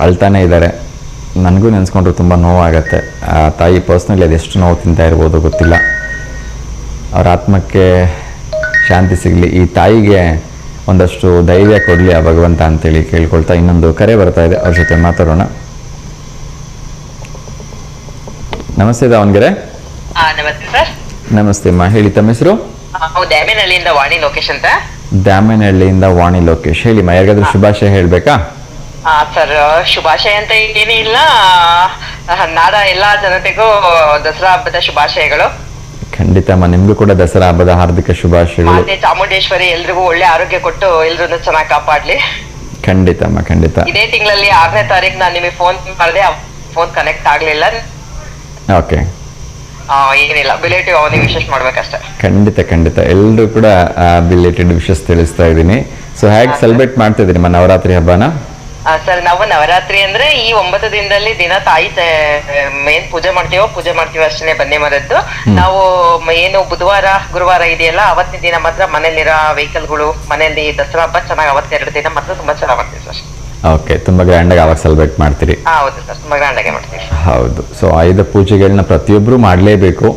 ಅಳ್ತಾನೆ ಇದ್ದಾರೆ. ನನಗೂ ನೆನೆಸ್ಕೊಂಡ್ರೆ ತುಂಬ ನೋವಾಗತ್ತೆ. ಆ ತಾಯಿ ಪರ್ಸ್ನಲಿ ಅದೆಷ್ಟು ನೋವು ತಿಂತಾ ಇರ್ಬೋದು ಗೊತ್ತಿಲ್ಲ. ಅವ್ರ ಆತ್ಮಕ್ಕೆ ಶಾಂತಿ ಸಿಗಲಿ, ಈ ತಾಯಿಗೆ ಒಂದಷ್ಟು ಧೈರ್ಯ ಕೊಡಲಿ ಆ ಭಗವಂತ ಅಂತೇಳಿ ಕೇಳ್ಕೊಳ್ತಾ ಇನ್ನೊಂದು ಕರೆ ಬರ್ತಾ ಇದೆ, ಅವ್ರ ಜೊತೆ ಮಾತಾಡೋಣ. ನಮಸ್ತೆ ದಾವಣಗೆರೆ. ನಮಸ್ತೆ ಸರ್. ನಮಸ್ತೆ ಅಮ್ಮ, ಹೇಳಿ ತಮ್ಮ ಹೆಸರು? ದ್ಯಾಮೇನಹಳ್ಳಿಯಿಂದ ವಾಣಿ ಲೋಕೇಶ್ ಅಂತ. ದ್ಯಾಮೇನಹಳ್ಳಿಯಿಂದ ವಾಣಿ ಲೋಕೇಶ್. ಹೇಳಿಮ್ಮ, ಯಾರಿಗಾದ್ರೂ ಶುಭಾಶಯ ಹೇಳ್ಬೇಕಾ? ಸರ್, ಶುಭಾಶಯ ಅಂತ ಏನಿಲ್ಲ, ನಾಡ ಎಲ್ಲಾ ಜನತೆಗೂ ದಸರಾ ಹಬ್ಬದ ಶುಭಾಶಯಗಳು. ಖಂಡಿತಮ್ಮ, ನಿಮ್ಗೂ ಕೂಡ ದಸರಾ ಹಬ್ಬದ ಹಾರ್ದಿಕ ಶುಭಾಶಯಗಳು. ಮಾತೆ ಚಾಮುಂಡೇಶ್ವರಿ ಎಲ್ರಿಗೂ ಒಳ್ಳೆ ಆರೋಗ್ಯ ಕೊಟ್ಟು ಎಲ್ರನ್ನೂ ಚೆನ್ನಾಗಿ ಕಾಪಾಡ್ಲಿ. ಖಂಡಿತಮ್ಮ, ಖಂಡಿತ. ಇದೇ ತಿಂಗಳಲ್ಲಿ 6ನೇ ತಾರೀಕು ನಾನು ನಿಮಗೆ ಫೋನ್ ಮಾಡಿದೆ, ಫೋನ್ ಕನೆಕ್ಟ್ ಆಗ್ಲಿಲ್ಲ. ಓಕೆ, ಏನಿಲ್ಲ, ಬಿಲೇಟಿವ್ ಅವನಿಗೆ ವಿಶೇಷ ಮಾಡ್ಬೇಕಷ್ಟೇ. ಖಂಡಿತ ಖಂಡಿತ, ಎಲ್ಲರೂ ಕೂಡ ಬಿಲೇಟೆಡ್ ವಿಶಸ್ ತಿಳಿಸ್ತಾ ಇದ್ದೀನಿ. ಸೊ ಹೇಗೆ ಸೆಲೆಬ್ರೇಟ್ ಮಾಡ್ತಾ ಇದ್ದೀರಿ ನವರಾತ್ರಿ ಹಬ್ಬನ? ಸರ್, ನಾವು ನವರಾತ್ರಿ ಅಂದ್ರೆ ಈ 9 ದಿನದಲ್ಲಿ ದಿನ ತಾಯಿ ಏನ್ ಪೂಜೆ ಮಾಡ್ತೀವೋ ಅಷ್ಟೇ. ಬನ್ನಿ ಮರದ್ದು ನಾವು ಏನು ಬುಧವಾರ ಗುರುವಾರ ಇದೆಯಲ್ಲ, ಅವತ್ತಿನ ದಿನ ಮಾತ್ರ ಮನೇಲಿರೋ ವೆಹಿಕಲ್ಗಳು ಮನೆಯಲ್ಲಿ ದಸರಾ ಹಬ್ಬ ಚೆನ್ನಾಗಿ ಅವತ್ತೆರಡು ದಿನ ಮಾತ್ರ ತುಂಬಾ ಚೆನ್ನಾಗಿ ಮಾಡ್ತೀವಿ ಸರ್. ಓಕೆ, ತುಂಬಾ ಗ್ರ್ಯಾಂಡ್ ಆಗಿ ಅವಾಗ ಸೆಲೆಬ್ರೇಟ್ ಮಾಡ್ತೀರಿ? ಹೌದು ಸರ್, ತುಂಬಾ ಗ್ರ್ಯಾಂಡ್ ಆಗಿ ಮಾಡ್ತೀವಿ. ಹೌದು. ಸೊ ಆಯುಧ ಪೂಜೆಗಳನ್ನ ಪ್ರತಿಯೊಬ್ರು ಮಾಡ್ಲೇಬೇಕು,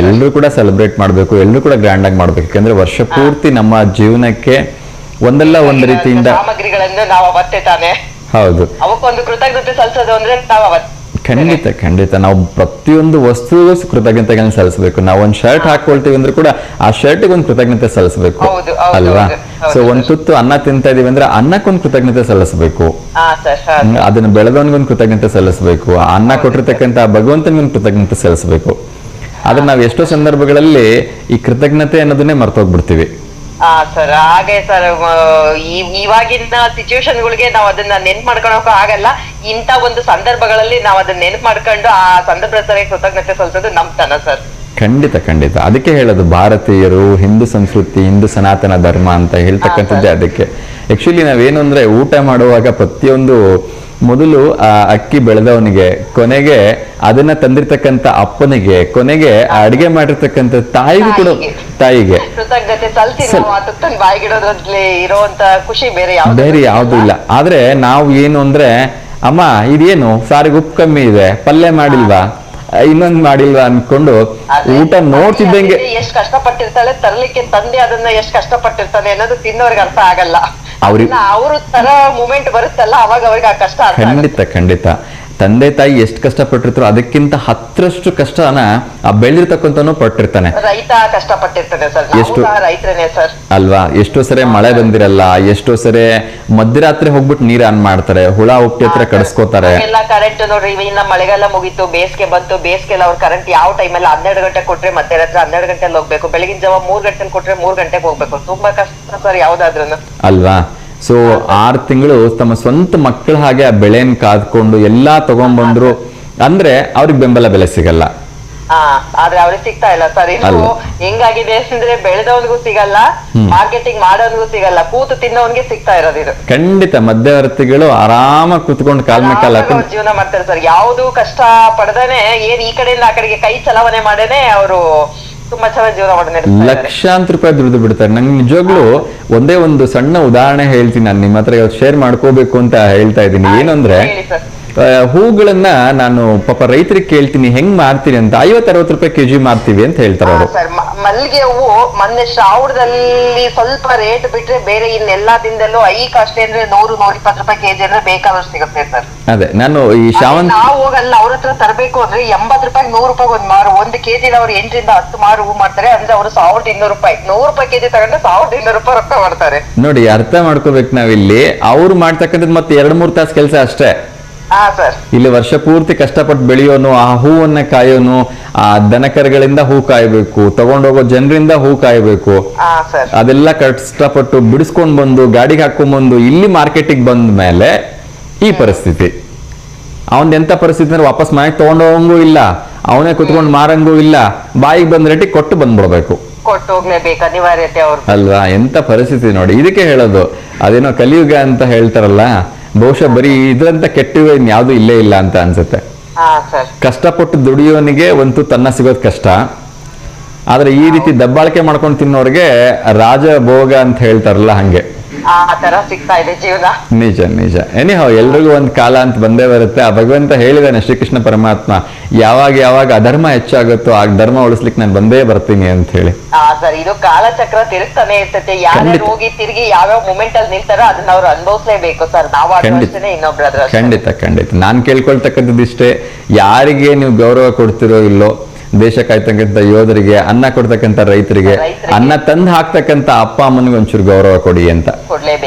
ಎಲ್ಲರೂ ಕೂಡ ಸೆಲೆಬ್ರೇಟ್ ಮಾಡಬೇಕು, ಎಲ್ಲರೂ ಕೂಡ ಗ್ರ್ಯಾಂಡ್ ಆಗಿ ಮಾಡ್ಬೇಕು. ಯಾಕಂದ್ರೆ ವರ್ಷ ಪೂರ್ತಿ ನಮ್ಮ ಜೀವನಕ್ಕೆ ಒಂದಲ್ಲ ಒಂದು ರೀತಿಯಿಂದ ಸಾಮಗ್ರಿಗಳನ್ನು ನಾವು ಅವತ್ತೇ ತಾನೆ. ಹೌದು, ಅವಕ್ಕೊಂದು ಕೃತಜ್ಞತೆ ಸಲ್ಲಿಸೋದು ಅಂದ್ರೆ ನಾವು ಅವತ್ತು. ಖಂಡಿತ ಖಂಡಿತ, ನಾವು ಪ್ರತಿಯೊಂದು ವಸ್ತುವಿಗೂ ಕೃತಜ್ಞತೆಗಳನ್ನ ಸಲ್ಲಿಸಬೇಕು. ನಾವು ಒಂದು ಶರ್ಟ್ ಹಾಕೊಳ್ತೀವಿ ಅಂದ್ರೆ ಕೂಡ ಆ ಶರ್ಟ್ಗೆ ಒಂದು ಕೃತಜ್ಞತೆ ಸಲ್ಲಿಸಬೇಕು ಅಲ್ವಾ? ಸೊ ಒಂದ್ ತುತ್ತು ಅನ್ನ ತಿಂತಾ ಇದೀವಿ ಅಂದ್ರೆ ಅನ್ನಕ್ಕೊಂದು ಕೃತಜ್ಞತೆ ಸಲ್ಲಿಸಬೇಕು. ಅದನ್ನ ಬೆಳೆದವನಿಗೊಂದು ಕೃತಜ್ಞತೆ ಸಲ್ಲಿಸಬೇಕು. ಅನ್ನ ಕೊಟ್ಟಿರ್ತಕ್ಕಂಥ ಭಗವಂತನಿಗೊಂದು ಕೃತಜ್ಞತೆ ಸಲ್ಲಿಸಬೇಕು. ಆದ್ರೆ ನಾವು ಎಷ್ಟೋ ಸಂದರ್ಭಗಳಲ್ಲಿ ಈ ಕೃತಜ್ಞತೆ ಅನ್ನೋದನ್ನೇ ಮರ್ತೋಗ್ಬಿಡ್ತೀವಿ. ಸರ್, ಹಾಗೆ ಸರ್, ಇವಾಗಿನ ಸಿಚುವೇಶನ್ಗಳಿಗೆ ನಾವು ಅದನ್ನ ನೆನ್ಪು ಮಾಡ್ಕೊಳಕ್ಕೂ ಆಗಲ್ಲ. ಇಂತ ಒಂದು ಸಂದರ್ಭಗಳಲ್ಲಿ ನಾವು ಅದನ್ನ ನೆನ್ಪು ಮಾಡ್ಕೊಂಡು ಆ ಸಂದರ್ಭದ ಕೃತಜ್ಞತೆ ಸಲ್ಲಿಸೋದು ನಮ್ ತನ ಸರ್. ಖಂಡಿತ ಖಂಡಿತ, ಅದಕ್ಕೆ ಹೇಳೋದು ಭಾರತೀಯರು ಹಿಂದೂ ಸಂಸ್ಕೃತಿ, ಹಿಂದೂ ಸನಾತನ ಧರ್ಮ ಅಂತ ಹೇಳ್ತಕ್ಕಂಥದ್ದೇ ಅದಕ್ಕೆ. ಆಕ್ಚುಲಿ ನಾವೇನು ಅಂದ್ರೆ ಊಟ ಮಾಡುವಾಗ ಪ್ರತಿಯೊಂದು ಮೊದಲು ಆ ಅಕ್ಕಿ ಬೆಳೆದವನಿಗೆ, ಕೊನೆಗೆ ಅದನ್ನ ತಂದಿರ್ತಕ್ಕಂಥ ಅಪ್ಪನಿಗೆ, ಕೊನೆಗೆ ಆ ಅಡಿಗೆ ಮಾಡಿರ್ತಕ್ಕಂಥ ತಾಯಿಗೂ ಕೂಡ, ತಾಯಿಗೆ ಕೃತಜ್ಞತೆ ಸಲ್ಲಿಸಿ ನಾವು ಆ ತುತ್ತನ್ ಬಾಯಿಗಿಡೋದ್ರಲ್ಲಿ ಇರುವಂತ ಖುಷಿ ಬೇರೆ ಯಾವ್ದು ಇಲ್ಲ. ಆದ್ರೆ ನಾವು ಏನು ಅಂದ್ರೆ, ಅಮ್ಮ ಇದೇನು ಸಾರಿಗೆ ಉಪ್ಪು ಕಮ್ಮಿ ಇದೆ, ಪಲ್ಯ ಮಾಡಿಲ್ವಾ, ಇನ್ನೊಂದ್ ಮಾಡಿಲ್ವಾ ಅನ್ಕೊಂಡು ಊಟ ನೋಡ್ತಿದ್ದಂಗೆ ಎಷ್ಟ್ ಕಷ್ಟಪಟ್ಟಿರ್ತಾಳೆ ತರ್ಲಿಕ್ಕೆ, ತಂದೆ ಅದನ್ನ ಎಷ್ಟ್ ಕಷ್ಟಪಟ್ಟಿರ್ತಾನೆ ಅನ್ನೋದು ತಿನ್ನೋರ್ಗೆ ಅರ್ಥ ಆಗಲ್ಲ. ಅವ್ರ ತರ ಮೂಮೆಂಟ್ ಬರುತ್ತಲ್ಲ, ಅವಾಗ ಅವ್ರಿಗೆ ಆ ಕಷ್ಟ ಅರ್ಥ ಆಗುತ್ತೆ. ಖಂಡಿತ ತಂದೆ ತಾಯಿ ಎಷ್ಟು ಕಷ್ಟಪಟ್ಟಿರ್ತಾರೋ ಅದಕ್ಕಿಂತ 10ರಷ್ಟು ಕಷ್ಟನ ಆ ಬೆಳೆದಿರ್ತಕ್ಕಂಥವನು ಪಟ್ಟಿರ್ತಾನೆ. ರೈತ ಕಷ್ಟಪಟ್ಟಿರ್ತಾನೆ ಸರ್, ಎಷ್ಟು ರೈತರೇ ಸರ್ ಅಲ್ವಾ. ಎಷ್ಟೋ ಸರಿ ಮಳೆ ಬಂದಿರಲ್ಲ, ಎಷ್ಟೋ ಸರಿ ಮಧ್ಯರಾತ್ರಿ ಹೋಗ್ಬಿಟ್ಟು ನೀರ್ ಆನ್ ಮಾಡ್ತಾರೆ, ಹುಳ ಉಪ್ಪಿ ಹತ್ರ ಕಡಿಸ್ಕೋತಾರೆ. ಎಲ್ಲ ಕರೆಂಟ್ ನೋಡ್ರಿ, ಇನ್ನ ಮಳೆಗಾಲ ಮುಗೀತು, ಬೇಸಿಗೆ ಬಂತು, ಬೇಸಿಗೆಲ್ಲ ಅವ್ರ ಕರೆಂಟ್ ಯಾವ ಟೈಮಲ್ಲಿ 12 ಗಂಟೆ ಕೊಟ್ರೆ ಮಧ್ಯರಾತ್ರಿ 12 ಗಂಟೆಲಿ ಹೋಗ್ಬೇಕು, ಬೆಳಗಿನ ಜಾವ 3 ಗಂಟೆಲಿ ಕೊಟ್ರೆ 3 ಗಂಟೆಗೆ ಹೋಗ್ಬೇಕು. ತುಂಬಾ ಕಷ್ಟ ಸರ್ ಯಾವ್ದಾದ್ರು ಅಲ್ವಾ. ಸೊ 6 ತಿಂಗಳು ತಮ್ಮ ಸ್ವಂತ ಮಕ್ಕಳ ಹಾಗೆ ಆ ಬೆಳೆನ್ ಕಾದ್ಕೊಂಡು ಎಲ್ಲಾ ತಗೊಂಡ್ಬಂದ್ರು ಅಂದ್ರೆ ಅವ್ರಿಗೆ ಬೆಂಬಲ ಬೆಲೆ ಸಿಗಲ್ಲ. ಆದ್ರೆ ಅವ್ರಿಗೆ ಸಿಗ್ತಾ ಇಲ್ಲ ಸರ್. ಇದು ಹೆಂಗಾಗಿದೆ ಅಂದ್ರೆ ಬೆಳೆದವನಿಗೂ ಸಿಗಲ್ಲ, ಮಾರ್ಕೆಟಿಂಗ್ ಮಾಡೋನ್ಗೂ ಸಿಗಲ್ಲ, ಕೂತು ತಿನ್ನೋನ್ಗೆ ಸಿಗ್ತಾ ಇರೋದು ಇದು. ಖಂಡಿತ ಮಧ್ಯವರ್ತಿಗಳು ಆರಾಮಾಗಿ ಕೂತ್ಕೊಂಡು ಕಾಲ್ ಮೇಲೆ ಕಾಲ್ ಹಾಕೊಂಡು ಜೀವನ ಮಾಡ್ತಾರೆ ಸರ್. ಯಾವ್ದು ಕಷ್ಟ ಪಡೆದೇನೆ, ಏನ್ ಈ ಕಡೆಯಿಂದ ಆ ಕಡೆಗೆ ಕೈ ಚಲಾವಣೆ ಮಾಡೇನೆ ಅವರು ತುಂಬಾ ಚೆನ್ನಾಗಿ ಜೀವನ ಮಾಡಿ ಲಕ್ಷಾಂತರ ರೂಪಾಯಿ ದುಡಿದು ಬಿಡ್ತಾರೆ. ನಂಗೆ ನಿಜವಾಗ್ಲೂ ಒಂದೇ ಒಂದು ಸಣ್ಣ ಉದಾಹರಣೆ ಹೇಳ್ತೀನಿ, ನಾನು ನಿಮ್ಮ ಹತ್ರ ಶೇರ್ ಮಾಡ್ಕೋಬೇಕು ಅಂತ ಹೇಳ್ತಾ ಇದ್ದೀನಿ. ಏನಂದ್ರೆ ಹೂಗಳನ್ನ ನಾನು ಪಾಪ ರೈತರಿಗೆ ಕೇಳ್ತೀನಿ ಹೆಂಗ್ ಮಾರ್ತೀನಿ ಅಂತ, 50-60 ರೂಪಾಯಿ ಕೆಜಿ ಮಾರ್ತೀವಿ ಅಂತ ಹೇಳ್ತಾರೆ ಅವರು. ಮಲ್ಲಿಗೆ ಹೂವು ಮೊನ್ನೆ ಶ್ರಾವಣದಲ್ಲಿ ಸ್ವಲ್ಪ ರೇಟ್ ಬಿಟ್ರೆ ಬೇರೆ ಇನ್ನೆಲ್ಲಾ ದಿನದಲ್ಲೂ ಐ ಕಾಸ್ಟ್ಲಿ ಅಂದ್ರೆ 100-120 ರೂಪಾಯಿ ಕೆಜಿ ಅಂದ್ರೆ ಬೇಕಾದಷ್ಟು ಸಿಗುತ್ತೆ ಸರ್. ಅದೇ ನಾನು ಈ ನಾವು ಹೋಗಲ್ಲ, ಅವ್ರ ಹತ್ರ ತರಬೇಕು ಅಂದ್ರೆ 80 ರೂಪಾಯಿ 100 ರೂಪಾಯಿ ಒಂದ್ ಮಾರು, 1 ಕೆಜಿ ಅವ್ರು 8-10 ಮಾರು ಹೂ ಮಾಡ್ತಾರೆ ಅಂದ್ರೆ ಅವರು 1200 ರೂಪಾಯಿ, 100 ರೂಪಾಯಿ ಕೆಜಿ ತಗೊಂಡ್ರೆ 1200 ರೂಪಾಯಿ ರೊಕ್ಕ ಮಾಡ್ತಾರೆ. ನೋಡಿ ಅರ್ಥ ಮಾಡ್ಕೋಬೇಕು ನಾವಿಲ್ಲಿ. ಅವ್ರು ಮಾಡ್ತಕ್ಕಂಥದ್ದು ಮತ್ತೆ 2-3 ತಾಸು ಕೆಲಸ ಅಷ್ಟೇ. ಇಲ್ಲಿ ವರ್ಷ ಪೂರ್ತಿ ಕಷ್ಟಪಟ್ಟು ಬೆಳೆಯೋನು, ಆ ಹೂವನ್ನ ಕಾಯೋನು, ಆ ದನಕರುಗಳಿಂದ ಹೂ ಕಾಯ್ಬೇಕು, ತಗೊಂಡೋಗೋ ಜನರಿಂದ ಹೂ ಕಾಯ್ಬೇಕು, ಅದೆಲ್ಲ ಕಷ್ಟಪಟ್ಟು ಬಿಡಿಸ್ಕೊಂಡ್ ಬಂದು ಗಾಡಿಗೆ ಹಾಕೊಂಡ್ ಬಂದು ಇಲ್ಲಿ ಮಾರ್ಕೆಟಿಗೆ ಬಂದ ಮೇಲೆ ಈ ಪರಿಸ್ಥಿತಿ. ಅವನ್ ಎಂತ ಪರಿಸ್ಥಿತಿ ಅಂದ್ರೆ ವಾಪಸ್ ಮನೆಗೆ ತಗೊಂಡೋಗಂಗೂ ಇಲ್ಲ, ಅವನೇ ಕುತ್ಕೊಂಡು ಮಾರಂಗೂ ಇಲ್ಲ, ಬಾಯಿಗೆ ಬಂದ ರೇಟಿಗೆ ಕೊಟ್ಟು ಬಂದ್ಬಿಡ್ಬೇಕು, ಕೊಟ್ಟು ಹೋಗ್ಲೇಬೇಕು ಅನಿವಾರ್ಯತೆ ಅವ್ರು ಅಲ್ವಾ. ಎಂತ ಪರಿಸ್ಥಿತಿ ನೋಡಿ. ಇದಕ್ಕೆ ಹೇಳೋದು ಅದೇನೋ ಕಲಿಯುಗ ಅಂತ ಹೇಳ್ತಾರಲ್ಲ, ಬಹುಶಃ ಬರೀ ಇದ್ರಂತ ಕೆಟ್ಟುವ ಯಾವ್ದು ಇಲ್ಲೇ ಇಲ್ಲ ಅಂತ ಅನ್ಸುತ್ತೆ. ಕಷ್ಟಪಟ್ಟು ದುಡಿಯೋನಿಗೆ ಒಂದು ತನ್ನ ಸಿಗೋದ್ ಕಷ್ಟ, ಆದ್ರೆ ಈ ರೀತಿ ದಬ್ಬಾಳಿಕೆ ಮಾಡ್ಕೊಂಡು ತಿನ್ನೋರ್ಗೆ ರಾಜಭೋಗ ಅಂತ ಹೇಳ್ತಾರಲ್ಲ ಹಂಗೆ ಸಿಗ್ತಾ ಇದೆ ಜೀವನ. ನಿಜ ನಿಜ. ಎನಿಹೌ ಎಲ್ರಿಗೂ ಒಂದ್ ಕಾಲ ಅಂತ ಬಂದೇ ಬರುತ್ತೆ. ಆ ಭಗವಂತ ಹೇಳಿದಾನೆ ಶ್ರೀಕೃಷ್ಣ ಪರಮಾತ್ಮ, ಯಾವಾಗ ಅಧರ್ಮ ಹೆಚ್ಚಾಗುತ್ತೋ ಆ ಧರ್ಮ ಉಳಿಸ್ಲಿಕ್ಕೆ ನಾನು ಬಂದೇ ಬರ್ತೀನಿ ಅಂತ ಹೇಳಿ. ಸರ್ ಇದು ಕಾಲಚಕ್ರ ತಿರುಗ್ತಾನೆ ಇರ್ತೈತೆ. ಯಾರ್ಯಾರು ಹೋಗಿ ತಿರುಗಿ ಯಾವ್ಯಾವ ಮೂಮೆಂಟ್ ಅಲ್ಲಿ ನಿಲ್ತಾರೋ ಅದನ್ನ ಅವ್ರು ಅನುಭವಿಸ್ಲೇಬೇಕು ಸರ್. ನಾವು ಇನ್ನೊಬ್ರ ಖಂಡಿತ ನಾನ್ ಕೇಳ್ಕೊಳ್ತಕ್ಕಂಥದ್ದು ಇಷ್ಟೇ, ಯಾರಿಗೆ ನೀವು ಗೌರವ ಕೊಡ್ತಿರೋ ಇಲ್ಲೋ, ದೇಶ ಕಾಯ್ತಕ್ಕಂಥ ಯೋಧರಿಗೆ, ಅನ್ನ ಕೊಡ್ತಕ್ಕಂಥ ರೈತರಿಗೆ, ಅನ್ನ ತಂದು ಹಾಕ್ತಕ್ಕಂಥ ಅಪ್ಪ ಅಮ್ಮನಿಗೆ ಒಂಚೂರು ಗೌರವ ಕೊಡಿ ಅಂತ.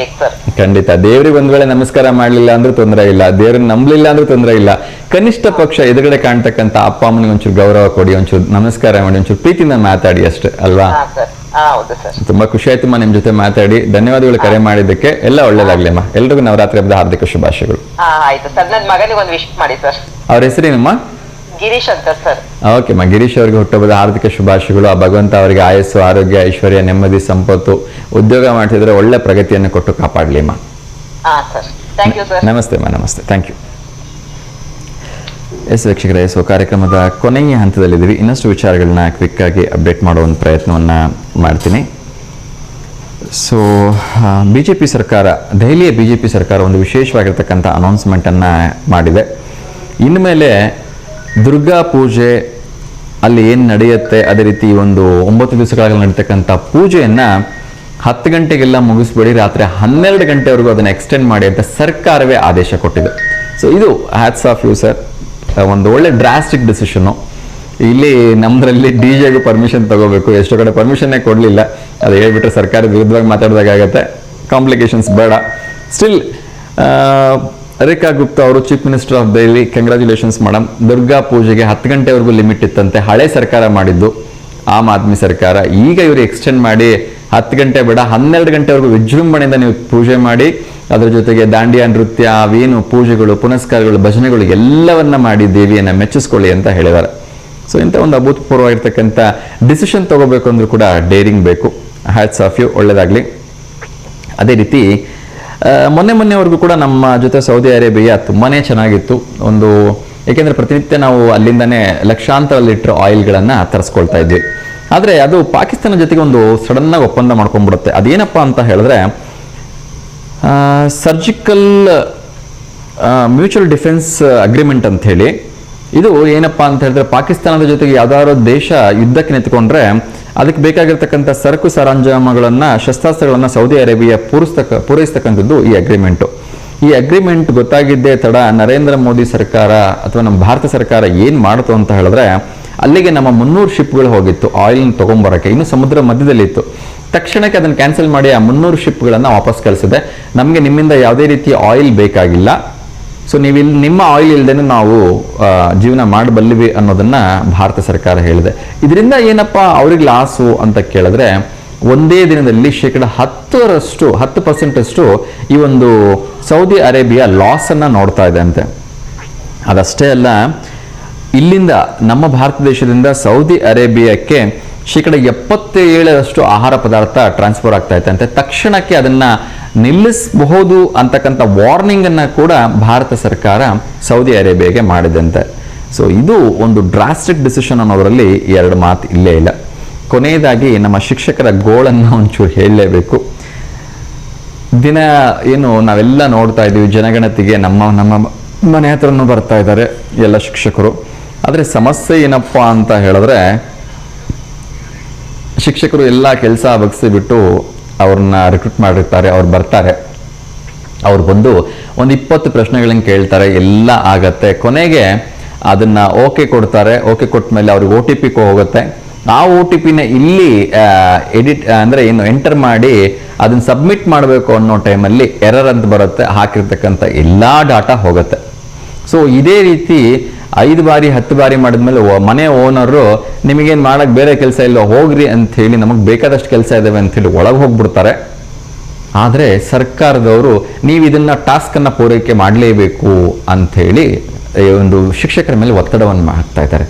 ಖಂಡಿತ. ದೇವ್ರಿಗೆ ಒಂದ್ ವೇಳೆ ನಮಸ್ಕಾರ ಮಾಡ್ಲಿಲ್ಲ ಅಂದ್ರೂ ತೊಂದರೆ ಇಲ್ಲ, ದೇವ್ರನ್ನ ನಂಬಲಿಲ್ಲ ಅಂದ್ರೂ ತೊಂದರೆ ಇಲ್ಲ, ಕನಿಷ್ಠ ಪಕ್ಷ ಎದುರುಗಡೆ ಕಾಣ್ತಕ್ಕಂಥ ಅಪ್ಪ ಅಮ್ಮನಿಗೆ ಒಂಚೂರು ಗೌರವ ಕೊಡಿ, ಒಂಚೂರು ನಮಸ್ಕಾರ ಮಾಡಿ, ಒಂಚೂರು ಪ್ರೀತಿಯಿಂದ ಮಾತಾಡಿ ಅಷ್ಟೇ ಅಲ್ವಾ. ತುಂಬಾ ಖುಷಿ ಆಯ್ತಮ್ಮ ನಿಮ್ ಜೊತೆ ಮಾತಾಡಿ. ಧನ್ಯವಾದಗಳು ಕರೆ ಮಾಡಿದ್ದಕ್ಕೆ. ಎಲ್ಲ ಒಳ್ಳೇದಾಗ್ಲಿಮ್ಮ. ಎಲ್ರಿಗೂ ನವರಾತ್ರಿ ಹಬ್ಬದ ಹಾರ್ದಿಕ ಶುಭಾಶಯಗಳು. ಆಯ್ತು ಸರ್, ನನ್ನ ಮಗನಿಗೆ ಒಂದು ವಿಶ್ ಮಾಡಿ ಸರ್. ಅವ್ರ ಹೆಸರೇನಮ್ಮ? ಗಿರೀಶ್ ಅಂತ ಸರ್. ಓಕೆಮ್ಮ, ಗಿರೀಶ್ ಅವರಿಗೆ ಹುಟ್ಟುಹಬ್ಬದ ಹಾರ್ದಿಕ ಶುಭಾಶಯಗಳು. ಆ ಭಗವಂತ ಅವರಿಗೆ ಆಯಸ್ಸು, ಆರೋಗ್ಯ, ಐಶ್ವರ್ಯ, ನೆಮ್ಮದಿ, ಸಂಪತ್ತು, ಉದ್ಯೋಗ ಮಾಡ್ತಿದ್ರೆ ಒಳ್ಳೆ ಪ್ರಗತಿಯನ್ನು ಕೊಟ್ಟು ಕಾಪಾಡ್ಲಿಮ್ಮ. ನಮಸ್ತೆ ಅಮ್ಮ. ನಮಸ್ತೆ, ಥ್ಯಾಂಕ್ ಯು. ಎಸ್ ವೀಕ್ಷಕರೇ, ಸೊ ಕಾರ್ಯಕ್ರಮದ ಕೊನೆಯ ಹಂತದಲ್ಲಿದ್ದೀವಿ. ಇನ್ನಷ್ಟು ವಿಚಾರಗಳನ್ನ ಕ್ವಿಕ್ ಆಗಿ ಅಪ್ಡೇಟ್ ಮಾಡೋ ಒಂದು ಪ್ರಯತ್ನವನ್ನು ಮಾಡ್ತೀನಿ. ಸೊ BJP ಸರ್ಕಾರ, ದೆಹಲಿಯ BJP ಸರ್ಕಾರ ಒಂದು ವಿಶೇಷವಾಗಿರ್ತಕ್ಕಂಥ ಅನೌನ್ಸ್ಮೆಂಟನ್ನು ಮಾಡಿದೆ. ಇನ್ಮೇಲೆ ದುರ್ಗಾ ಪೂಜೆ ಅಲ್ಲಿ ಏನು ನಡೆಯುತ್ತೆ, ಅದೇ ರೀತಿ ಒಂದು 9 ದಿವಸಗಳಲ್ಲಿ ನಡೀತಕ್ಕಂಥ ಪೂಜೆಯನ್ನು 10 ಗಂಟೆಗೆಲ್ಲ ಮುಗಿಸ್ಬೇಡಿ, ರಾತ್ರಿ 12 ಗಂಟೆವರೆಗೂ ಅದನ್ನು ಎಕ್ಸ್ಟೆಂಡ್ ಮಾಡಿ ಅಂತ ಸರ್ಕಾರವೇ ಆದೇಶ ಕೊಟ್ಟಿದೆ. ಸೊ ಇದು ಹ್ಯಾಟ್ಸ್ ಆಫ್ ಯು ಸರ್, ಒಂದು ಒಳ್ಳೆ ಡ್ರಾಸ್ಟಿಕ್ ಡಿಸಿಷನ್ನು. ಇಲ್ಲಿ ನಮ್ಮದ್ರಲ್ಲಿ DJಗೂ ಪರ್ಮಿಷನ್ ತಗೋಬೇಕು, ಎಷ್ಟೋ ಕಡೆ ಪರ್ಮಿಷನ್ನೇ ಕೊಡಲಿಲ್ಲ. ಅದು ಹೇಳ್ಬಿಟ್ರೆ ಸರ್ಕಾರದ ವಿರುದ್ಧವಾಗಿ ಮಾತಾಡಿದಾಗತ್ತೆ, ಕಾಂಪ್ಲಿಕೇಶನ್ಸ್ ಬೇಡ. ಸ್ಟಿಲ್ ರೇಖಾ ಗುಪ್ತಾ ಅವರು chief minister of Delhi, congratulations madam. Durga ಪೂಜೆಗೆ 10 ಗಂಟೆವರೆಗೂ ಲಿಮಿಟ್ ಇತ್ತಂತೆ, ಹಳೆ ಸರ್ಕಾರ ಮಾಡಿದ್ದು ಆಮ್ ಆದ್ಮಿ ಸರ್ಕಾರ. ಈಗ ಇವರು ಎಕ್ಸ್ಟೆಂಡ್ ಮಾಡಿ 10 ಗಂಟೆ ಬೇಡ 12 ಗಂಟೆವರೆಗೂ ವಿಜೃಂಭಣೆಯಿಂದ ನೀವು ಪೂಜೆ ಮಾಡಿ, ಅದರ ಜೊತೆಗೆ ದಾಂಡಿಯಾ ನೃತ್ಯ, ಅವೇನು ಪೂಜೆಗಳು, ಪುನಸ್ಕಾರಗಳು, ಭಜನೆಗಳು ಎಲ್ಲವನ್ನ ಮಾಡಿ ದೇವಿಯನ್ನು ಮೆಚ್ಚಿಸ್ಕೊಳ್ಳಿ ಅಂತ ಹೇಳಿದ್ದಾರೆ. ಸೊ ಇಂಥ ಒಂದು ಅಭೂತಪೂರ್ವವಾಗಿರ್ತಕ್ಕಂಥ ಡಿಸಿಷನ್ ತಗೋಬೇಕು ಅಂದ್ರೂ ಕೂಡ ಡೇರಿಂಗ್ ಬೇಕು. ಹ್ಯಾಟ್ಸ್ ಆಫ್ ಯು, ಒಳ್ಳೆಯದಾಗಲಿ. ಅದೇ ರೀತಿ ಮೊನ್ನೆವರೆಗೂ ಕೂಡ ನಮ್ಮ ಜೊತೆ ಸೌದಿ ಅರೇಬಿಯಾ ತುಂಬಾ ಚೆನ್ನಾಗಿತ್ತು. ಏಕೆಂದರೆ ಪ್ರತಿನಿತ್ಯ ನಾವು ಅಲ್ಲಿಂದನೇ ಲಕ್ಷಾಂತರ ಲೀಟರ್ ಆಯಿಲ್ಗಳನ್ನು ತರಿಸ್ಕೊಳ್ತಾ ಇದ್ವಿ. ಆದರೆ ಅದು ಪಾಕಿಸ್ತಾನ ಜೊತೆಗೆ ಒಂದು ಸಡನ್ನಾಗಿ ಒಪ್ಪಂದ ಮಾಡ್ಕೊಂಡ್ಬಿಡುತ್ತೆ. ಅದೇನಪ್ಪ ಅಂತ ಹೇಳಿದ್ರೆ ಸರ್ಜಿಕಲ್ ಮ್ಯೂಚುವಲ್ ಡಿಫೆನ್ಸ್ ಅಗ್ರಿಮೆಂಟ್ ಅಂತ ಹೇಳಿ. ಇದು ಏನಪ್ಪ ಅಂತ ಹೇಳಿದ್ರೆ ಪಾಕಿಸ್ತಾನದ ಜೊತೆಗೆ ಯಾವ್ದಾದ್ರು ದೇಶ ಯುದ್ಧಕ್ಕೆ ನಿಂತ್ಕೊಂಡ್ರೆ ಅದಕ್ಕೆ ಬೇಕಾಗಿರ್ತಕ್ಕಂಥ ಸರಕು ಸರಂಜಾಮಗಳನ್ನು, ಶಸ್ತ್ರಾಸ್ತ್ರಗಳನ್ನು ಸೌದಿ ಅರೇಬಿಯಾ ಪೂರೈಸ್ತಕ್ಕಂಥದ್ದು ಈ ಅಗ್ರಿಮೆಂಟು. ಈ ಅಗ್ರಿಮೆಂಟ್ ಗೊತ್ತಾಗಿದ್ದೇ ತಡ ನರೇಂದ್ರ ಮೋದಿ ಸರ್ಕಾರ ಅಥವಾ ನಮ್ಮ ಭಾರತ ಸರ್ಕಾರ ಏನು ಮಾಡಿತು ಅಂತ ಹೇಳಿದ್ರೆ, ಅಲ್ಲಿಗೆ ನಮ್ಮ 300 ಶಿಪ್ಗಳು ಹೋಗಿತ್ತು ಆಯಿಲ್ನ ತೊಗೊಂಬರೋಕ್ಕೆ. ಇನ್ನು ಸಮುದ್ರ ಮಧ್ಯದಲ್ಲಿತ್ತು. ತಕ್ಷಣಕ್ಕೆ ಅದನ್ನು ಕ್ಯಾನ್ಸಲ್ ಮಾಡಿ ಆ 300 ಶಿಪ್ಗಳನ್ನು ವಾಪಸ್ ಕಳಿಸಿದೆ. ನಮಗೆ ನಿಮ್ಮಿಂದ ಯಾವುದೇ ರೀತಿಯ ಆಯಿಲ್ ಬೇಕಾಗಿಲ್ಲ, ಸೊ ನೀವು ನಿಮ್ಮ ಆಯಿಲ್ ಇಲ್ಲದೇ ನಾವು ಜೀವನ ಮಾಡಬಲ್ಲಿವಿ ಅನ್ನೋದನ್ನ ಭಾರತ ಸರ್ಕಾರ ಹೇಳಿದೆ. ಇದರಿಂದ ಏನಪ್ಪ ಅವ್ರಿಗೆ ಲಾಸು ಅಂತ ಕೇಳಿದ್ರೆ, ಒಂದೇ ದಿನದಲ್ಲಿ 10% ಈ ಒಂದು ಸೌದಿ ಅರೇಬಿಯಾ ಲಾಸ್ ಅನ್ನ ನೋಡ್ತಾ ಇದೆ ಅಂತೆ. ಅದಷ್ಟೇ ಅಲ್ಲ, ಇಲ್ಲಿಂದ ನಮ್ಮ ಭಾರತ ದೇಶದಿಂದ ಸೌದಿ ಅರೇಬಿಯಾಕ್ಕೆ 77% ಆಹಾರ ಪದಾರ್ಥ ಟ್ರಾನ್ಸ್ಫರ್ ಆಗ್ತಾ ಇದೆ ಅಂತೆ. ತಕ್ಷಣಕ್ಕೆ ಅದನ್ನ ನಿಲ್ಲಿಸಬಹುದು ಅಂತಕ್ಕಂಥ ವಾರ್ನಿಂಗ್ ಅನ್ನ ಕೂಡ ಭಾರತ ಸರ್ಕಾರ ಸೌದಿ ಅರೇಬಿಯಾಗೆ ಮಾಡಿದಂತೆ. ಸೊ ಇದು ಒಂದು ಡ್ರಾಸ್ಟಿಕ್ ಡಿಸಿಷನ್ ಅನ್ನೋದರಲ್ಲಿ ಎರಡು ಮಾತು ಇಲ್ಲೇ ಇಲ್ಲ. ಕೊನೆಯದಾಗಿ ನಮ್ಮ ಶಿಕ್ಷಕರ ಗೋಳನ್ನು ಒಂಚೂರು ಹೇಳಲೇಬೇಕು. ದಿನ ಏನು ನಾವೆಲ್ಲ ನೋಡ್ತಾ ಇದ್ದೀವಿ, ಜನಗಣತಿಗೆ ನಮ್ಮ ಮನೆ ಹತ್ರನೂ ಬರ್ತಾ ಇದ್ದಾರೆ ಎಲ್ಲ ಶಿಕ್ಷಕರು. ಆದರೆ ಸಮಸ್ಯೆ ಏನಪ್ಪ ಅಂತ ಹೇಳಿದ್ರೆ, ಶಿಕ್ಷಕರು ಎಲ್ಲ ಕೆಲಸ ಬಗ್ಸಿಬಿಟ್ಟು ಅವ್ರನ್ನ ರಿಕ್ರೂಟ್ ಮಾಡಿರ್ತಾರೆ. ಅವ್ರು ಬರ್ತಾರೆ, ಅವ್ರು ಬಂದು ಒಂದು 20 ಪ್ರಶ್ನೆಗಳನ್ನು ಕೇಳ್ತಾರೆ, ಎಲ್ಲ ಆಗತ್ತೆ. ಕೊನೆಗೆ ಅದನ್ನ ಓಕೆ ಕೊಡ್ತಾರೆ. ಓಕೆ ಕೊಟ್ಟ ಮೇಲೆ ಅವ್ರಿಗೆ OTP ಹೋಗುತ್ತೆ. ಆ OTPನ ಇಲ್ಲಿ ಎಂಟರ್ ಮಾಡಿ ಅದನ್ನ ಸಬ್ಮಿಟ್ ಮಾಡಬೇಕು ಅನ್ನೋ ಟೈಮಲ್ಲಿ ಎರರ್ ಅಂತ ಬರುತ್ತೆ. ಹಾಕಿರ್ತಕ್ಕಂಥ ಎಲ್ಲ ಡಾಟಾ ಹೋಗುತ್ತೆ. ಸೊ ಇದೇ ರೀತಿ 5 ಬಾರಿ 10 ಬಾರಿ ಮಾಡಿದ್ಮೇಲೆ ಮನೆ ಓನರು ನಿಮಗೇನು ಮಾಡಕ್ಕೆ ಬೇರೆ ಕೆಲಸ ಇಲ್ಲ, ಹೋಗ್ರಿ ಅಂತ ಹೇಳಿ, ನಮಗೆ ಬೇಕಾದಷ್ಟು ಕೆಲಸ ಇದಾವೆ ಅಂತ ಹೇಳಿ ಒಳಗೆ ಹೋಗ್ಬಿಡ್ತಾರೆ. ಆದರೆ ಸರ್ಕಾರದವರು ನೀವು ಇದನ್ನ ಟಾಸ್ಕ್ ಅನ್ನ ಪೂರೈಕೆ ಮಾಡಲೇಬೇಕು ಅಂಥೇಳಿ ಒಂದು ಶಿಕ್ಷಕರ ಮೇಲೆ ಒತ್ತಡವನ್ನು ಹಾಕ್ತಾ ಇದ್ದಾರೆ.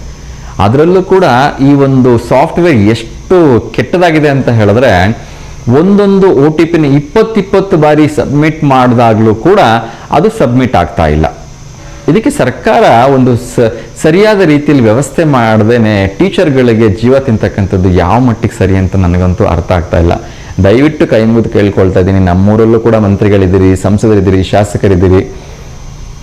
ಅದರಲ್ಲೂ ಕೂಡ ಈ ಒಂದು ಸಾಫ್ಟ್ವೇರ್ ಎಷ್ಟು ಕೆಟ್ಟದಾಗಿದೆ ಅಂತ ಹೇಳಿದ್ರೆ, ಒಂದೊಂದು OTPನ 20 ಬಾರಿ ಸಬ್ಮಿಟ್ ಮಾಡಿದಾಗಲೂ ಕೂಡ ಅದು ಸಬ್ಮಿಟ್ ಆಗ್ತಾ ಇಲ್ಲ. ಇದಕ್ಕೆ ಸರ್ಕಾರ ಒಂದು ಸರಿಯಾದ ರೀತಿಯಲ್ಲಿ ವ್ಯವಸ್ಥೆ ಮಾಡದೇನೆ ಟೀಚರ್ಗಳಿಗೆ ಜೀವ ತಿಂತಕ್ಕಂಥದ್ದು ಯಾವ ಮಟ್ಟಿಗೆ ಸರಿ ಅಂತ ನನಗಂತೂ ಅರ್ಥ ಆಗ್ತಾ ಇಲ್ಲ. ದಯವಿಟ್ಟು ಕೈ ಮುಗಿದು ಕೇಳ್ಕೊಳ್ತಾ ಇದ್ದೀನಿ, ನಮ್ಮೂರಲ್ಲೂ ಕೂಡ ಮಂತ್ರಿಗಳಿದ್ದೀರಿ, ಸಂಸದರಿದ್ದೀರಿ, ಶಾಸಕರಿದ್ದೀರಿ.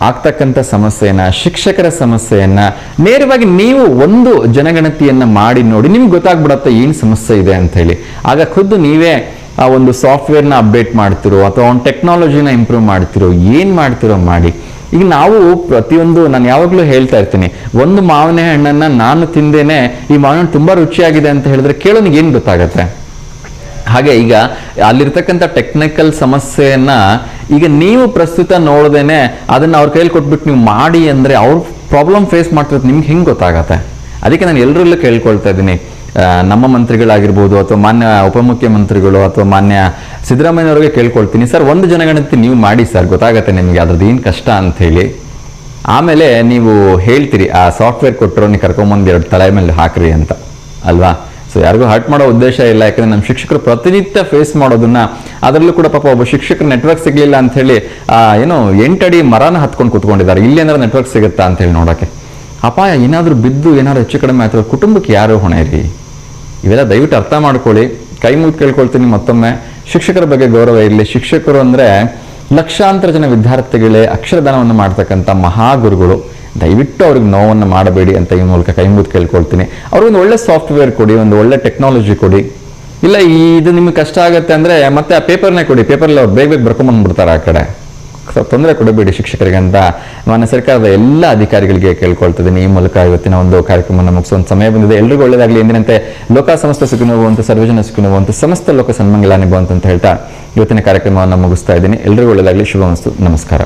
ಆಗ್ತಕ್ಕಂಥ ಸಮಸ್ಯೆಯನ್ನ, ಶಿಕ್ಷಕರ ಸಮಸ್ಯೆಯನ್ನ ನೇರವಾಗಿ ನೀವು ಒಂದು ಜನಗಣತಿಯನ್ನ ಮಾಡಿ ನೋಡಿ, ನಿಮ್ಗೆ ಗೊತ್ತಾಗ್ಬಿಡತ್ತೆ ಏನು ಸಮಸ್ಯೆ ಇದೆ ಅಂತ ಹೇಳಿ. ಆಗ ಖುದ್ದು ನೀವೇ ಆ ಒಂದು ಸಾಫ್ಟ್ವೇರ್ನ ಅಪ್ಡೇಟ್ ಮಾಡ್ತಿರೋ ಅಥವಾ ಒಂದು ಟೆಕ್ನಾಲಜಿನ ಇಂಪ್ರೂವ್ ಮಾಡ್ತಿರೋ, ಏನು ಮಾಡ್ತಿರೋ ಮಾಡಿ. ಈಗ ನಾವು ಪ್ರತಿಯೊಂದು, ನಾನು ಯಾವಾಗಲೂ ಹೇಳ್ತಾ ಇರ್ತೀನಿ, ಒಂದು ಮಾವಿನ ಹಣ್ಣನ್ನ ನಾನು ತಿಂದೇನೆ ಈ ಮಾವಿನ ಹಣ್ಣು ತುಂಬಾ ರುಚಿಯಾಗಿದೆ ಅಂತ ಹೇಳಿದ್ರೆ ಕೇಳೋನಿಗೆ ಏನು ಗೊತ್ತಾಗತ್ತೆ? ಹಾಗೆ ಈಗ ಅಲ್ಲಿರ್ತಕ್ಕಂಥ ಟೆಕ್ನಿಕಲ್ ಸಮಸ್ಯೆಯನ್ನ ಈಗ ನೀವು ಪ್ರಸ್ತುತ ನೋಡದೇನೆ ಅದನ್ನ ಅವ್ರ ಕೈಲಿ ಕೊಟ್ಬಿಟ್ಟು ನೀವು ಮಾಡಿ ಅಂದ್ರೆ ಅವ್ರ ಪ್ರಾಬ್ಲಮ್ ಫೇಸ್ ಮಾಡ್ತಿರೋದು ನಿಮ್ಗೆ ಹೆಂಗೆ ಗೊತ್ತಾಗತ್ತೆ? ಅದಕ್ಕೆ ನಾನು ಎಲ್ಲರಲ್ಲೂ ಕೇಳ್ಕೊಳ್ತಾ ಇದ್ದೀನಿ, ನಮ್ಮ ಮಂತ್ರಿಗಳಾಗಿರ್ಬೋದು ಅಥವಾ ಮಾನ್ಯ ಉಪಮುಖ್ಯಮಂತ್ರಿಗಳು ಅಥವಾ ಮಾನ್ಯ ಸಿದ್ದರಾಮಯ್ಯವ್ರಿಗೆ ಕೇಳ್ಕೊಳ್ತೀನಿ, ಸರ್ ಒಂದು ಜನಗಣತಿ ನೀವು ಮಾಡಿ ಸರ್, ಗೊತ್ತಾಗತ್ತೆ ನಿಮಗೆ ಅದ್ರದ್ದು ಏನು ಕಷ್ಟ ಅಂತ ಹೇಳಿ. ಆಮೇಲೆ ನೀವು ಹೇಳ್ತೀರಿ ಆ ಸಾಫ್ಟ್ವೇರ್ ಕೊಟ್ಟರು ನೀವು ಕರ್ಕೊಂಬಂದು 2 ತಲೆ ಮೇಲೆ ಹಾಕ್ರಿ ಅಂತ ಅಲ್ವಾ? ಸೊ ಯಾರಿಗೂ ಹರ್ಟ್ ಮಾಡೋ ಉದ್ದೇಶ ಇಲ್ಲ. ಯಾಕಂದ್ರೆ ನಮ್ಮ ಶಿಕ್ಷಕರು ಪ್ರತಿನಿತ್ಯ ಫೇಸ್ ಮಾಡೋದನ್ನ, ಅದರಲ್ಲೂ ಕೂಡ ಪಾಪ ಒಬ್ಬ ಶಿಕ್ಷಕರು ನೆಟ್ವರ್ಕ್ ಸಿಗ್ಲಿಲ್ಲ ಅಂತ ಹೇಳಿ 8 ಅಡಿ ಮರನ ಹತ್ಕೊಂಡು ಕೂತ್ಕೊಂಡಿದ್ದಾರೆ. ಇಲ್ಲಿ ಏನಾದ್ರು ನೆಟ್ವರ್ಕ್ ಸಿಗುತ್ತಾ ಅಂತ ಹೇಳಿ ನೋಡಕ್ಕೆ. ಅಪಾಯ ಏನಾದರೂ ಬಿದ್ದು ಏನಾದ್ರು ಹೆಚ್ಚು ಕಡಿಮೆ ಆಯ್ತು ಕುಟುಂಬಕ್ಕೆ ಯಾರು ಹೊಣೆ ರೀ? ಇವೆಲ್ಲ ದಯವಿಟ್ಟು ಅರ್ಥ ಮಾಡ್ಕೊಳ್ಳಿ. ಕೈ ಮುಗಿದು ಕೇಳ್ಕೊಳ್ತೀನಿ ಮತ್ತೊಮ್ಮೆ, ಶಿಕ್ಷಕರ ಬಗ್ಗೆ ಗೌರವ ಇರಲಿ. ಶಿಕ್ಷಕರು ಅಂದ್ರೆ ಲಕ್ಷಾಂತರ ಜನ ವಿದ್ಯಾರ್ಥಿಗಳೇ ಅಕ್ಷರದಾನವನ್ನು ಮಾಡ್ತಕ್ಕಂಥ ಮಹಾಗುರುಗಳು. ದಯವಿಟ್ಟು ಅವ್ರಿಗೆ ನೋವನ್ನು ಮಾಡಬೇಡಿ ಅಂತ ಈ ಮೂಲಕ ಕೈ ಮುಗಿದು ಕೇಳ್ಕೊಳ್ತೀನಿ. ಅವ್ರಿಗೊಂದು ಒಳ್ಳೆ ಸಾಫ್ಟ್ವೇರ್ ಕೊಡಿ, ಒಂದು ಒಳ್ಳೆ ಟೆಕ್ನಾಲಜಿ ಕೊಡಿ. ಇಲ್ಲ ಇದು ನಿಮ್ಗೆ ಕಷ್ಟ ಆಗುತ್ತೆ ಅಂದ್ರೆ ಮತ್ತೆ ಆ ಪೇಪರ್ನೇ ಕೊಡಿ, ಪೇಪರಲ್ಲಿ ಅವ್ರು ಬೇಗ ಬರ್ಕೊಂಬಂದ್ಬಿಡ್ತಾರೆ. ಆ ಕಡೆ ತೊಂದರೆ ಕೊಡಬೇಡಿ ಶಿಕ್ಷಕರಿಗೆ ಅಂತ ಮಾನ್ಯ ಸರ್ಕಾರದ ಎಲ್ಲ ಅಧಿಕಾರಿಗಳಿಗೆ ಕೇಳ್ಕೊಳ್ತಿದ್ದೀನಿ. ಈ ಮೂಲಕ ಇವತ್ತಿನ ಒಂದು ಕಾರ್ಯಕ್ರಮವನ್ನು ಮುಗಿಸುವಂತ ಸಮಯ ಬಂದಿದೆ. ಎಲ್ರಿಗೂ ಒಳ್ಳೆಯದಾಗಲಿ. ಎಂದಿನಂತೆ ಲೋಕ ಸಮಸ್ತ ಸುಖಿನೋವಂತ ಸರ್ವಜನ ಸುಖಿನೋವಂತ ಸಮಸ್ತ ಲೋಕ ಸನ್ಮಂಗಲಾನಿ ಭವಂತು ಅಂತ ಹೇಳ್ತಾ ಇವತ್ತಿನ ಕಾರ್ಯಕ್ರಮವನ್ನು ಮುಗಿಸ್ತಾ ಇದ್ದೀನಿ. ಎಲ್ರಿಗೂ ಒಳ್ಳೆಯದಾಗಲಿ. ಶುಭಮಸ್ತು. ನಮಸ್ಕಾರ.